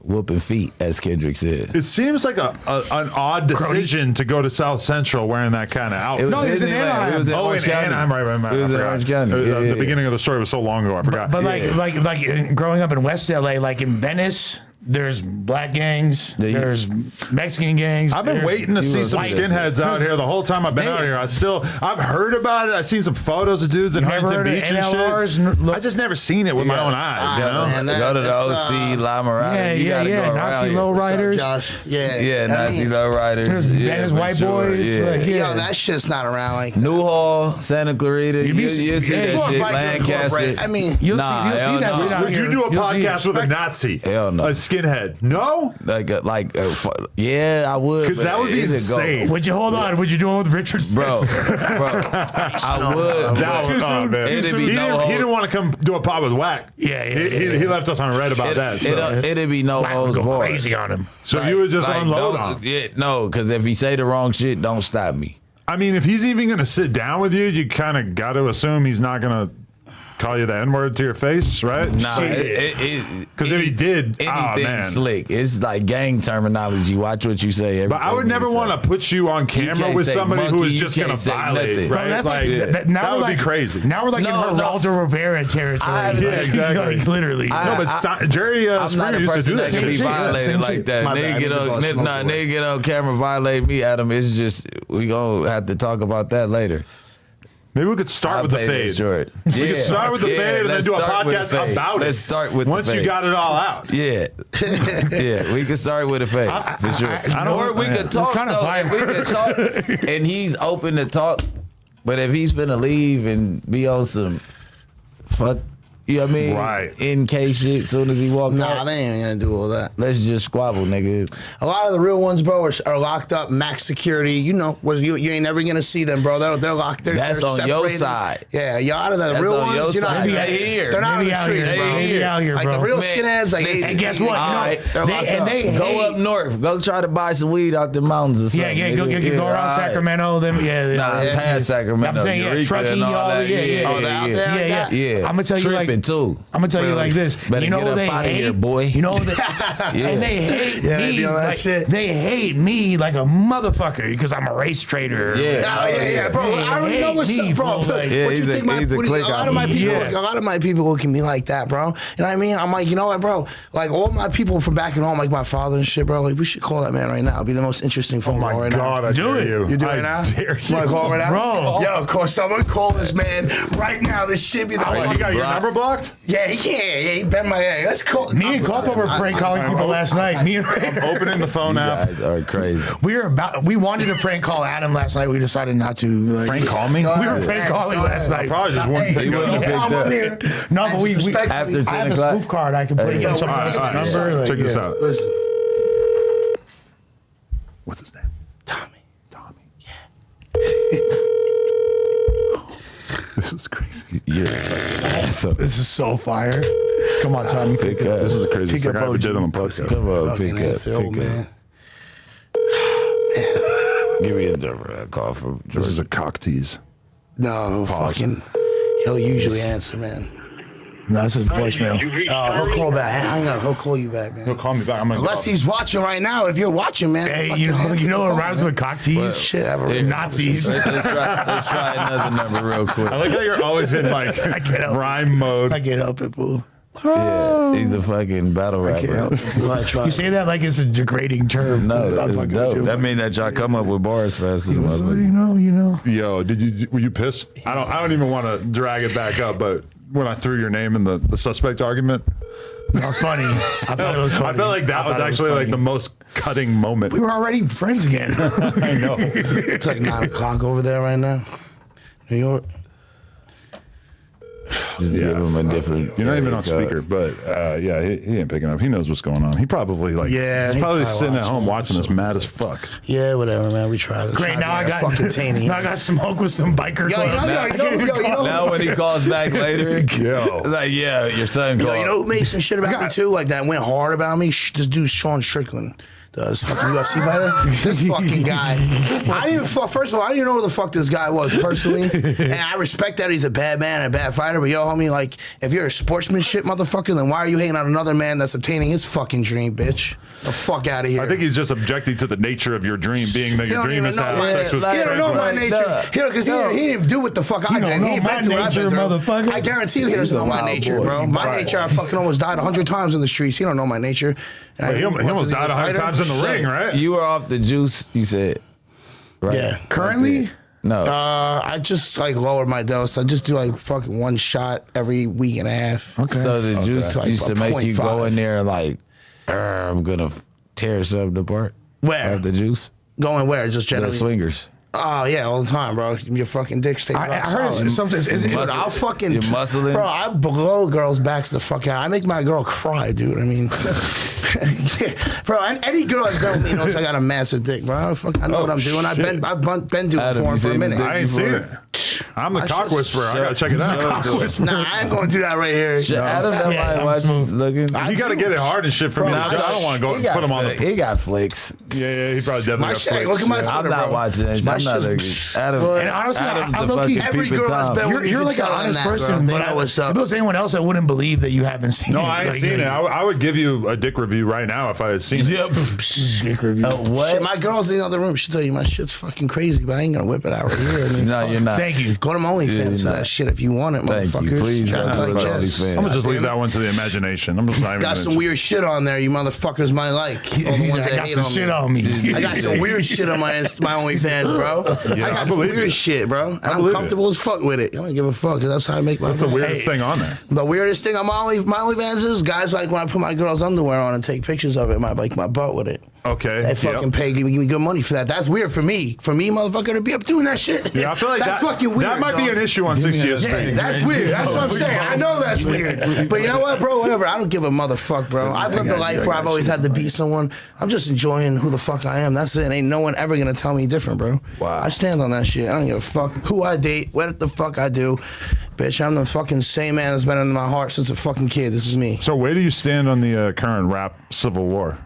Whooping feet, as Kendrick said. It seems like an odd decision to go to South Central wearing that kind of outfit. No, he was in Disneyland. Anaheim. It was in Oh, Orange in County. Anaheim, right. It was I in forgot. Orange County. The beginning of the story was so long ago, I forgot. But like growing up in West LA, like in Venice, there's black gangs, Yeah, there's Mexican gangs. I've been there's- waiting to see was some white. skinheads out here the whole time I've been They- out here. I've heard about it. I've seen some photos of dudes in You never Huntington heard of Beach and NLRs? shit. I just never seen it with my own eyes, you know? man, Go to the that's, OC, Lamar. Yeah, you yeah, gotta yeah. go around Nazi here. lowriders. Josh. Yeah, Yeah, I Nazi mean, lowriders. There's Yeah, Venice for white sure. boys. Yeah. Like, yeah. Yo, that shit's not around. Like, Newhall, Santa Clarita. You'd be- You see yeah, that you shit. Black girl, Lancaster. right? I mean, You'll Nah, see, you'll hell see that no. shit out Would you here. do a You'll see podcast it. with a Nazi? Hell no. A skinhead? No? Yeah, I would. Because but that would be it'd go- insane. Would you hold on? Would you do it with Richard Smith? Bro, I would. That Too was, soon, man. too It'd soon. be He no didn't, he hold. didn't want to come do a pod with Whack. Yeah, yeah, He left us on red about that. So, It'd be no Black would holds go barred. crazy on him. so you would just unload don't- on him. Yeah, no, because if he say the wrong shit, don't stop me. I mean, if he's even going to sit down with you, you kind of got to assume he's not going to call you the N-word to your face, right? Nah, Because if he did, anything man. slick. It's like gang terminology. Watch what you say. But I would never want to put you on camera can't with say somebody who monkey, is you just going to can't say violate, nothing. right? Bro, that's like, now that we're would like, be crazy. Now we're like No, in Geraldo Rivera territory. I- Yeah, exactly. Like, literally. No, but Jerry I'm not Springer a used to person do that that can be shit. violated Same like shit. that. My bad, Nigga I need to go smoke away. nigga get on camera, violate me, Adam. It's just we gonna have to talk about that later. Maybe we could start I'll with the pay fade. this short. We could start with the fade and then let's do a start with the podcast fade. about it. Let's start with Once the you fade. got it all out. Yeah, yeah, we can start with a fade for sure. I don't- Or we could it's talk kinda though. violent. We could talk, and he's open to talk. But if he's finna leave and be on some fuck, you know what I mean? Right. In case shit, soon as he walk nah, out, they ain't gonna do all that. let's just squabble, nigga. A lot of the real ones, bro, are locked up, max security. You know, you ain't never gonna see them, bro. They're locked. That's they're on your separated. side. Yeah, y'all are the That's real on ones. your You know, side. They They here. They're not They on be the out here. streets, bro. They be out here, Like bro. the real Man, skinheads, like listen, And guess what? All right. they're locked up. they Go hate- up north. Go try to buy some weed out the mountains or Yeah, something. yeah, go nigga. around all right. Sacramento. Them, yeah, Nah, past Sacramento, I'm saying, yeah, Eureka Truckee, and all all that. yeah, yeah, Oh, they're out there like that? Yeah. I'm gonna tell you, like, Tripping, women too. I'm gonna tell you like this. Better you know get up they out of hate, here, boy. You know that, and they hate Yeah, they me. be on that Like, shit. they hate me like a motherfucker because I'm a race trader. Yeah. Yeah, bro. They I already know hate what's me, up, bro. bro. Like, Yeah, what you he's a- think? My, he's a what do you- click a lot of my out. people, Yeah. a lot of my people can be like that, bro. You know what I mean? I'm like, you know what, bro? Like all my people from back at home, like my father and shit, bro. Like we should call that man right now. It'd be the most interesting phone call right God, now. I Do dare it. you. You do I it now? dare You want to call him right now? Bro. Yo, of course, someone call this man right now. This shit be the Oh, you got your Block. number blocked? Yeah, he can't. Yeah, he bent my head. Let's call. Me and Culpa were prank calling people last night. Me and Opening the phone You app. guys are crazy. we wanted to prank call Adam last night. We decided not to. Like, Prank call me? We were ahead. prank calling Go last ahead. night. Probably just wouldn't pick He up. wouldn't pick Come up. up here. No, but we Disrespectfully. After I 10 have a o'clock. spoof card. I can put Hey, up some all right, all right. number. Like, Check this yeah. out. Listen, What's his name? Tommy. Tommy. Yeah. This is crazy. Yeah. So This is so fire. Come on, Tommy. pick up. This is the craziest Pick thing up I ever OG. did on the podcast. Come on, Fucking pick up. answer, old Pick man. up. Give me his number. I call from This is Georgia. a cock tease. No, fucking. He'll usually answer, man. No, this is voicemail. He'll call back. Hang up. He'll call you back, He'll man. call me back. I'm gonna Unless he's watching right now. If you're watching, man. Hey, fucking you answer know the what phone, rhymes man. with cock tease? Shit, ever. Yeah. Nazis. Let's try another number real quick. I like how you're always in like get up. rhyme mode. I can't help it, fool. Yeah, he's a fucking battle I can't rapper. help it. Go ahead, try. You say that like it's a degrading term. No, I'm it's fucking dope. with you. That means that y'all come up with bars fast So, enough. you know. Yo, were you pissed? I don't even want to drag it back up, but when I threw your name in the suspect argument, That was funny. I thought it was funny. I felt like that I was thought it actually like funny. the most cutting moment. We were already friends again. I know. It's like 9 o'clock over there right now. New York. Just give him a different. You're not even on area code. speaker, but yeah, he ain't picking up. He knows what's going on. He probably like Yeah, he's he probably probably sitting at watching home it, watching this mad as fuck. Yeah, whatever, man. We tried it. Great. Now I got fucking Taney. Now I got smoke with some biker Yo, club. you know, Now when he calls back later, Yo. it's like, yeah, your son Yo, called. you know who made some shit about me too? Like that went hard about me? This dude, Sean Strickland. This fucking UFC fighter. This fucking guy. First of all, I didn't even know who the fuck this guy was personally. And I respect that he's a bad man and a bad fighter. But yo, homie, like, if you're a sportsmanship motherfucker, then why are you hating on another man that's obtaining his fucking dream, bitch? The fuck out of here. I think he's just objecting to the nature of your dream, being that You your don't dream even is to know have my- sex with like- He don't know my Like, nature. duh. Because he didn't do what the fuck I You don't did. He know ain't my been through what I've been nature, through. motherfucker. I guarantee he doesn't know my wild nature, boy. bro. My Right. nature, I fucking almost died 100 times in the streets. He don't know my nature. But he almost died 100 times in the ring, right? You were off the juice, you said. Right. Yeah. Currently? No. I just like lowered my dose. I just do like fucking one shot every week and a half. So the juice Like used to a make you go 0.5. in there like, I'm gonna tear something apart. Where? Of the juice? Going where? Just The generally. swingers. Oh yeah, all the time, bro. Your fucking dick stays. I heard it's something. Dude, I'll fucking. You're muscling? Bro, I blow girls' backs the fuck out. I make my girl cry, dude. I mean, bro, any girl that's been with me knows I got a massive dick, bro. I know what I'm doing. I've shit. been doing Adam, porn you for a seen the minute. dick? I ain't seen it. I'm the My cock shit's- whisperer. I gotta check it out. Nah, I ain't going to do that right here. Shit, Adam don't Yeah, mind I'm watching smooth. looking. You gotta get it hard and shit for me. Nah, I don't want to go he got put him on flick- the. He got flicks. Yeah, he probably definitely My got shit, flicks. look at my Yeah. Twitter, I'm not bro. watching it. My I'm not shit's- looking. Adam, And honestly, Adam's I the low-key- fucking every peeping girl that's Tom. been with You're You like can an tell honest them that, person, bro. but They know what's up. if it was anyone else, I wouldn't believe that you haven't seen No, it. I ain't Like, seen it. I would give you a dick review right now if I had seen it. Yep. Dick review. What? Shit, my girl's in the other room. She'll tell you my shit's fucking crazy, but I ain't gonna whip it out right here. I mean, No, fuck. you're not. Thank you. Go to my OnlyFans for Yeah, that shit if you want it, Thank motherfuckers. you. Please Shout go out to to the Jess. OnlyFans. I'm gonna just leave that one to the imagination. I'm just not even Got gonna some weird shit on there you motherfuckers might like. All the ones I that got hate some on shit me. on me. I got some weird shit on my OnlyFans, bro. Yeah, I I got some believe weird it. shit, bro. And I'm believe it. comfortable as fuck with it. I don't give a fuck because that's how I make my That's the money. weirdest thing on there. The weirdest thing on my OnlyFans is guys like when I put my girl's underwear on and take pictures of it, like my butt with it. Okay. They fucking yep. pay, give me good money for that. That's weird for me. For me, motherfucker, to be up doing that shit. Yeah, I feel like that's that, fucking weird. that might be dog. an issue on 60th Street. Yeah, that's weird. That's what I'm saying. I know that's weird. But you know what, bro? Whatever. I don't give a motherfuck, bro. I've lived a life where I've always had to beat someone. I'm just enjoying who the fuck I am. That's it. Ain't no one ever gonna tell me different, bro. Wow. I stand on that shit. I don't give a fuck who I date, what the fuck I do. Bitch, I'm the fucking same man that's been in my heart since a fucking kid. This is me. So where do you stand on the current rap civil war?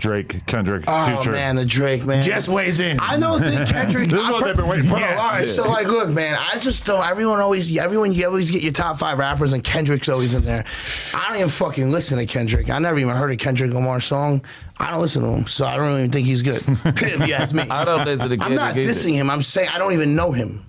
Drake, Kendrick, Oh Future. man, the Drake man. Jess weighs in. I don't think Kendrick. This is what they've been waiting for. Bro, all right, so like, look, man, I just don't. You always get your top 5 rappers, and Kendrick's always in there. I don't even fucking listen to Kendrick. I never even heard a Kendrick Lamar song. I don't listen to him, so I don't even think he's good. If you ask me, I don't listen to Kendrick. I'm not dissing him. I'm saying I don't even know him.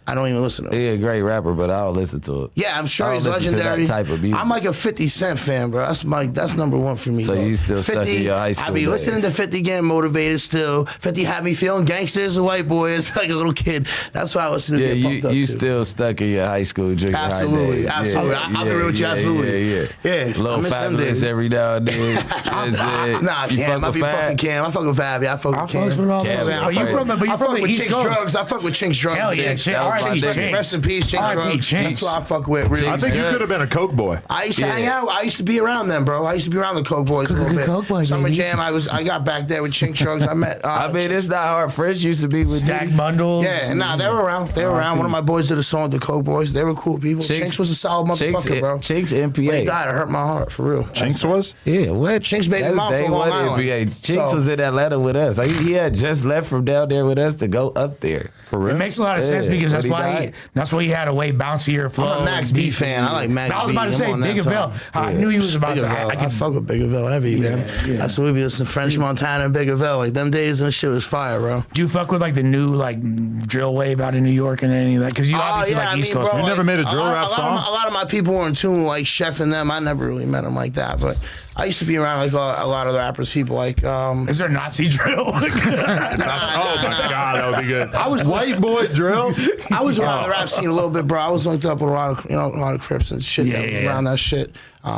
I don't even listen to him. He's a great rapper, but I don't listen to it. Yeah, I'm sure I he's don't listen to legendary. that type of music. I'm like a 50 Cent fan, bro. That's number 1 for me. So bro. you still stuck in your high school I be days. listening to 50 getting motivated still. 50 had me feeling gangster as a white boy, as like a little kid. That's why I listen to Yeah, get pumped up you to. still stuck in your high school drinking Absolutely, high absolutely. days. I'll be real with you, absolutely. Yeah. Yeah, I Little miss them fabulous days. every now and then. Nah, You Cam. I fuck be with fucking Fab? Cam. I fuck with Fab. Yeah, I fuck with Cam. fucks with all Cam, those. yeah, Oh, you fuck from the, but you I fuck from the with East Chinks Coast. Drugs. I fuck with Chinks Drugs. Hell yeah, Chinks. shit. That was my R.I.P. nigga. Chinks. Rest in peace, Chinks R.I.P. Drugs. Chinks. That's who I fuck with. Really. I think you Yeah. could have been a Coke boy. I used to hang out. I used to be around them, bro. I used to be around the Coke Boys a little bit. Coke Boys, Summer baby. Jam. I got back there with Chink Drugs. I met. I mean, it's not hard. Fresh used to be with Stack Diddy. bundles. yeah, nah, they were around. They were around. One of my boys did a song with the Coke Boys. They were cool people. Chinks was a solid motherfucker, bro. Chinks When he MPA. died, it hurt my heart for real. Chinks was? Yeah, what? Chinks baby That was mom day from Long one Island. NBA. Chinks So- was in Atlanta with us. Like, he had just left from down there with us to go up there. For real? It makes a lot of sense Yeah, because but that's why he had a way bouncier flow. I'm a Max B fan. I like Max B. I was about to I'm say on that Big Avell. song. I knew he was about to. I fuck with Big Avell heavy, man. That's what we be listening to French Montana and Big Avell. Like them days and shit was fire, bro. Do you fuck with like the new like drill wave out in New York and any of that? Because you obviously like East Coast. You never made a drill rap song? A lot of my people were in tune, like Chef and them. I never really met them like that, but I used to be around like a lot of the rappers, people like. Is there Nazi drill? Oh my God, that would be good. I was White boy drill. I was around the rap scene a little bit, bro. I was linked up with a lot of Crips and shit around that shit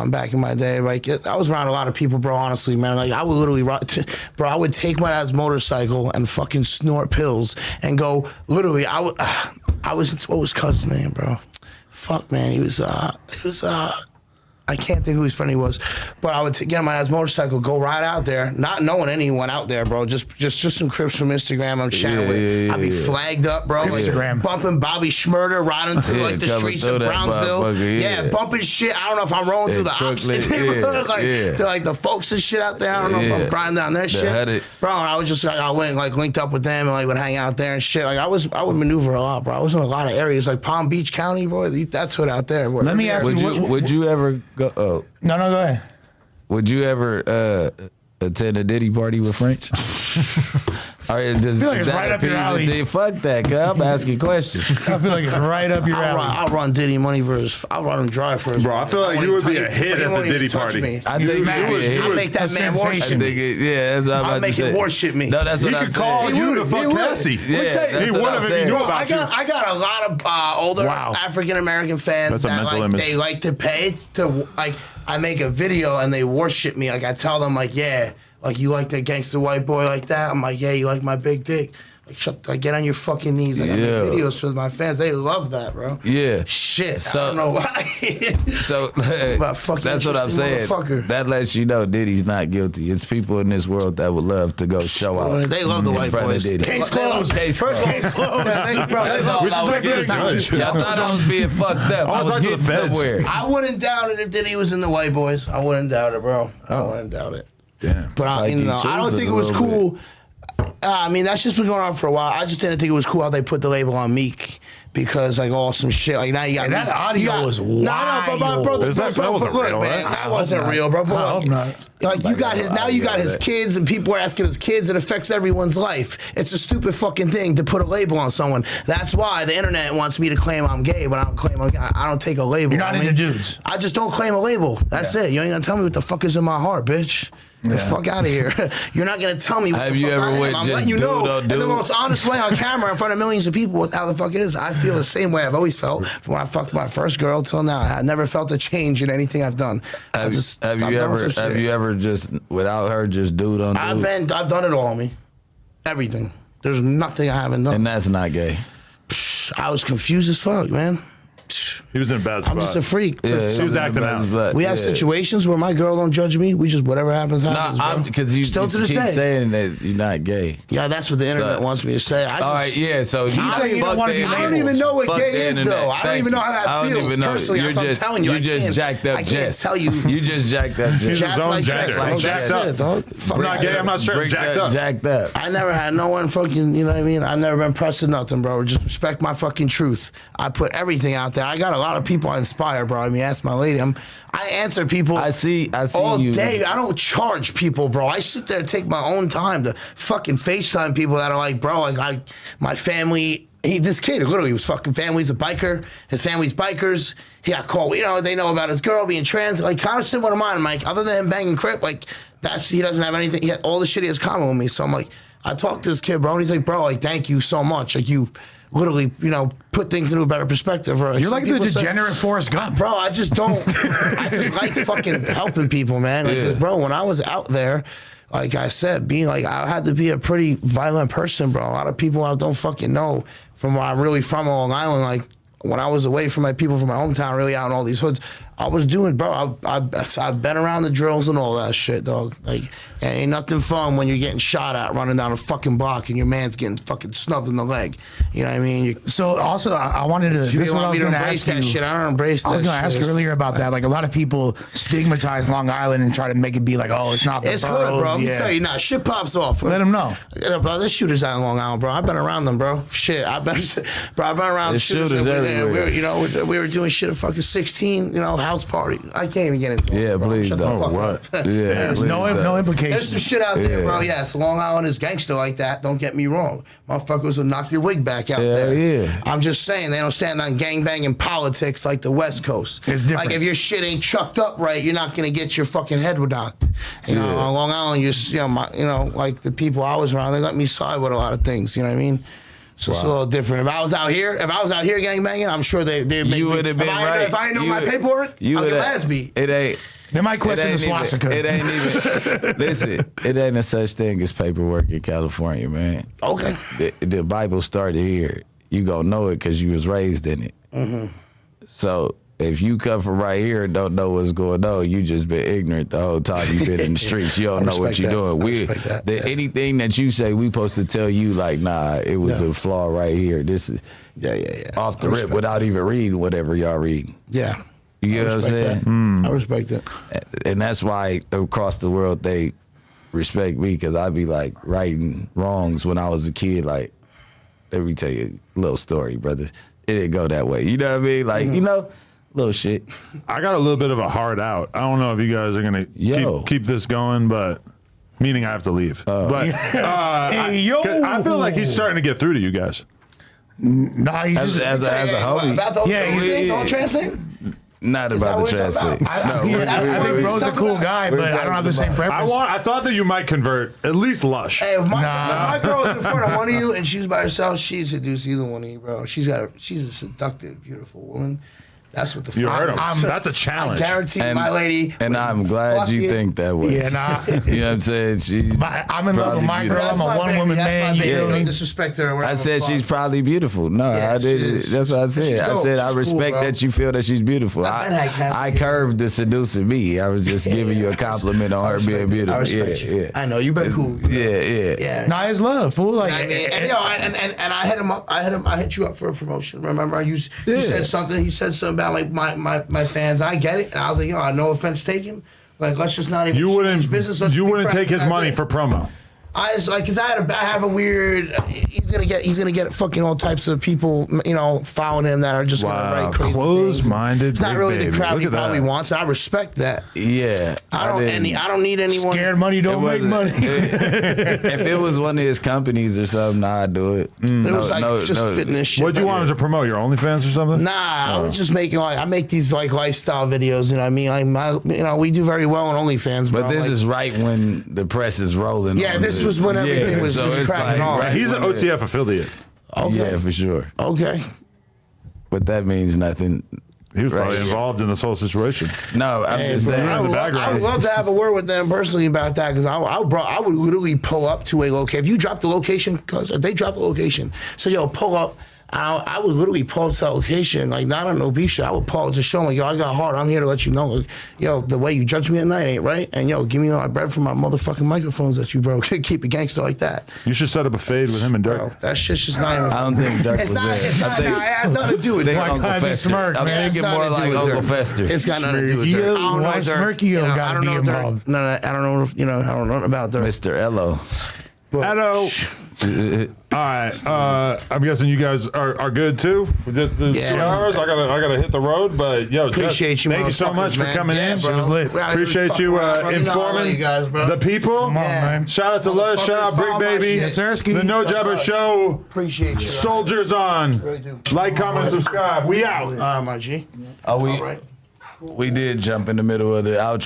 back in my day. Like I was around a lot of people, bro. Honestly, man. Like I would literally, bro. I would take my dad's motorcycle and fucking snort pills and go. Literally, I was. What was cousin's name, bro? Fuck, man. He was. I can't think who his friend he was, but I would get on my dad's motorcycle, go right out there, not knowing anyone out there, bro. Just some Crips from Instagram I'm chatting with. I'd be flagged up, bro. Like, Instagram. bumping Bobby Schmurder, riding through like the coming streets through of that Brownsville. motherfucker, yeah. Bumping shit. I don't know if I'm rolling through the opposite Crooklyn, neighborhood, yeah. like the folks and shit out there. I don't know if I'm grinding down their shit, Headed. bro. And I was just like, I went like linked up with them and like would hang out there and shit. Like I would maneuver a lot, bro. I was in a lot of areas like Palm Beach County, bro. That's hood out there. Bro. Let me ask you, Would you ever go? Oh, No, go ahead. would you ever attend a Diddy party with French? Or does, I feel like does it's that right up your appease it alley. to you? Fuck that, cuz I'm asking questions. I feel like it's right up your alley. I'll run Diddy money versus. I'll run him dry for his. Bro, I feel like you would be a hit at the Diddy party. I You think smash. you I'll would. make that a man sensation. I worship think me. that's what I'm I'll about make to say. him worship me. No, that's He what I'm could call saying. you to fuck Cassie. Yeah, that's He what would I'm have if he saying. knew Bro, about you. I got a lot of older Wow. African American fans That's a that mental like image. they like to pay to like I make a video and they worship me. Like I tell them like, yeah, like you like the gangster white boy like that. I'm like, yeah, you like my big dick. Like get on your fucking knees. Like I make Yeah. videos for my fans. They love that, bro. Yeah. Shit. So- I don't know why. So About fucking that's what I'm interesting saying. motherfucker. That lets you know Diddy's not guilty. It's people in this world that would love to go show out. They love the in white front boys. of Diddy. Case closed. Case closed. Case closed. That's all Which I is was like getting the to. judge. Y'all thought I was being fucked up. I I'll was talk to the getting feds. somewhere. I wouldn't doubt it if Diddy was in the white boys. I wouldn't doubt it, bro. I wouldn't doubt it. Damn. But Like you I don't chose think it it a was little cool. I mean, that's just been going on for a while. I just didn't think it was cool how they put the label on Meek because like all some shit. Like now you got that Meek. audio You got- was No, but my brother, There's that- that wasn't look, real, man, right? that wasn't real, bro. But I hope not. Like you got his now, you got his kids, and people are asking his kids. It affects everyone's life. It's a stupid fucking thing to put a label on someone. That's why the internet wants me to claim I'm gay, but I don't claim I don't take a label. You're not I mean, into dudes. I just don't claim a label. That's it. You ain't gonna tell me what the fuck is in my heart, bitch. The fuck out of here. You're not gonna tell me what Have the you fuck ever I am. went I'm just letting you dude know on in the dude? most honest way on camera in front of millions of people how the fuck it is. I feel the same way I've always felt from when I fucked my first girl till now. I never felt a change in anything I've done. Have I've you ever just without her just dude on dude? I've done it all, me. Everything. There's nothing I haven't done. And that's not gay. I was confused as fuck, man. He was in a bad spot. I'm just a freak. he was acting out. We have situations where my girl don't judge me. We just whatever happens happens. Nah, because you still to this keep day saying that you're not gay. Yeah, that's what the internet wants me to say. All right, yeah. So He said you don't want to be I don't even know what Fuck gay the is, internet. though. I don't even know how that feels personally. You're That's what I'm just, telling you. You just jacked up I can't Jess. tell you. You just jacked up Jess. He's his own like gender. Jess, dog. Jacked That's up. it, dog. Fuck I'm not gay. I'm not straight. Jacked up. Jacked up. I never had no one fucking, you know what I mean? I've never been pressed to nothing, bro. Just respect my fucking truth. I put everything out there. I got a lot of people I inspire, bro. I mean, ask my lady. I answer people I see all you. day. I don't charge people, bro. I sit there and take my own time to fucking FaceTime people that are like, bro, like my family. This kid, literally, was fucking family's a biker. His family's bikers. He got caught. You know, they know about his girl being trans. Like, kind of similar to mine. I'm like, other than him banging Crip, like, he doesn't have anything. He had all the shit he has common with me. So I'm like, I talked to this kid, bro, and he's like, bro, like, thank you so much. Like, you literally, you know, put things into a better perspective. Or, You're like the degenerate Forrest Gump. Bro, I just don't. I just like fucking helping people, man. Like, 'cause, bro, when I was out there, like I said, being like, I had to be a pretty violent person, bro. A lot of people I don't fucking know from where I'm really from, Long Island. Like, when I was away from my people from my hometown, really out in all these hoods, I was doing, bro, I've been around the drills and all that shit, dog. Like, ain't nothing fun when you're getting shot at running down a fucking block and your man's getting fucking snubbed in the leg. You know what I mean? So also, I wanted to. This is what I was going to ask you. That shit. I don't embrace that. I was going to ask shit. earlier about that. Like, a lot of people stigmatize Long Island and try to make it be like, oh, it's not the It's boroughs. hood, bro. Let me Yeah. tell you, nah, shit pops off. Let them know. Yeah, bro, there's shooters out in Long Island, bro. I've been around them, bro. Shit, I've been around There's shooters everywhere. We were doing shit at fucking 16, you know, house party. I can't even get into it. Yeah, bro. please Shut the don't. fuck What? up. Yeah, please No don't. implications. There's some shit out there, Yeah. bro. Yes, Long Island is gangster like that. Don't get me wrong. Motherfuckers will knock your wig back out Hell there. yeah. I'm just saying, they don't stand on gangbanging politics like the West Coast. It's different. Like, if your shit ain't chucked up right, you're not going to get your fucking head knocked. You know, Yeah. on Long Island, you know, like the people I was around, they let me side with a lot of things. You know what I mean? So it's a little different. If I was out here gangbanging, I'm sure they'd make You me. would have been right. If I didn't know my paperwork, I'd get my ass beat. It ain't. They might question the It ain't swastika. even. It ain't even. Listen, it ain't a such thing as paperwork in California, man. Okay. The Bible started here. You gonna know it because you was raised in it. Mm-hmm. So if you come from right here and don't know what's going on, you just been ignorant the whole time you been in the streets. You don't know what you're doing. Anything that you say, we supposed to tell you like, nah, it was a flaw right here. This is off the rip without even reading whatever y'all reading. Yeah. You get what I'm saying? I respect that. And that's why across the world they respect me, because I be like righting wrongs when I was a kid. Like, let me tell you a little story, brother. It didn't go that way. You know what I mean? Like, you know, little shit. I got a little bit of a hard out. I don't know if you guys are gonna keep this going, but meaning I have to leave. But I feel like he's starting to get through to you guys. Nah, he's just As a homie. About the whole Yeah, thing, yeah. the whole trans thing? Not about the what you're trans talking thing. about? I think bro's a cool guy, but I don't have the same preference. I thought that you might convert at least Lush. Hey, if my girl's in front of one of you and she's by herself, she'd seduce either one of you, bro. She's a seductive, beautiful woman. That's what the You fuck. heard him. That's a challenge. I guarantee my lady. And I'm glad you think that way. Yeah, nah. You know what I'm saying? I'm in love with my girl. I'm a one-woman man. You feel Don't me? disrespect her. Or I whatever said the she's fuck. probably beautiful. No, Yeah, I did. she is. That's what I She's said. I dope. said I She's respect cool, bro. that you feel that she's beautiful. I've been half I year. curved the seducing me. I was just giving you a compliment on her being beautiful. I respect you. Yeah. I know you been cool. Yeah. Yeah. Nah, it's love, fool. Like, I mean, and I hit him up. I hit you up for a promotion. Remember, you said something. He said something about like my fans. I get it, and I was like, yo, no offense taken. Like, let's just not even. You wouldn't. Business. Let's You be wouldn't friends. take his That's money it. for promo. I was like, cause I have a weird. He's gonna get fucking all types of people, you know, following him that are just gonna write crazy close-minded. things. It's not Bricc really baby. the crowd Look he at that. probably wants. And I respect that. Yeah. I don't need anyone. scared money don't make money. If it was one of his companies or something, I'd do it. It was like just fitness shit. What'd you want him to promote? Your OnlyFans or something? Nah, I was just making I make these like lifestyle videos. You know what I mean? We do very well on OnlyFans. But bro. this Like, is right when the press is rolling. Yeah, on this the- was when everything was so just it's cracking on. right He's an when it- OTF affiliate. okay. Yeah, for sure. Okay. But that means nothing. He was Right. probably involved in this whole situation. No, I'm just Bro, saying. in the I background. would love to have a word with them personally about that because I would literally pull up to a location. If you drop the location, because if they drop the location, so yo, pull up. I would literally pause the location, like not on no beef shit. I would pause the show, like, yo, I got hard. I'm here to let you know, like, yo, the way you judge me at night ain't right. And yo, give me all my bread for my motherfucking microphones that you broke. Keep it gangster like that. You should set up a fade with him and Dirk. Bro, that shit's just not even. I don't think Dirk It's was not, there. it's not, I think, it has nothing to do with I think Dirk. Uncle Like, Fester. smirk, I'm man. thinking It's more nothing to like do with Uncle Dirk. Fester. It's got nothing to do with Dirk. I don't know Why Dirk. Smirky I gotta don't be know Dirk. involved? No, I don't know. I don't know about Dirk. Mr. Ello. Hello. All right. I'm guessing you guys are good too. For just the 2 hours, I gotta hit the road. But yo, Appreciate Jess, you, thank you so much for man. coming in. Bro. It was lit. We're out here Appreciate fucking you around, bro. You know I love informing you guys, bro. the people. Come on, man. Shout out to Lush. Shout out Bricc Baby. Yes, Sirski. The No Jabber Show. Appreciate you. Soldiers on. Really do. Like, comment, subscribe. We out. My G. Oh, All right. we did jump in the middle of the outro.